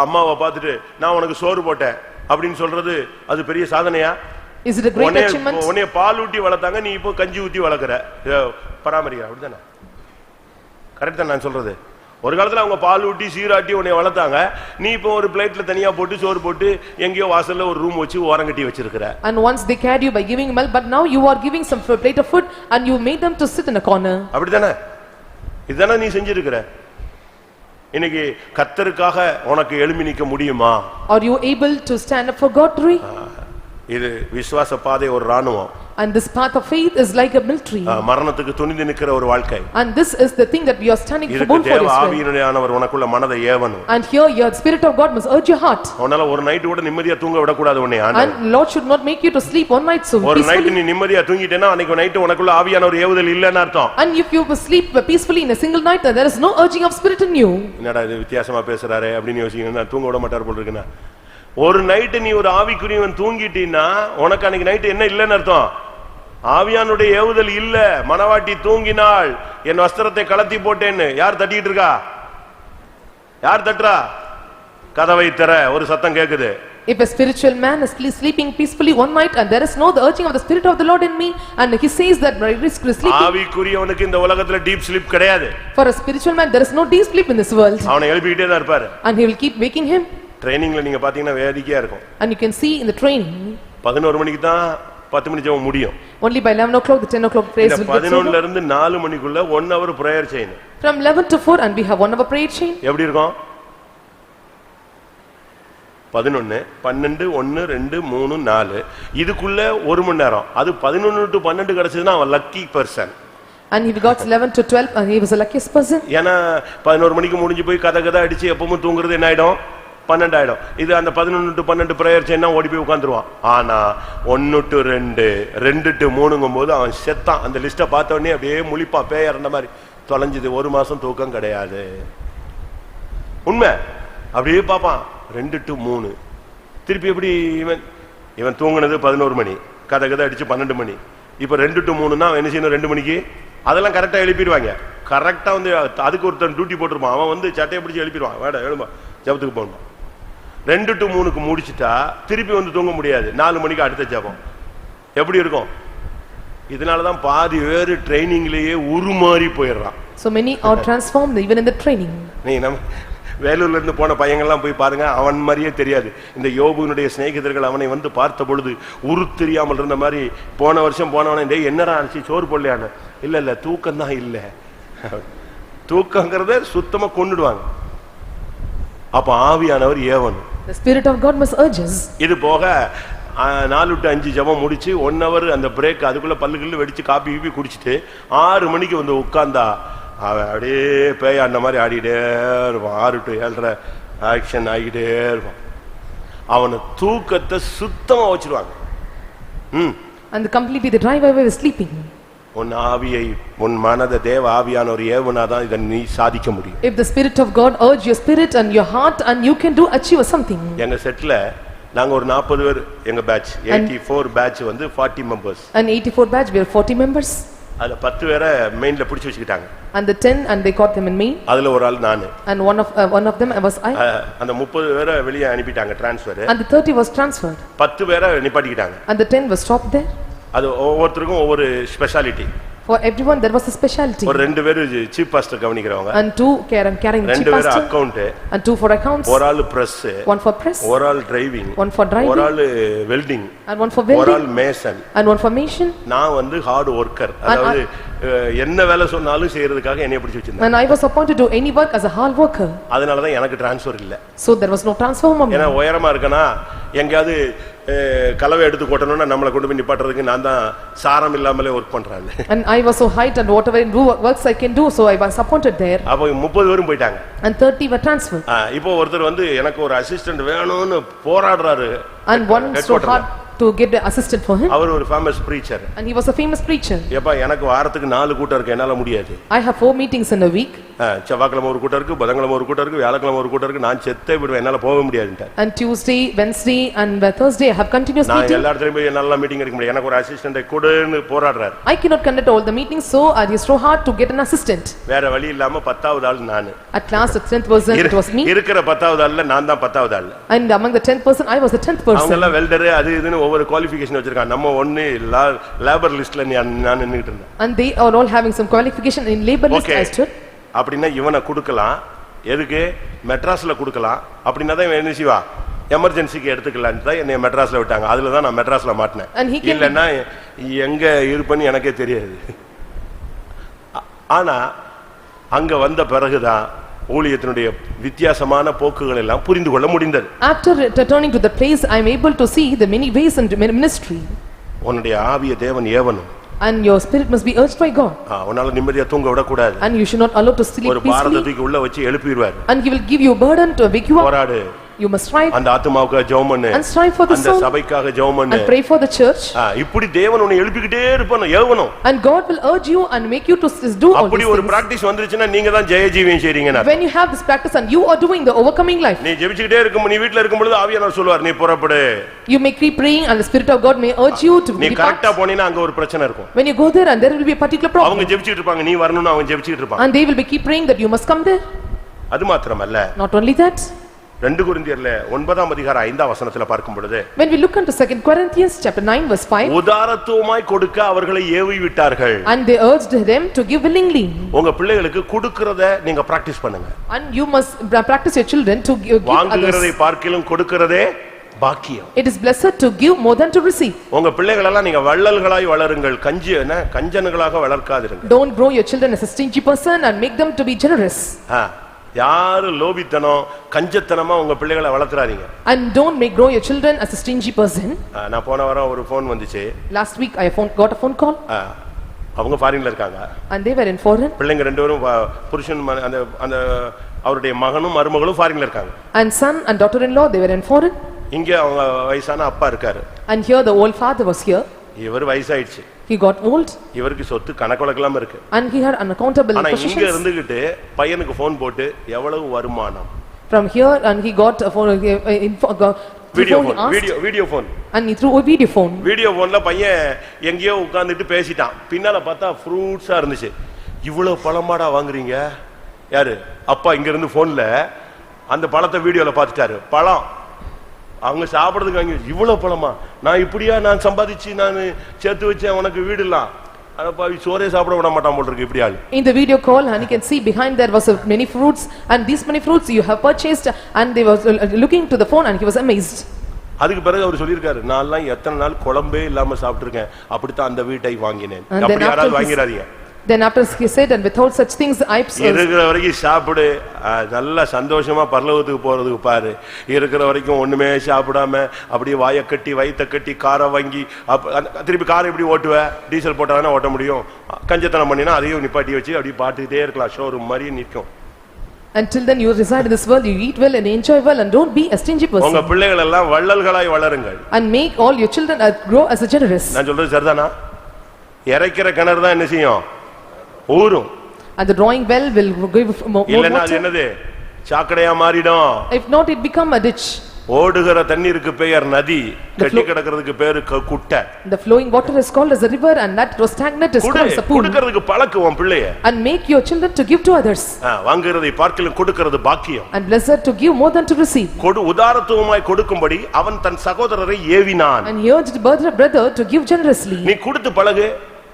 அம்மாவை பார்த்துட்டு நான் உனக்கு சோறு போட்டேன் அப்படின்னு சொல்றது அது பெரிய சாதனையா? is it a great achievement? உன்னை பால் ஊட்டி வளர்த்தாங்க, நீ இப்போ கஞ்சி ஊத்தி வளர்க்கற பராமரிக்கிற, அப்படிதானே? கரெக்ட் தான் நான் சொல்றது? ஒரு காலத்துல அவங்க பால் ஊட்டி சீராட்டி உன்னை வளர்த்தாங்க, நீ இப்போ ஒரு பிளேட்ல தனியா போட்டு சோறு போட்டு எங்கேயோ வாசல்ல ஒரு ரூம் வச்சு ஓரங்கட்டி வச்சிருக்கிற. and once they cared you by giving milk but now you are giving some plate of food and you made them to sit in a corner. அப்படிதானே? இதுதானே நீ செஞ்சிருக்கிற. இன்னைக்கு கர்த்தருக்காக உனக்கு எழும்பி நிக்க முடியுமா? are you able to stand up for God? இது விசுவாச பாதை ஒரு ராணுவம். and this path of faith is like a military. மரணத்துக்கு துணிந்து நிக்கிற ஒரு வாழ்க்கை. and this is the thing that we are standing for bold for Israel. ஆவியானவர் உனக்குள்ள மனதை ஏவணும். and here your spirit of God must urge your heart. உன்னால ஒரு நைட் கூட நிம்மதியா தூங்க விட கூடாது உன்னை ஆண்டவர். and Lord should not make you to sleep one night so ஒரு peacefully. நைட் நீ நிம்மதியா தூங்கிட்டேனா அன்னைக்கு நைட் உனக்குள்ள ஆவியானவர் ஏவுதல் இல்லன்னு அர்த்தம். and if you sleep peacefully in a single night then there is no urging of spirit in you. என்னடா இது வித்தியாசமா பேசுறாரே அப்படின்னு யோசிக்கிறீங்க. தூங்க விட மாட்டார் போல இருக்குனா. ஒரு நைட் நீ ஒரு ஆவிக்குரியவன் தூங்கிட்டீனா உனக்கு அன்னைக்கு நைட் என்ன இல்லன்னு அர்த்தம்? ஆவியானுடைய ஏவுதல் இல்ல. மனவாட்டி தூங்கினாள், என் வஸ்திரத்தை கலத்தி போட்டேன்னு. யார் தட்டிட்டு இருக்கா? யார் தட்டுறா? கதவை திற, ஒரு சத்தம் கேக்குது. if a spiritual man is sleeping peacefully one night and there is no the urging of the spirit of the Lord in me and he says that my risk is sleeping. ஆவிக்குரியவனுக்கு இந்த உலகத்துல டீப் ஸ்லீப் கிடையாது. for a spiritual man there is no deep sleep in this world. அவனை எழுப்பிட்டே தான் இருப்பாரு. and he will keep waking him. ட்ரெயினிங்ல நீங்க பாத்தீங்கன்னா வேடிக்கையா இருக்கும். and you can see in the training 11 மணிக்கு தான் 10 மணி ஜெபம் முடியும். only by 11 o'clock the 10 o'clock prayers will get 11 ல இருந்து 4 மணிக்குள்ள 1 hour prayer செய்யணும். from 11 to 4 and we have 1 hour prayer chain. எப்படி இருக்கும்? 11 12 1 2 3 4 இதுக்குள்ள 1 மணி நேரம். அது 11 to 12 கிடைச்சதுன்னா அவன் lucky person. and he got 11 to 12 and he was the luckiest person. ஏன்னா 11 மணிக்கு முடிஞ்சு போய் கதை அடிச்சு எப்பவும் தூங்குறது என்ன ஆயிடும்? 12 ஆயிடும். இது அந்த 11 to 12 பிரேயர் செய்யனா ஓடி போய் உட்கார்ந்துருவான். ஆனா 1 to 2 2 to 3ங்கும் போது அவன் செத்தான். அந்த லிஸ்ட பார்த்த உடனே அப்படியே முழிப்பா, பேய் இறந்த மாதிரி தொலைஞ்சது. 1 மாசம் தூக்கம் கிடையாது. உண்மை. அப்படியே பாப்பான் 2 to 3. திருப்பி எப்படி இவன் தூங்குனது 11 மணி, கதை அடிச்சு 12 மணி. இப்ப 2 to 3னா என்ன செய்யணும்? 2 மணிக்கு அதெல்லாம் கரெக்டா எழுப்பிடுவாங்க. கரெக்டா வந்து அதுக்கு ஒருத்தன் டியூட்டி போட்டிருப்பான். அவன் வந்து சட்டையை பிடிச்சி எழுப்பிடுவான். வேட எழும்பா, ஜபத்துக்கு போகணும். 2 to 3க்கு முடிச்சுட்டா திருப்பி வந்து தூங்க முடியாது. 4 மணிக்கு அடுத்த ஜபம். எப்படி இருக்கும்? இதனாலதான் பாதி வேறு ட்ரைனிங்லயே உருமாறி போயிடுறான். So many are transformed even in the training. நீ வேலூர்ல இருந்து போன பையங்கள்லாம் போய் பாருங்க, அவன் மாதிரியே தெரியாது. இந்த யோபுனுடைய சிநேகிதர்கள் அவனை வந்து பார்த்த பொழுது உரு தெரியாமல் இருந்த மாதிரி, போன வருஷம் போனவனே டேய் என்னடா ஆச்சு சோறு போடலையான்னு. இல்ல தூக்கம் தான் இல்ல. தூக்கங்கிறத சுத்தமா கொன்னுடுவாங்க. அப்ப ஆவியானவர் A1. The spirit of God must urge us. இது போக 4 to 5 ஜபம் முடிச்சு 1 hour அந்த பிரேக், அதுக்குள்ள பல்லுக்குள்ள வெடிச்சு காப்பி கீப்பி குடிச்சிட்டு 6 மணிக்கு வந்து உட்கார்ந்தா அவன் அப்படியே பேய் அந்த மாதிரி ஆடிட்டே இருப்பான். 6 to 7 ஆக்ஷன் ஆகிட்டே இருப்பான். அவனை தூக்கத்தை சுத்தமா வச்சிருவாங்க. And completely the driver was sleeping. உன் ஆவியை, உன் மனதை தேவ ஆவியான ஒரு ஏவனாதான் இதை நீ சாதிக்க முடியும். If the spirit of God urge your spirit and your heart, and you can do achieve something. எங்க செட்ல நாங்க ஒரு 40 பேர், எங்க பேட்ச் 84 பேட்ச் வந்து 40 members. And 84 batch we are 40 members. அதுல 10 பேரை மெயின்ல பிடிச்சு வச்சுக்கிட்டாங்க. And the 10 and they caught them in main. அதுல ஒரு ஆள் நானு. And one of them was I. அந்த 30 பேரை வெளியே அனுப்பிட்டாங்க transfer. And the 30 was transferred. 10 பேரை நிப்பாட்டிக்கிட்டாங்க. And the 10 was stopped there. அது ஒவ்வொருத்தருக்கும் ஒவ்வொரு speciality. For everyone there was a specialty. ஒரு 2 பேர் சீஃப் பாஸ்டர் கவனிக்கிறவங்க. And 2 carrying the chief 2 பேர் pastor. Account. And 2 for accounts. ஒரு ஆள் பிரஸ். 1 for press. ஒரு ஆள் டிரைவிங். 1 for driving. ஒரு ஆள் வெல்டிங். And 1 for welding. ஒரு ஆள் மேசன். And 1 for mason. நான் வந்து ஹார்ட் வொர்க்கர். அதாவது என்ன வேலை சொன்னாலும் செய்யறதுக்காக என்னைய பிடிச்சு வச்சிருந்தாங்க. And I was appointed to any work as a hard worker. அதனால தான் எனக்கு ட்ரான்ஸ்ஃபர் இல்ல. So there was no transfer for me. ஏனா உயரமா இருக்கனா எங்கயாவது கலவை எடுத்து கொட்டணும்னா நம்மள கொண்டு போய் நிப்பாட்டறதுக்கு நான் தான் சாரம் இல்லாமலே வர்க் பண்றேன். And I was so height and whatever works I can do, so I was appointed there. அப்ப 30 பேரும் போயிட்டாங்க. And 30 were transferred. இப்போ ஒருத்தர் வந்து எனக்கு ஒரு அசிஸ்டன்ட் வேணும்னு போராடுறாரு. And one so hard to get the assistant for him. அவர் ஒரு famous preacher. And he was a famous preacher. ஏப்பா எனக்கு வாரத்துக்கு 4 கூட்டம் இருக்கு, என்னால முடியாது. I have 4 meetings in a week. செவ்வாய்க்கிழமை ஒரு கூட்டம் இருக்கு, புதன்கிழமை ஒரு கூட்டம் இருக்கு, வியாழக்கிழமை ஒரு கூட்டம் இருக்கு. நான் செத்தே விடுவேன், என்னால போக முடியாதுன்றார். And Tuesday, Wednesday and Thursday I have continuous meetings. நான் எல்லா இடத்துலயும் போய் என்னால மீட்டிங் எடுக்க முடியாது. எனக்கு ஒரு அசிஸ்டன்ட் கொடுன்னு போராடுறார். I cannot conduct all the meetings, so it is so hard to get an assistant. வேற வழி இல்லாம 10வது ஆள் நானு. At last the 10th person it was me. இருக்கிற 10வது ஆள்ல நான் தான் 10வது ஆள். And among the 10th person I was the 10th person. அவங்க எல்லாம் வெல்டர் அது இதுன்னு ஒவ்வொரு குவாலிஃபிகேஷன் வச்சிருக்காங்க. நம்ம ஒண்ணு லேபர் லிஸ்ட்ல நான் நின்னுட்டு இருந்தேன். And they are all having some qualification in labor list I stood. அப்படினா இவனை கொடுக்கலாம். எதுக்கு? மெட்ராஸ்ல கொடுக்கலாம். அப்படினா தான் இவன் என்ன செய்வா? எமர்ஜென்சிக்கு எடுத்துக்கலாம்னு தான் என்னை மெட்ராஸ்ல விட்டாங்க. அதுல தான் நான் மெட்ராஸ்ல மாட்டினேன். இல்லன்னா எங்க இருப்பேன்னு எனக்கே தெரியாது. ஆனா அங்க வந்த பிறகுதான் ஊழியத்தினுடைய வித்தியாசமான போக்குகள் எல்லாம் புரிந்து கொள்ள முடிந்தது. After returning to the place I am able to see the many ways in ministry. உன்னுடைய ஆவியை தேவன் ஏவணும். And your spirit must be urged by God. உன்னால நிம்மதியா தூங்க விட கூடாது. And you should not allow to sleep peacefully. ஒரு பாரதத்துக்கு உள்ள வச்சு எழுப்பிடுவார். And he will give you a burden to wake you up. போராடு. You must strive. அந்த ஆத்துமாவுக்காக ஜெபம் பண்ணு. And strive for the soul. அந்த சபைக்காக ஜெபம் பண்ணு. And pray for the church. இப்படி தேவன் உன்னை எழுப்பிக்கிட்டே இருப்பானோ ஏவணும். And God will urge you and make you to do all these அப்படி ஒரு பிராக்டீஸ் வந்துருச்சுனா நீங்க தான் ஜெய ஜீவியம் செய்றீங்கனா. When you have this practice and you are doing the overcoming life. நீ ஜெபிச்சிட்டே இருக்கும், நீ வீட்ல இருக்கும் பொழுது ஆவியானவர் சொல்வார் நீ புறப்படு. You may keep praying and the spirit of God may urge you to depart. நீ கரெக்ட்டா போனினா அங்க ஒரு பிரச்சனை இருக்கும். When you go there and there will be a particular problem. அவங்க ஜெபிச்சிட்டு இருப்பாங்க, நீ வரணும்னு அவங்க ஜெபிச்சிட்டு இருப்பாங்க. And they will be keep praying that you must come there. அது மாத்திரமல்ல. Not only that. 2 கொரிந்தியர்ல 9ஆம் அதிகாரம் 5ஆம் வசனத்துல பார்க்கும் பொழுது when we look into 2 Corinthians chapter 9 verse 5 உதாரத்துவமாய் கொடுக்க அவர்களை ஏவி விட்டார்கள். And they urged them to give willingly. உங்க பிள்ளைகளுக்கு கொடுக்கிறதை நீங்க பிராக்டீஸ் பண்ணுங்க. And you must practice your children to give others. வாங்குகிறதை பார்க்கிலும் கொடுக்கிறதே பாக்கியம். It is blessed to give more than to receive. உங்க பிள்ளைகள் எல்லாம் நீங்க வள்ளல்களாய் வளருங்கள், கஞ்சன்களாக வளர்க்காதீர்கள். Don't grow your children as a stingy person and make them to be generous. யாரு லோபித்தனம் கஞ்சத்தனமா உங்க பிள்ளைகளை வளர்த்துறாதீங்க. And don't make grow your children as a stingy person. நான் போன வாரம் ஒரு ஃபோன் வந்துச்சு. Last week I got a phone call. அவங்க ஃபாரின்ல இருக்காங்க. And they were in foreign. பிள்ளைங்க ரெண்டு பேரும் புருஷன் அந்த அவருடைய மகனும் மருமகளும் ஃபாரின்ல இருக்காங்க. And son and daughter-in-law, they were in foreign. இங்க அவங்க வயசான அப்பா இருக்காரு. And here the old father was here. இவர் வயசாயிடுச்சு. He got old. இவருக்கு சொத்து கணக்கெல்லாம் இருக்கு. And he had unaccountable possessions. ஆனா இங்க இருந்துகிட்டு பையனுக்கு போன் போட்டு எவ்வளவு வருமானம். From here and he got a phone, video phone. And he threw a video phone. Video போன்ல பையன் எங்கேயோ உட்கார்ந்துட்டு பேசிட்டான். பின்னால பார்த்தா ஃப்ரூட்ஸா இருந்துச்சு. இவ்வளவு பழமாடா வாங்குறீங்க? யாரு? அப்பா இங்க இருந்து போன்ல அந்த பழத்தை வீடியோல பார்த்துட்டாரு. பழம் அவங்க சாப்பிடுறதுக்கு வாங்கி இவ்வளவு பழமா? நான் இப்படியா நான் சம்பாதிச்சு நான் சேர்த்து வச்சேன் உனக்கு வீடுலாம். அடப்பாவி சோரே சாப்பிட விட மாட்டான் போல இருக்கு இப்படி ஆளு. In the video call and you can see behind there was many fruits and these many fruits you have purchased and they was looking to the phone and he was amazed. அதுக்கு பிறகு அவர் சொல்லியிருக்காரு நான் எல்லாம் எத்தனை நாள் குழம்பே இல்லாம சாப்பிட்டுருக்கேன் அப்படித்தான் அந்த வீட்டை வாங்கினேன். அப்படி யாராவது வாங்கிறாதீங்க. Then after he said and without such things I இருக்கிற வரைக்கும் சாப்பிடு நல்ல சந்தோஷமா பரலோகத்துக்கு போறதுக்கு பாரு. இருக்கிற வரைக்கும் ஒண்ணுமே சாப்பிடாம அப்படியே வாயை கட்டி வயித்தை கட்டி காரை வாங்கி திருப்பி காரை எப்படி ஓட்டுவ? டீசல் போட்டாதானே ஓட்ட முடியும். கஞ்சத்தனம் பண்ணினா அதையும் நிப்பாட்டி வச்சு அப்படியே பாட்டுக்கிட்டே இருக்கலாம். ஷோரூம் மாதிரி நிற்கும். Until then you reside in this world, you eat well and enjoy well and don't be a stingy person. உங்க பிள்ளைகள் எல்லாம் வள்ளல்களாய் வளருங்கள். And make all your children grow as a generous. நான் சொல்றது சரிதானா? இறைக்கிற கிணறு தான் என்ன செய்யும்? ஊரும். And the drawing well will give more இல்லனா அது water. என்னது? சாக்கடையா மாறிடும். If not it become a ditch. ஓடுகிற தண்ணீருக்கு பெயர் நதி, கட்டி கிடக்கிறதுக்கு பேரு குட்டை. The flowing water is called as a river and that was stagnant is called as a pool. கொடுக்கிறதுக்கு பழக்குவோம் பிள்ளைய. And make your children to give to others. வாங்குறதை பார்க்கிலும் கொடுக்கிறது பாக்கியம். And blessed to give more than to receive. உதாரத்துவமாய் கொடுக்கும்படி அவன் தன் சகோதரரை ஏவினான். And he urged brother to give generously. நீ கொடுத்து பழகு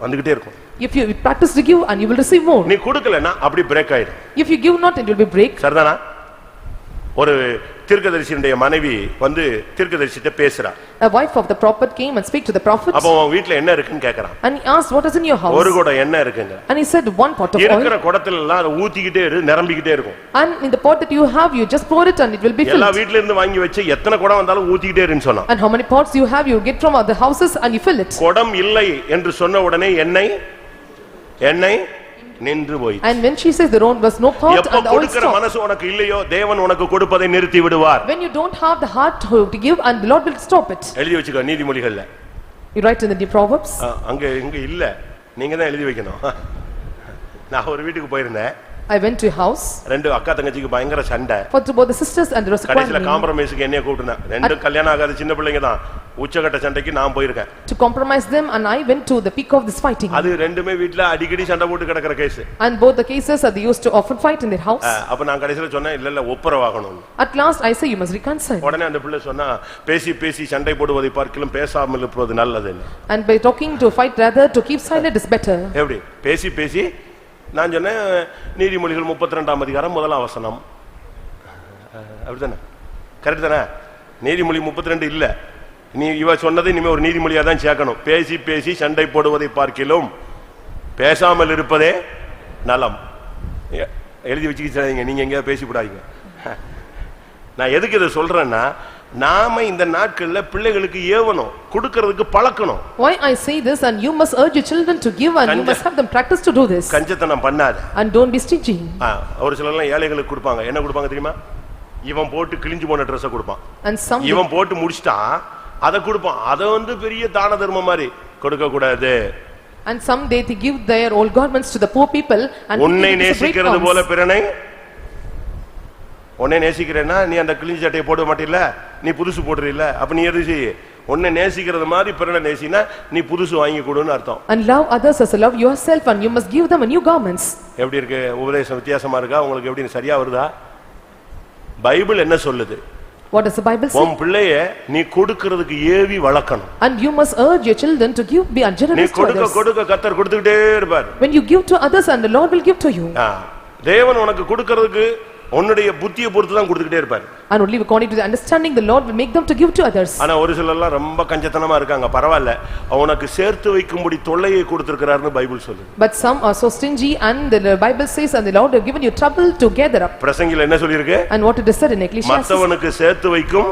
வந்துகிட்டே இருக்கும். If you practice to give and you will receive more. நீ கொடுக்கலனா அப்படி பிரேக் ஆயிடும். If you give not it will be break. சரிதானா? ஒரு தீர்க்கதரிசியுடைய மனைவி வந்து தீர்க்கதரிசிட்ட பேசுறா. A wife of the prophet came and speak to the prophet. அப்ப உன் வீட்ல என்ன இருக்குன்னு கேக்குறான். And he asked what is in your house? ஒரு குடம் எண்ணெய் இருக்குங்க. And he said one pot of oil. இருக்கிற குடத்துல எல்லாம் ஊத்திக்கிட்டே நிரம்பிக்கிட்டே இருக்கும். And in the pot that you have you just pour it and it will be filled. எல்லா வீட்ல இருந்து வாங்கி வச்சு எத்தனை குடம் வந்தாலும் ஊத்திக்கிட்டே இருன்னு சொன்னா. And how many pots you have you get from other houses and you fill it. குடம் இல்லை என்று சொன்ன உடனே எண்ணெய் நின்று போய். And when she says there was no pot and the oil கொடுக்கிற மனசு உனக்கு இல்லையோ தேவன் உனக்கு கொடுப்பதை நிறுத்தி விடுவார். When you don't have the heart to give and the Lord will stop it. எழுதி வச்சுக்கோ நீதிமொழிகள்ல. You write in the Proverbs. இங்க இல்ல நீங்க தான் எழுதி வைக்கணும். நான் ஒரு வீட்டுக்கு போயிருந்தேன். I went to a house. ரெண்டு அக்கா தங்கச்சிக்கு பயங்கர சண்டை. For both the sisters and the rest. கடைசில காம்ப்ரமைஸ்க்கு என்னைய கூப்பிட்டாங்க. ரெண்டு கல்யாணம் ஆகாத சின்ன பிள்ளைங்க தான். உச்சகட்ட சண்டைக்கு நான் போயிருக்கேன். To compromise them and I went to the peak of this fighting. அது ரெண்டுமே வீட்ல அடிக்கடி சண்டை போட்டு கிடக்குற case. And both the cases are they used to often fight in their house. அப்ப நான் கடைசில சொன்னேன் இல்ல ஒப்புரவாகணும். At last I say you must reconcile. உடனே அந்த பிள்ளை சொன்னா பேசி சண்டை போடுவதை பார்க்கிலும் பேசாமல் இருப்பது நல்லது. And by talking to fight rather to keep silent is better. எப்படி? பேசி நான் சொன்னேன் நீதிமொழிகள் 32ஆம் அதிகாரம் முதலாம் வசனம். அப்படிதானே? கரெக்ட் தானே? நீதிமொழி 32 இல்ல. நீ இவ சொன்னதை இனிமே ஒரு நீதிமொழியா தான் சேர்க்கணும். பேசி சண்டை போடுவதை பார்க்கிலும் பேசாமல் இருப்பதே நலம். எழுதி வச்சுக்கிட்டாங்க. நீங்க எங்கேயா பேசிவிடாதீங்க. நான் எதுக்கு இதை சொல்றேன்னா நாம இந்த நாட்கள்ல பிள்ளைகளுக்கு ஏவணும் கொடுக்கிறதுக்கு பழக்கணும். Why I say this and you must urge your children to give and you must have them practice to do this. கஞ்சத்தனம் பண்ணாத. And don't be stingy. ஒரு சிலர் எல்லாம் ஏழைகளுக்கு கொடுப்பாங்க. என்ன கொடுப்பாங்க தெரியுமா? இவன் போட்டு கிழிஞ்சு போன Dress கொடுப்பான். And some இவன் போட்டு முடிச்சிட்டான் அத கொடுப்பான். அத வந்து பெரிய தான தர்மம் மாதிரி கொடுக்க கூடாது. And some they give their old garments to the poor people and உன்னை நேசிக்கிறது போல பிறனை உன்னை நேசிக்கிறேன்னா நீ அந்த கிழிஞ்ச சட்டையை போட மாட்டீல்ல, நீ புதுசு போடுறீல்ல, அப்ப நீ எது செய்ய? உன்னை நேசிக்கிறது மாதிரி பிறனை நேசினா நீ புதுசு வாங்கி கொடுன்னு அர்த்தம். And love others as you love yourself and you must give them a new garments. எப்படி இருக்கு? உபதேசம் வித்தியாசமா இருக்கா? உங்களுக்கு எப்படி சரியா வருதா? பைபிள் என்ன சொல்லுது? What does the Bible say? உன் பிள்ளைய நீ கொடுக்கிறதுக்கு ஏவி வளர்க்கணும். And you must urge your children to give, be generous நீ to others. கொடுக்க கர்த்தர் கொடுத்துக்கிட்டே இருப்பார். When you give to others and the Lord will give to you. தேவன் உனக்கு கொடுக்கிறதுக்கு உன்னுடைய புத்தியை பொறுத்து தான் கொடுத்துக்கிட்டே இருப்பார். And only according to the understanding the Lord will make them to give to others. ஆனா ஒரு சிலர்லாம் ரொம்ப கஞ்சத்தனமா இருக்காங்க. பரவாயில்லை, அவனுக்கு சேர்த்து வைக்கும்படி தொல்லையை கொடுத்திருக்கிறார்னு பைபிள் சொல்லுது. But some are so stingy and the Bible says and the Lord have given you trouble to gather up. பிரசங்கில என்ன சொல்லிருக்கு? And what it is said in Ecclesiastes. மத்தவனுக்கு சேர்த்து வைக்கும்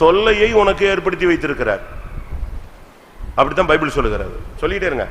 தொல்லையை உனக்கு ஏற்படுத்தி வைத்திருக்கிறார். அப்படிதான் பைபிள் சொல்லுகிறது. சொல்லிட்டே இருங்க.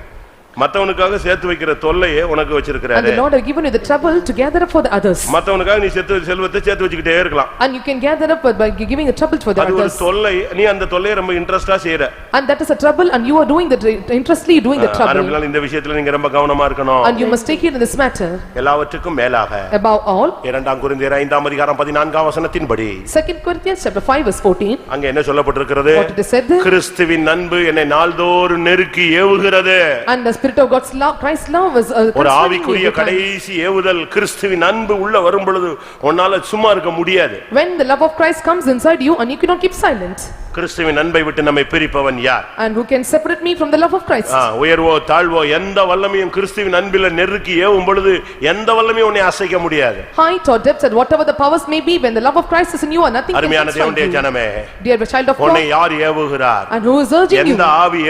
மத்தவனுக்காக சேர்த்து வைக்கிற தொல்லையே உனக்கு And வச்சிருக்காரு. the Lord have given you the trouble to gather up for the others. மத்தவனுக்காக நீ செல்வத்தை சேர்த்து வச்சிட்டே இருக்கலாம். And you can gather up by giving a trouble for the அது ஒரு others. தொல்லை. நீ அந்த தொல்லையை ரொம்ப இன்ட்ரஸ்டா செய்யற. And that is a trouble and you are doing the interestly doing the trouble. அதனால இந்த விஷயத்துல நீங்க ரொம்ப கவனமா இருக்கணும். And you must take it in this matter. எல்லாவற்றுக்கும் மேலாக Above all, 2 கொரிந்தியர் 5 அதிகாரம் 14 வசனத்தின்படி 2 Corinthians chapter 5 verse 14. அங்க என்ன சொல்லப்பட்டிருக்கிறது? What it is said there? கிறிஸ்துவின் அன்பு என்னை நாள்தோறும் நெருக்கி ஏவுகிறது. And the spirit of God's love, Christ's love is ஒரு ஆவிக்குரிய கடைசி ஏவுதல் கிறிஸ்துவின் அன்பு உள்ள வரும் பொழுது உன்னால சும்மா இருக்க முடியாது. When the love of Christ comes inside you and you cannot keep silent. கிறிஸ்துவின் அன்பை விட்டு நம்மை பிரிப்பவன் யார்? And who can separate me from the love of Christ? உயர்வோ தாழ்வோ எந்த வல்லமையும் கிறிஸ்துவின் அன்பில நெருக்கி ஏவும் பொழுது எந்த வல்லமையும் உன்னை அசைக்க முடியாது. Height or depth and whatever the powers may be, when the love of Christ is in you and nothing can அருமையான transform தேவனுடைய you. ஜனமே, Dear child of உன்னை God, யார் ஏவுகிறார்? and who is urging you? எந்த ஆவி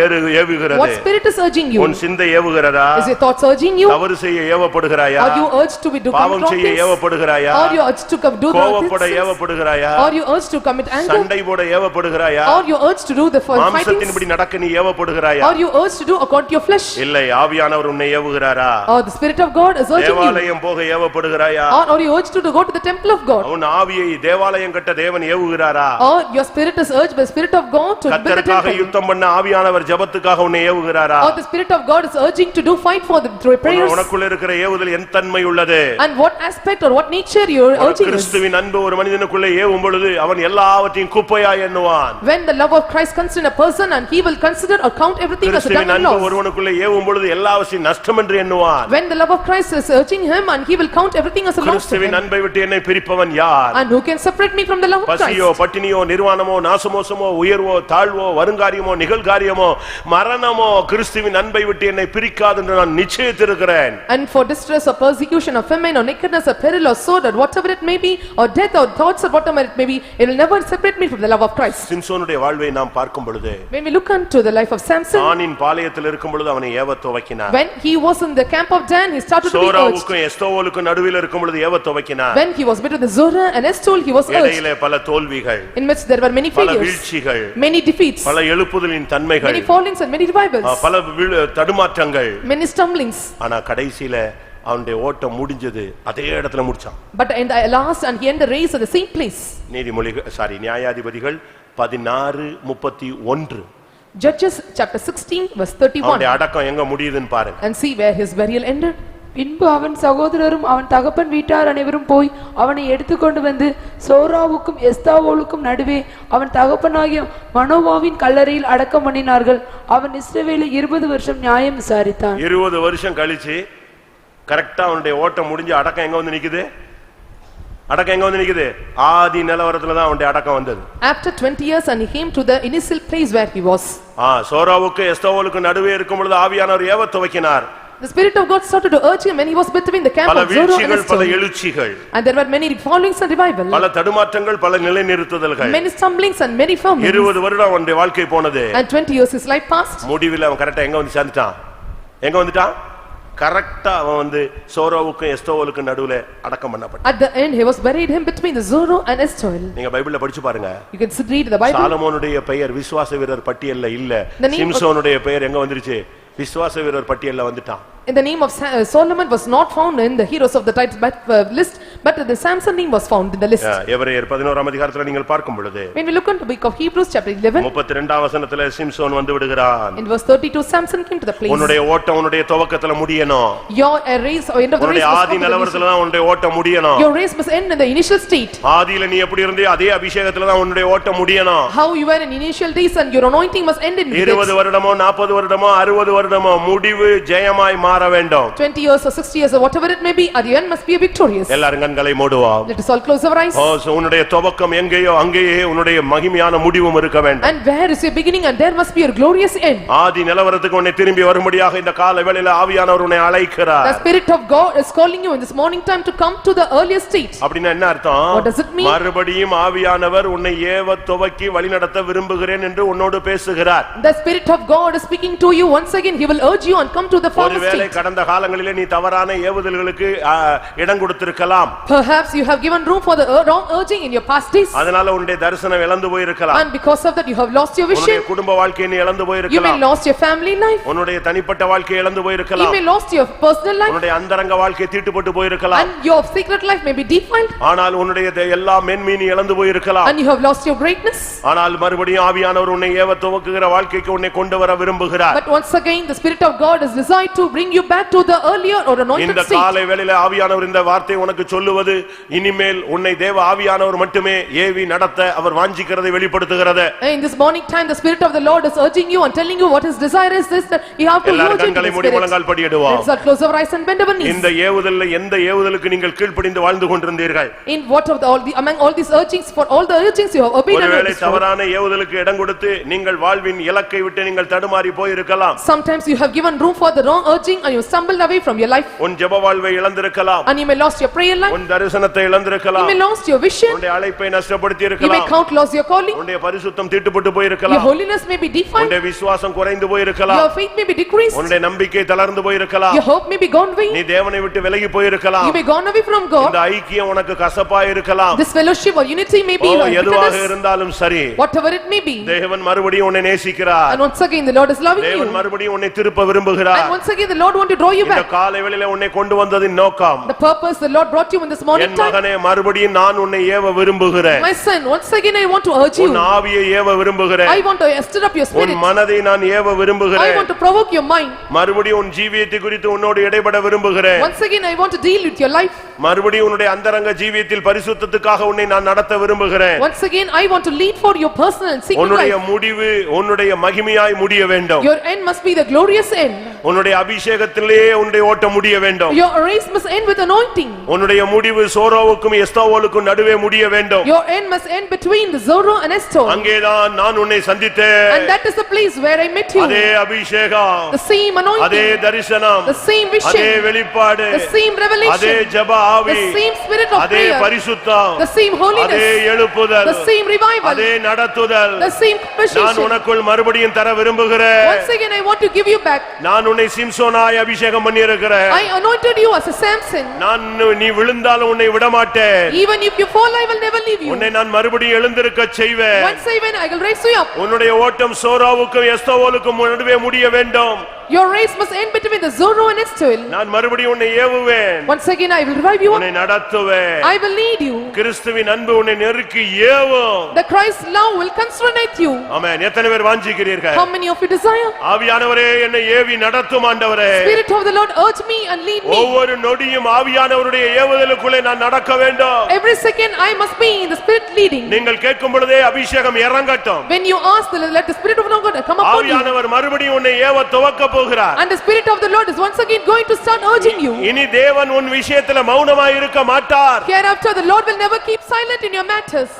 ஏவுகிறது? What spirit is urging you? உன் சிந்தை ஏவுகிறதா? Is your thoughts urging you? தவறு செய்ய ஏவப்படுகிறாயா? Are you urged to do பாவம் செய்ய things? ஏவப்படுகிறாயா? Are you urged to do the கோபப்பட things? ஏவப்படுகிறாயா? Are you urged to commit anger? சண்டை போட ஏவப்படுகிறாயா? Are you urged to do the fighting? மாம்சத்தின்படி நடக்க நீ ஏவப்படுகிறாயா? Are you urged to do according to your flesh? இல்லை, ஆவியானவர் உன்னை ஏவுகிறாரா? Or the spirit of God is urging you? தேவாலயம் போக ஏவப்படுகிறாயா? Or are you urged to go to the temple of God? உன் ஆவியை தேவாலயம் கட்ட தேவன் ஏவுகிறாரா? Or your spirit is urged by the spirit of God to build a கர்த்தருக்காக temple? யுத்தம் பண்ண ஆவியானவர் ஜெபத்துக்காக உன்னை ஏவுகிறாரா? Or the spirit of God is urging to do fight for the prayers? உனக்குள்ள இருக்கிற ஏவுதல் என் தன்மை உள்ளது? And what aspect or what nature you are urging is? கிறிஸ்துவின் அன்பு ஒரு மனிதனுக்குள்ள ஏவும் பொழுது அவன் எல்லாவற்றையும் குப்பையாய் எண்ணுவான். When the love of Christ comes in a person and he will consider or count everything as a கிறிஸ்துவின் done அன்பு loss. ஒருவனுக்குள்ள ஏவும் பொழுது எல்லாவற்றையும் நஷ்டம் என்று எண்ணுவான். When the love of Christ is urging him and he will count everything as a loss to கிறிஸ்துவின் him. அன்பை விட்டு என்னை பிரிப்பவன் யார்? And who can separate me from the love of பசியோ Christ? பட்டினியோ நிர்வாணமோ நாசமோசமோ உயர்வோ தாழ்வோ வருங்காரியமோ நிகழ்காரியமோ மரணமோ கிறிஸ்துவின் அன்பை விட்டு என்னை பிரிக்காது என்று நான் நிச்சயித்திருக்கிறேன். And for distress or persecution or famine or nakedness or peril or sword or whatever it may be or death or thoughts or whatever it may be, it will never separate me from the love of Christ. சிம்சோனுடைய வாழ்வை நாம் பார்க்கும் பொழுது When we look unto the life of Samson, ஆனின் பாளையத்தில் இருக்கும் பொழுது அவனை ஏவ துவக்கினார். when he was in the camp of Dan, he started to be urged. சோராவுக்கும் எஸ்தோவலுக்கும் நடுவில் இருக்கும் பொழுது ஏவ துவக்கினார். When he was between the Zorah and Eshtaol, he was urged. இடையிலே பல தோல்விகள், In which there were many பல failures, வீழ்ச்சிகள், many defeats, பல எழுப்புதலின் தன்மைகள், many fallings and many revivals, பல தடுமாற்றங்கள். many stumblings. ஆனா கடைசியில அவனுடைய ஓட்டம் முடிஞ்சது அதே இடத்துல முடிச்சான். But in the last and he ended the race at the same place. நியாயாதிபதிகள் 16:31. Judges chapter 16 verse 31. அவனுடைய அடக்கம் எங்க முடியுதுன்னு பாருங்க. And see where his burial ended. பின்பு அவன் சகோதரரும் அவன் தகப்பன் வீட்டார் அனைவரும் போய் அவனை எடுத்துக்கொண்டு வந்து சோராவுக்கும் எஸ்தாவோலுக்கும் நடுவே அவன் தகப்பனாகிய மனோவாவின் கல்லறையில் அடக்கம் பண்ணினார்கள். அவன் இஸ்ரவேலை 20 வருஷம் நியாயம் விசாரித்தான். 20 வருஷம் கழிச்சு கரெக்டா அவனுடைய ஓட்டம் முடிஞ்சு அடக்கம் எங்க வந்து நிக்குது? அடக்கம் எங்க வந்து நிக்குது? ஆதி நிலவரத்துல தான் அவனுடைய அடக்கம் வந்தது. After 20 years and he came to the initial place where he was. சோராவுக்கு எஸ்தாவோலுக்கு நடுவே இருக்கும் பொழுது ஆவியானவர் ஏவ துவக்கினார். The spirit of God started to urge him when he was between the camp of Zorah and பல Eshtaol. எழுச்சிகள், And there were many fallings and revival, பல தடுமாற்றங்கள், பல நிலைநிறுத்துதல்கள். many stumblings and many firmings. 20 வருடம் அவனுடைய வாழ்க்கை போனது. And 20 years his life passed. முடிவில் அவன் கரெக்டா எங்க வந்து சேர்ந்துட்டான்? எங்க வந்துட்டான்? கரெக்டா அவன் வந்து சோராவுக்கும் எஸ்தோவலுக்கும் நடுவுல அடக்கம் பண்ணப்பட்டான். At the end he was buried him between the Zorah and Eshtaol. நீங்க பைபிள்ல படிச்சு பாருங்க. You can read the Bible. சாலமோனுடைய பெயர் விசுவாச வீரர் பட்டியல்ல இல்ல. சிம்சோனுடைய பெயர் எங்க வந்துருச்சு? விசுவாச வீரர் பட்டியல்ல வந்துட்டான். In the name of Solomon was not found in the heroes of the tribes list, but the Samson name was found in the list. எபிரேயர் 11 அதிகாரத்துல நீங்கள் பார்க்கும் பொழுது When we look into the book of Hebrews chapter 11, 32 வசனத்துல சிம்சோன் வந்து விடுகிறான். in verse 32 Samson came to the place. உன்னுடைய ஓட்டம் உன்னுடைய துவக்கத்துல முடியணும். Your race or end of the race உன்னுடைய must Aadhi come to the நிலவரத்துல தான் உன்னுடைய ஓட்டம் முடியணும். Your race must end in the initial state. ஆதியில நீ எப்படி இருந்தே அதே அபிஷேகத்துல தான் உன்னுடைய ஓட்டம் முடியணும். How you were in initial days and your anointing must end in 20 வருடமோ 40 வருடமோ 60 வருடமோ முடிவு ஜெயமாய் மாற வேண்டும். 20 years or 60 years or whatever it may be, at the end must be a victorious. எல்லாரும் கண்களை மூடுவோம். Let us all close our eyes. உன்னுடைய துவக்கம் எங்கேயோ அங்கேயே உன்னுடைய மகிமையான முடிவும் இருக்க வேண்டும். And where is your beginning and there must be your glorious end. ஆதி நிலவரத்துக்கு உன்னை திரும்பி வரும்படியாக இந்த கால வேளையில ஆவியானவர் உன்னை அழைக்கிறார். The spirit of God is calling you in this morning time to come to the earlier state. அப்படினா என்ன அர்த்தம்? What does it mean? மறுபடியும் ஆவியானவர் உன்னை ஏவ துவக்கி வழிநடத்த விரும்புகிறேன் என்று உன்னோடு பேசுகிறார். The spirit of God is speaking to you once again. He will urge you and come to the former state. ஒருவேளை கடந்த காலங்களிலே நீ தவறான ஏவுதல்களுக்கு இடம் கொடுத்திருக்கலாம். Perhaps you have given room for the wrong urging in your past days. அதனால உன்னுடைய தரிசனம் இழந்து போயிருக்கலாம். And because of that you have lost your உன்னுடைய vision. குடும்ப வாழ்க்கையை நீ இழந்து You may போயிருக்கலாம். lost your family life. உன்னுடைய தனிப்பட்ட வாழ்க்கையை இழந்து You போயிருக்கலாம். may lost your personal life. உன்னுடைய அந்தரங்க வாழ்க்கை தீட்டுப்பட்டு போயிருக்கலாம். And your secret life may be defiled. ஆனால் உன்னுடைய எல்லா மேன்மையை நீ இழந்து போயிருக்கலாம். And you have lost your greatness. ஆனால் மறுபடியும் ஆவியானவர் உன்னை ஏவ துவக்குகிற வாழ்க்கைக்கு உன்னை கொண்டு வர விரும்புகிறார். But once again the Spirit of God is desired to bring you back to the earlier or anointed இந்த state. காலை வேளையில ஆவியானவர் இந்த வார்த்தை உனக்கு சொல்லுவது இனிமேல் உன்னை தேவ ஆவியானவர் மட்டுமே ஏவி நடத்த அவர் வாஞ்சிக்கிறதை வெளிப்படுத்துகிறது. In this morning time the Spirit of the Lord is urging you and telling you what his desire is this, that you have to எல்லாரும் urge into கண்களை the மூடி Spirit. முழங்கால் படியிடுவோம். Let's close our eyes and bend our knees. இந்த ஏவுதல்ல எந்த ஏவுதலுக்கு நீங்கள் கீழ்ப்படிந்து வாழ்ந்து கொண்டிருந்தீர்கள்? In what of all the among all these urgings, for all the urgings you have obeyed and ஒருவேளை destroyed. தவறான ஏவுதலுக்கு இடம் கொடுத்து நீங்கள் வாழ்வின் இலக்கை விட்டு நீங்கள் தடுமாறி போயிருக்கலாம். Sometimes you have given room for the wrong urging and you stumbled away from your life. உன் ஜெப வாழ்வை இழந்திருக்கலாம். And you may lost your prayer life. உன் தரிசனத்தை இழந்திருக்கலாம். You may lost your vision. உன்னுடைய அழைப்பை நஷ்டப்படுத்தி You may இருக்கலாம். count lost your calling. உன்னுடைய பரிசுத்தம் தீட்டுப்பட்டு Your போயிருக்கலாம். holiness may be defiled. உன்னுடைய விசுவாசம் குறைந்து போயிருக்கலாம். Your faith may be decreased. உன்னுடைய நம்பிக்கை தளர்ந்து போயிருக்கலாம். Your hope may be gone away. நீ தேவனை விட்டு விலகி போயிருக்கலாம். You may gone away from இந்த God. ஐக்கியம் உனக்கு கசப்பா இருக்கலாம். This fellowship or unity may be எதுவாக bitterness. இருந்தாலும் சரி, Whatever it may be. தேவன் மறுபடியும் உன்னை நேசிக்கிறார். And once again the Lord is loving தேவன் you. மறுபடியும் உன்னை திருப்ப விரும்புகிறார். And once again the Lord want to draw you இந்த back. காலை வேளையிலே உன்னை கொண்டு வந்ததின் நோக்கம், The purpose the Lord brought you in this morning N time. மகனே மறுபடியும் நான் உன்னை ஏவ விரும்புகிறேன். My son, once again I want to urge you. உன் ஆவியை ஏவ விரும்புகிறேன். I want to stir up your உன் spirit. மனதை நான் ஏவ I விரும்புகிறேன். want to provoke your mind. மறுபடியும் உன் ஜீவியத்தை குறித்து உன்னோடு இடைபட விரும்புகிறேன். Once again I want to deal with your life. மறுபடியும் உன்னுடைய அந்தரங்க ஜீவியத்தில் பரிசுத்தத்துக்காக உன்னை நான் நடத்த விரும்புகிறேன். Once again I want to lead for your personal and secret உன்னுடைய life. முடிவு உன்னுடைய மகிமையாய் முடிய வேண்டும். Your end must be the glorious end. உன்னுடைய அபிஷேகத்திலே உன்னுடைய ஓட்டம் முடிய வேண்டும். Your race must end with anointing. உன்னுடைய முடிவு சோரோவுக்கும் எஸ்தாவோலுக்கும் நடுவே முடிய வேண்டும். Your end must end between the Zorro and Eshtaol. அங்கேதான் நான் உன்னை சந்தித்தேன். And that is the place where I met you. அதே அபிஷேகம், The same அதே anointing, தரிசனம், the same அதே vision, வெளிப்பாடு, the same அதே revelation, ஜெப ஆவி, the same spirit of அதே prayer, பரிசுத்தம், the same அதே holiness, எழுப்புதல், the same revival, அதே நடத்துதல் the same நான் compassion. உனக்குள் மறுபடியும் தர விரும்புகிறேன். Once again I want to give you back. நான் உன்னை சிம்சோனாய் அபிஷேகம் பண்ணியிருக்கிறேன். I anointed you as a Samson. நான் நீ விழுந்தாலும் உன்னை விடமாட்டேன். Even if you fall, I will never leave you. உன்னை நான் மறுபடியும் எழுந்திருக்கச் செய்வேன். Once again I will raise you up. உன்னுடைய ஓட்டம் சோராவுக்கும் எஸ்தாவோலுக்கும் நடுவே முடிய வேண்டும். Your race must end between the Zorro and Eshtaol. நான் மறுபடியும் உன்னை ஏவுவேன். Once again I will revive you உன்னை up. நடத்துவேன். I will lead you. கிறிஸ்துவின் அன்பு உன்னை நெருக்கி ஏவும். The Christ's love will consternate you. ஆமென். எத்தனை பேர் வாஞ்சிக்கிறீர்கள்? How many of you desire? ஆவியானவரே என்னை ஏவி நடத்தும் ஆண்டவரே. Spirit of the Lord urge me and lead me. ஒவ்வொரு நொடியும் ஆவியானவருடைய ஏவுதலுக்குள்ளே நான் நடக்க வேண்டும். Every second I must be in the Spirit leading. நீங்கள் கேட்கும் பொழுதே அபிஷேகம் இறங்கட்டும். When you ask, let the Spirit of the Lord come upon you. ஆவியானவர் மறுபடியும் உன்னை ஏவ துவக்க போகிறார். And the Spirit of the Lord is once again going to start urging you. இனி தேவன் உன் விஷயத்துல மௌனமாய் இருக்க மாட்டார். Hereafter the Lord will never keep silent in your matters.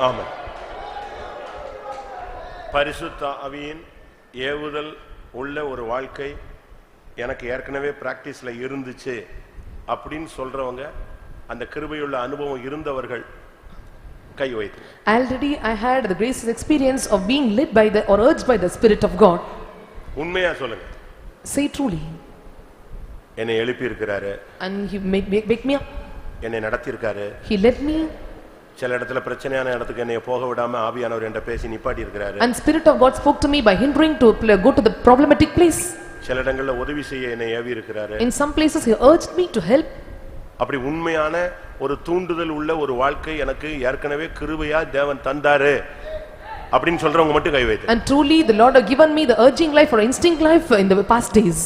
ஆமென். பரிசுத்த ஆவியின் ஏவுதல் உள்ள ஒரு வாழ்க்கை எனக்கு ஏற்கனவே பிராக்டிஸ்ல இருந்துச்சு அப்படின்னு சொல்றவங்க, அந்த கிருபையுள்ள அனுபவம் இருந்தவர்கள் கை வைத்து. Already I had the gracious experience of being led by the or urged by the Spirit of God. உண்மையா சொல்லுங்க. Say truly. என்னை எழுப்பி இருக்கிறாரு. And he make me up. என்னை நடத்தி இருக்காரு. He led me. சில இடத்துல பிரச்சனையான இடத்துக்கு என்னை போக விடாம ஆவியானவர் என்ற பேசி நிப்பாட்டி இருக்கிறாரு. And Spirit of God spoke to me by hindering to go to the problematic place. சில இடங்கள்ல உதவி செய்ய என்னை ஏவி இருக்கிறாரு. In some places he urged me to help. அப்படி உண்மையான ஒரு தூண்டுதல் உள்ள ஒரு வாழ்க்கை எனக்கு ஏற்கனவே கிருபையா தேவன் தந்தாரு அப்படின்னு சொல்றவங்க மட்டும் கை வைத்து. And truly the Lord had given me the urging life or instinct life in the past days.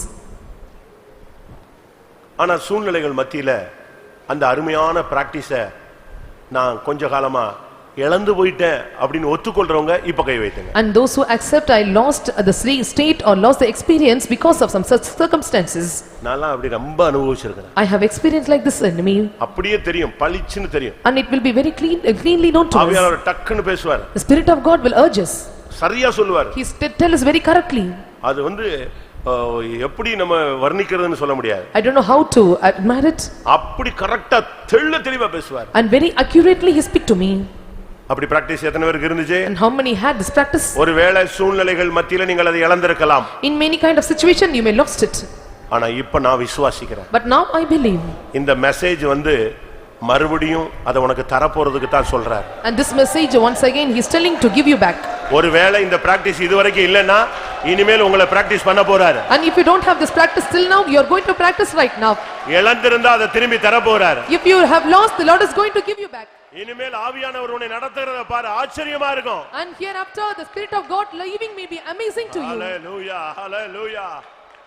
ஆனா சூழ்நிலைகள் மத்தியில அந்த அருமையான பிராக்டிஸை நான் கொஞ்ச காலமா இழந்து போயிட்டேன் அப்படின்னு ஒத்துக்கொள்றவங்க இப்ப கை வைத்துங்க. And those who accept I lost the state or lost the experience because of some such circumstances. நான் அப்படி ரொம்ப அனுபவிச்சிருக்கேன். I have experienced like this in me. அப்படியே தெரியும், பளிச்சுன்னு தெரியும். And it will be very cleanly known to us. ஆவியானவர் டக்குன்னு பேசுவார். The Spirit of God will urge us. சரியா சொல்லுவார். He tell us very correctly. அது எப்படி நம்ம வர்ணிக்கிறதுன்னு சொல்ல முடியாது. I don't know how to admire it. அப்படி கரெக்ட்டா தெளிவா பேசுவார். And very accurately he speak to me. அப்படி பிராக்டீஸ் எத்தனை பேருக்கு இருந்துச்சு? And how many had this practice? ஒருவேளை சூழ்நிலைகள் மத்தியில நீங்கள் அதை இழந்திருக்கலாம். In many kind of situation you may lost it. ஆனா இப்ப நான் விசுவாசிக்கிறேன். But now I believe. இந்த மெசேஜ் மறுபடியும் அதை உனக்கு தர போறதுக்கு தான் சொல்றார். And this message once again he is telling to give you back. ஒருவேளை இந்த பிராக்டீஸ் இதுவரைக்கும் இல்லனா இனிமேல் உங்களை பிராக்டீஸ் பண்ண போறார். And if you don't have this practice till now you are going to practice right now. இழந்திருந்தா அதை திரும்பி தர போறார். If you have lost the Lord is going to give you back. இனிமேல் ஆவியானவர் உன்னை நடத்துறத பாரு, ஆச்சரியமா இருக்கும். And hereafter the Spirit of God leaving may be amazing to you. Hallelujah, hallelujah.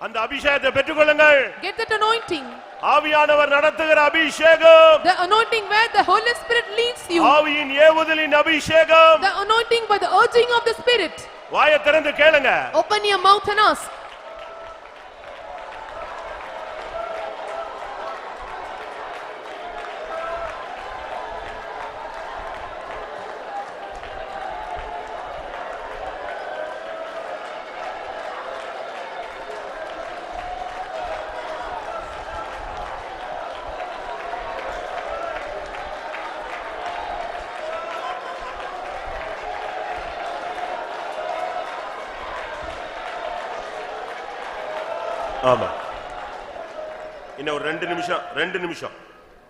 அந்த அபிஷேகத்தை பெற்றுக்கொள்ளுங்கள். Get that anointing. ஆவியானவர் நடத்துகிற அபிஷேகம். The anointing where the Holy Spirit leads you. ஆவியின் ஏவுதலின் அபிஷேகம். The anointing by the urging of the Spirit. வாயை திறந்து கேளுங்க. Open your mouth and ask. ஆமா. இன்னும் 2 நிமிஷம்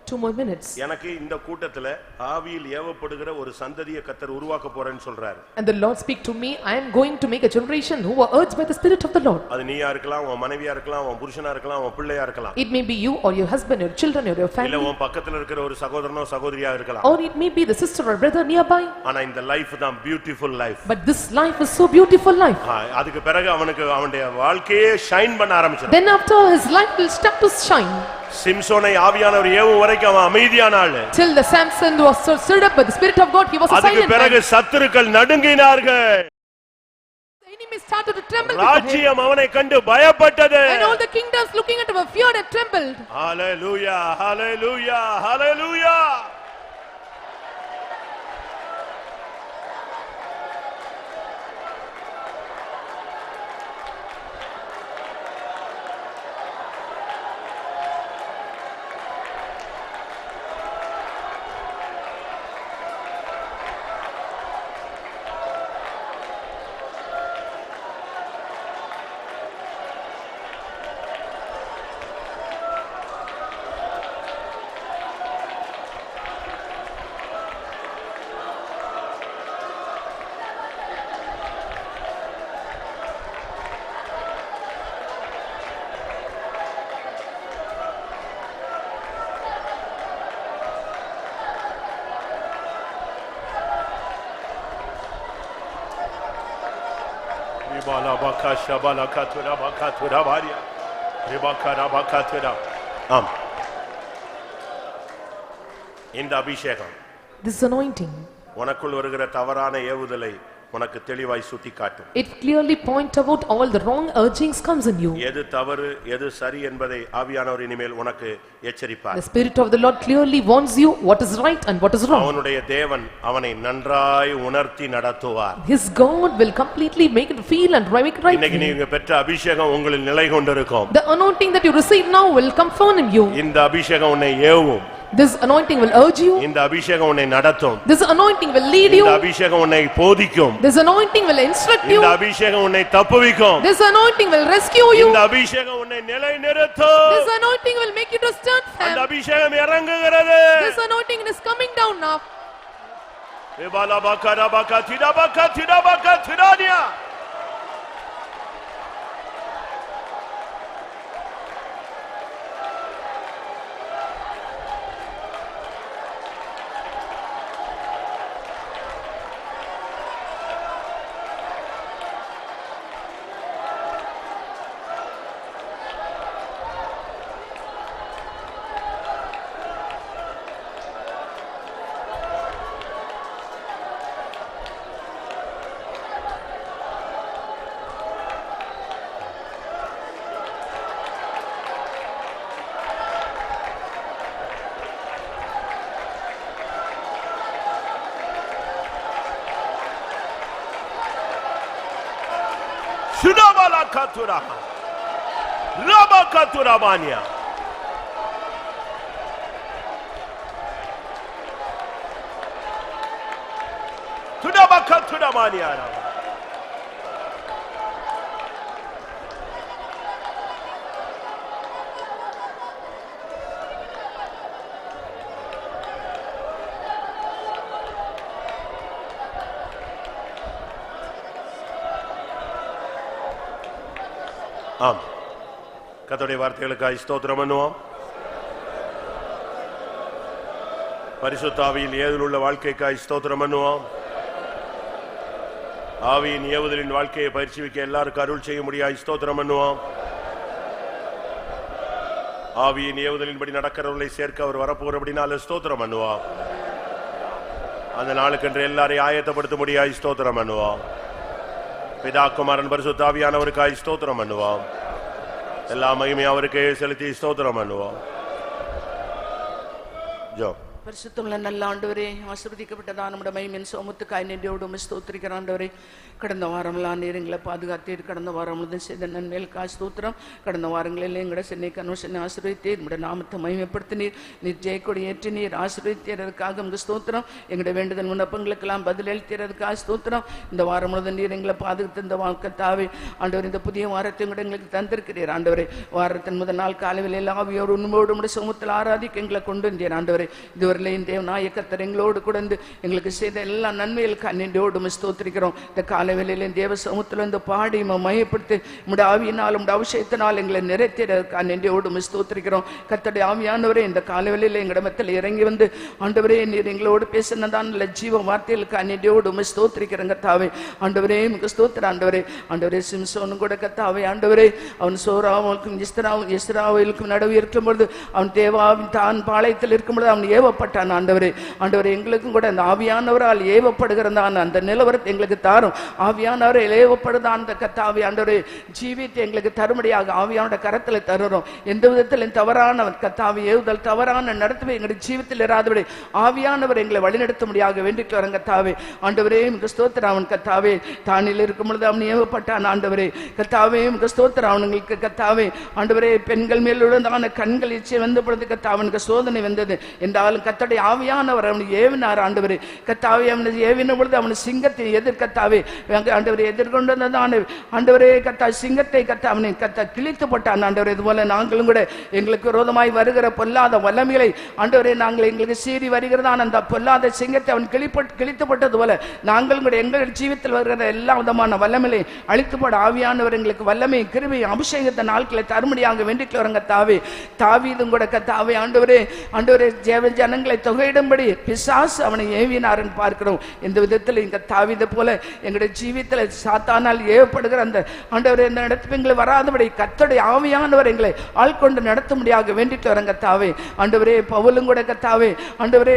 2 more minutes. எனக்கு இந்த கூட்டத்துல ஆவியில் ஏவப்படுகிற ஒரு சந்ததியை கர்த்தர் உருவாக்க போறேன்னு சொல்றாரு. And the Lord speak to me, I am going to make a generation who are urged by the Spirit of the Lord. அது நீயா இருக்கலாம், உன் மனைவியா இருக்கலாம், உன் புருஷனா இருக்கலாம், உன் பிள்ளையா இருக்கலாம். It may be you or your husband or children or your family. இல்ல உன் பக்கத்துல இருக்கிற ஒரு சகோதரனோ சகோதரியா இருக்கலாம். Or it may be the sister or brother nearby. ஆனா இந்த லைஃப் தான் beautiful life. But this life is so beautiful life. அதுக்கு பிறகு அவனுடைய வாழ்க்கையே ஷைன் பண்ண ஆரம்பிச்சது. Then after his life will start to shine. சிம்சோனை ஆவியானவர் ஏவும் வரைக்கும் அவன் அமைதியான ஆளு. Till the Samson was stirred up by the Spirit of God, he was a silent man. அதுக்கு பிறகு சத்துருக்கள் நடுங்கினார்கள். The enemy started to tremble. ராஜ்யம் அவனை கண்டு பயப்பட்டது. And all the kingdoms looking at him feared and trembled. Hallelujah, hallelujah, hallelujah. இந்த அபிஷேகம், This anointing, உனக்குள் வருகிற தவறான ஏவுதலை உனக்கு தெளிவாய் சுட்டி காட்டும். it clearly point about all the wrong urgings comes in you. எது தவறு எது சரி என்பதை ஆவியானவர் இனிமேல் உனக்கு எச்சரிப்பார். The Spirit of the Lord clearly warns you what is right and what is wrong. அவனுடைய தேவன் அவனை நன்றாய் உணர்த்தி நடத்துவார். His God will completely make it feel and make it right. இன்னைக்கு நீங்க பெற்ற அபிஷேகம் உங்களில் நிலை கொண்டிருக்கும். The anointing that you receive now will confirm in you. இந்த அபிஷேகம் உன்னை ஏவும். This anointing will urge you. இந்த அபிஷேகம் உன்னை நடத்தும். This anointing will lead you. இந்த அபிஷேகம் உன்னை போதிக்கும். This anointing will instruct you. இந்த அபிஷேகம் உன்னை தப்புவிக்கும். This anointing will rescue you. இந்த அபிஷேகம் உன்னை நிலைநிறுத்தும். This anointing will make you to stand அந்த firm. அபிஷேகம் இறங்குகிறது. This anointing is coming down now. எபாலபகரபக திடபக திடபக திடானியா. Rabala Katura. Rabakatura Mania. Tudabakatura Mania. ஆம், கர்த்தருடைய வார்த்தைகளுக்காய் ஸ்தோத்திரம் பண்ணுவோம். பரிசுத்த ஆவியின் ஏவுதல் உள்ள வாழ்க்கைக்காய் ஸ்தோத்திரம் பண்ணுவோம். ஆவியின் ஏவுதலின் வாழ்க்கையை பயிற்சிவிக்க எல்லாருக்கும் அருள் செய்ய முடியாது ஸ்தோத்திரம் பண்ணுவோம். ஆவியின் ஏவுதலின்படி நடக்கிறவர்களை சேர்க்க அவர் வரப்போறபடினால ஸ்தோத்திரம் பண்ணுவோம். அந்த நாளுக்கென்று எல்லாரையும் ஆயத்தப்படுத்த முடியாது ஸ்தோத்திரம் பண்ணுவோம். பிதா குமாரன் பரிசுத்த ஆவியானவருக்காய் ஸ்தோத்திரம் பண்ணுவோம். எல்லா மகிமையும் அவருக்கே செலுத்தி ஸ்தோத்திரம் பண்ணுவோம். ஜோ பரிசுத்தமுள்ள நல்ல ஆண்டவரே, ஆசீர்வதிக்கப்பட்டதான நம்முடைய மகிமையின் சோமத்துக்காய் நன்றியோடு ஸ்தோத்திரிக்கிற ஆண்டவரே, கடந்த வாரம்லாம் நீர் எங்களை பாதுகாத்தீர். கடந்த வாரம் முழுதும் செய்த நன்மைகளுக்காய் ஸ்தோத்திரம். கடந்த வாரங்களில் எங்களோட சென்னை கன்வென்ஷனை ஆசீர்வதித்தீர். நம்முடைய நாமத்தை மகிமைப்படுத்தினீர். நீர் ஜெயக்கொடி ஏற்றினீர். ஆசீர்வதித்தீரதுக்காக உங்கள் ஸ்தோத்திரம். எங்களுடைய வேண்டுதல் விண்ணப்பங்களுக்கெல்லாம் பதிலளித்தீரதுக்காக ஸ்தோத்திரம். இந்த வாரம் முழுதும் நீர் எங்களை பாதுகாத்து இந்த வாக்கத்தாவே ஆண்டவர் இந்த புதிய வாரத்தை கூட எங்களுக்கு தந்திருக்கிறீர். ஆண்டவரே, வாரத்தின் முதல் நாள் காலையில் எல்லா ஆவியோடு உண்மையோடு நம்முடைய சமூகத்தில் ஆராதிக்க எங்களை கொண்டு வந்தீர். ஆண்டவரே, இதுவரை தேவனாய கர்த்தர் எங்களோடு கூட எங்களுக்கு செய்த எல்லா நன்மைகளுக்கு நன்றியோடு ஸ்தோத்திரிக்கிறோம். இந்த காலவேளையில தேவ சமூகத்தில் வந்து பாடி மையப்படுத்தி நம்முடைய ஆவியினால் நம்முடைய அபிஷேகத்தினால் எங்களை நிறைவேற்ற நன்றியோடு ஸ்தோத்திரிக்கிறோம். கர்த்தருடைய ஆவியானவரே, இந்த காலவேளையில எங்களிடத்தில் இறங்கி வந்து ஆண்டவரே நீர் எங்களோடு பேசினதான் நல்ல ஜீவ வார்த்தைகளுக்கு நன்றியோடு ஸ்தோத்திரிக்கிறேன். கர்த்தாவே ஆண்டவரே உங்களுக்கு ஸ்தோத்திரம். ஆண்டவரே ஆண்டவரே சிம்சோனும் கூட கர்த்தாவே ஆண்டவரே அவன் சோராவுக்கும் இஸ்ராவேலுக்கும் நடுவே இருக்கும்பொழுது அவன் தேவாவின் தான் பாளையத்தில் இருக்கும்பொழுது அவன் ஏவப்பட்டான். ஆண்டவரே ஆண்டவரே எங்களுக்கும் கூட அந்த ஆவியானவரால் ஏவப்படுகிறதான் அந்த நிலவரத்தை எங்களுக்கு தாரும். ஆவியானவரை ஏவப்படுதான் அந்த கர்த்தாவே ஆண்டவரே ஜீவித்தை எங்களுக்கு தரும்படியாக ஆவியானோட கரத்தில் தருறோம். எந்த விதத்தில் தவறான கர்த்தாவே ஏவுதல் தவறான நடத்துவை எங்களுடைய ஜீவித்தில் இராதபடி ஆவியானவர் எங்களை வழிநடத்தும்படியாக வேண்டிட்டு வரங்க கர்த்தாவே. ஆண்டவரே உங்களுக்கு ஸ்தோத்திரம். அவன் கர்த்தாவே தானில் இருக்கும் பொழுது அவன் ஏவப்பட்டான். ஆண்டவரே கர்த்தாவே உங்களுக்கு ஸ்தோத்திரம். அவனுங்களுக்கு கர்த்தாவே ஆண்டவரே பெண்கள் மேல் உள்ளதான கண்கள் இச்சை வந்த பொழுது கர்த்தாவனுக்கு சோதனை வந்தது என்றாலும் கர்த்தருடைய ஆவியானவர் அவனை ஏவினார். ஆண்டவரே கர்த்தாவே அவனை ஏவின பொழுது அவனை சிங்கத்தை எதிர்கத்தாவே ஆண்டவரை எதிர்கொண்டதான ஆண்டவரே கர்த்தா சிங்கத்தை கர்த்தா அவனை கர்த்தா கிழித்து போட்டான். ஆண்டவரே இதுபோல நாங்களும் கூட எங்களுக்கு விரோதமாய் வருகிற பொல்லாத வல்லமைகளை ஆண்டவரே நாங்கள் எங்களுக்கு சீறி வருகிறதான அந்த பொல்லாத சிங்கத்தை அவன் கிழித்து போட்டது போல நாங்களும் கூட எங்கள் ஜீவித்தில் வருகிற எல்லா விதமான வல்லமையை அழித்து போட ஆவியானவர் எங்களுக்கு வல்லமை கிருபை அபிஷேகத்தை நாட்களை தருமடியாக வேண்டிட்டு வரங்க தாவே. தாவீதும் கூட கர்த்தாவே ஆண்டவரே ஆண்டவரே ஜனங்களை தொகையிடும்படி பிசாசு அவனை ஏவினார்னு பார்க்கிறோம். இந்த விதத்தில் இங்க தாவீதை போல எங்களுடைய ஜீவித்தில் சாத்தானால் ஏவப்படுகிற அந்த ஆண்டவரே இந்த நடத்துவங்களை வராதபடி கர்த்தருடைய ஆவியானவர் எங்களை ஆள்கொண்டு நடத்தும்படியாக வேண்டிட்டு வரங்க தாவே. ஆண்டவரே பவுலும் கூட கர்த்தாவே ஆண்டவரே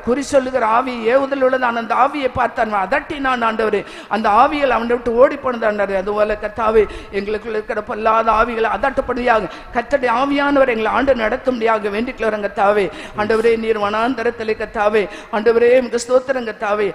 குறி சொல்லுகிற ஆவி ஏவுதல் உள்ளதான் அந்த ஆவியை பார்த்தான் அதட்டினான். ஆண்டவரே அந்த ஆவிகள் அவனை விட்டு ஓடி போனதான். அதுபோல கர்த்தாவே எங்களுக்குள்ள இருக்கிற பொல்லாத ஆவிகளை அதட்டப்படுவதாக கர்த்தருடைய ஆவியானவர் எங்களை ஆண்டு நடத்தும்படியாக வேண்டிட்டு வரங்க தாவே. ஆண்டவரே நீர் வனாந்தரத்திலே கர்த்தாவே ஆண்டவரே உமக்கு ஸ்தோத்திரம் கர்த்தாவே.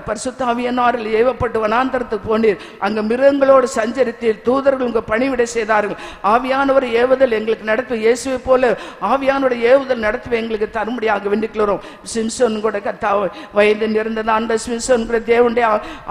பரிசுத்த ஆவியானவரால் ஏவப்பட்டு வனாந்தரத்துக்கு போனீர். அங்க மிருகங்களோடு சஞ்சரித்தீர். தூதர்கள் உங்க பணிவிடை செய்தார்கள். ஆவியானவர் ஏவுதல் எங்களுக்கு நடத்துவ இயேசுவை போல ஆவியானோட ஏவுதல் நடத்துவ எங்களுக்கு தரும்படியாக வேண்டிக்கிறோம். சிம்சோன் கூட கர்த்தாவே வயது நிறந்ததான் அந்த சிம்சோன் கூட தேவனுடைய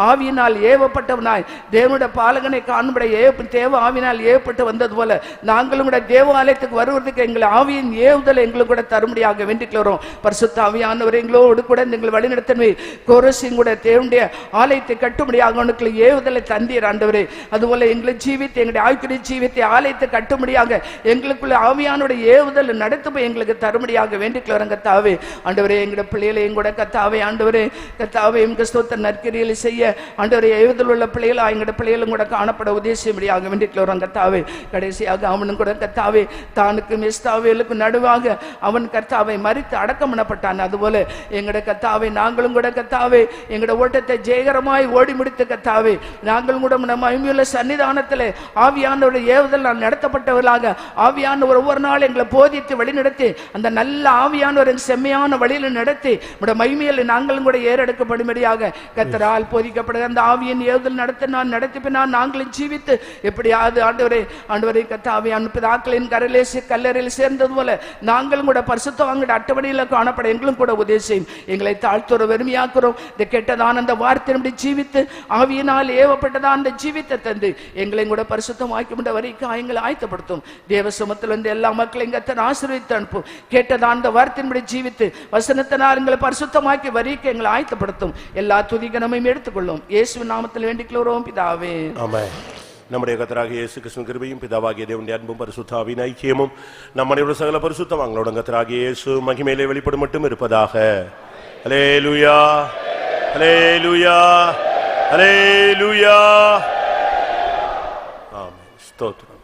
ஆவியினால் ஏவப்பட்டவனாய் தேவனுடைய பாலகனை காணும்படி தேவ ஆவியினால் ஏவப்பட்டு வந்தது போல நாங்களும் கூட தேவாலயத்துக்கு வருவதற்கு எங்களை ஆவியின் ஏவுதல் எங்களுக்கு கூட தரும்படியாக வேண்டிக்கிறோம். பரிசுத்த ஆவியானவர் எங்களோடு கூட எங்களை வழிநடத்தவே கோரசின் கூட தேவனுடைய ஆலயத்தை கட்டும்படியாக உனக்கு ஏவுதலை தந்தீர். ஆண்டவரே அதுபோல எங்களை ஜீவித்தை எங்களுடைய ஆய்க்குரிய ஜீவித்தை ஆலயத்தை கட்டும்படியாக எங்களுக்குள்ள ஆவியானுடைய ஏவுதல் நடத்தும் எங்களுக்கு தரும்படியாக வேண்டிட்டு வரங்க தாவே. ஆண்டவரே எங்களுடைய பிள்ளைகளை எங்கூட கத்தாவே ஆண்டவரே கத்தாவே எங்க ஸ்தோத்திர நற்கிரிகளை செய்ய ஆண்டவரே ஏவுதல் உள்ள பிள்ளைகளா எங்களுடைய பிள்ளைகளும் கூட காணப்பட உதேசியபடியாக வேண்டிட்டு வரங்க தாவே. கடைசியாக அவனும் கூட கத்தாவே தானுக்கும் எஸ்தாவேலுக்கும் நடுவாக அவன் கர்த்தாவை மரித்து அடக்கம் பண்ணப்பட்டான். அதுபோல எங்களுடைய கத்தாவே நாங்களும் கூட கத்தாவே எங்களுடைய ஓட்டத்தை ஜெயகரமாய் ஓடி முடித்த கத்தாவே நாங்களும் கூட நம்ம மகிமையுள்ள சன்னிதானத்திலே ஆவியானவருடைய ஏவுதல் நான் நடத்தப்பட்டவர்களாக ஆவியானவர் ஒவ்வொரு நாள் எங்களை போதித்து வழிநடத்தி அந்த நல்ல ஆவியானவரின் செம்மையான வழியில் நடத்தி நம்முடைய மகிமையில் நாங்களும் கூட ஏறெடுக்கப்படும்படியாக கர்த்தரால் போதிக்கப்படுகிற அந்த ஆவியின் ஏவுதல் நான் நடத்திப்பினால் நாங்களும் ஜீவித்து எப்படியாவது ஆண்டவரை கர்த்தாவே பிதாக்களின் கல்லறையில் சேர்ந்தது போல நாங்களும் கூட பரிசுத்தவான்களுடைய அட்டவணையில் காணப்பட எங்களும் கூட உதவி செய்யும். எங்களை தாழ்த்துற வெறுமையாக்குறோம். இந்த கெட்டதான அந்த வார்த்தை ஜீவித்து ஆவியினால் ஏவப்பட்டதான் அந்த ஜீவித்தை தந்து எங்களையும் கூட பரிசுத்தமாக்கி முடிந்த வரைக்கும் எங்களை ஆயத்தப்படுத்தும். தேவ சமூகத்தில் வந்து எல்லா மக்களையும் கர்த்தர் ஆசீர்வதித்து அனுப்பும். கேட்டதான் அந்த வார்த்தையின்படி ஜீவித்து வசனத்தினால் எங்களை பரிசுத்தமாக்கி வரைக்கும் எங்களை ஆயத்தப்படுத்தும். எல்லா துதிகனமையும் எடுத்துக்கொள்ளும். இயேசுவின் நாமத்தில் வேண்டிக்கிறோம் பிதாவே. ஆமென். நம்முடைய கர்த்தராகிய இயேசு கிறிஸ்துவின் கிருபையும் பிதாவாகிய தேவனுடைய அன்பும் பரிசுத்த ஆவியின் ஐக்கியமும் நம்முடைய சகல பரிசுத்தவான்களோட கர்த்தராகிய இயேசு மகிமையிலே வெளிப்படும் மட்டும் இருப்பதாக. அல்லேலூயா, அல்லேலூயா, அல்லேலூயா. ஆமென். ஸ்தோத்திரம்.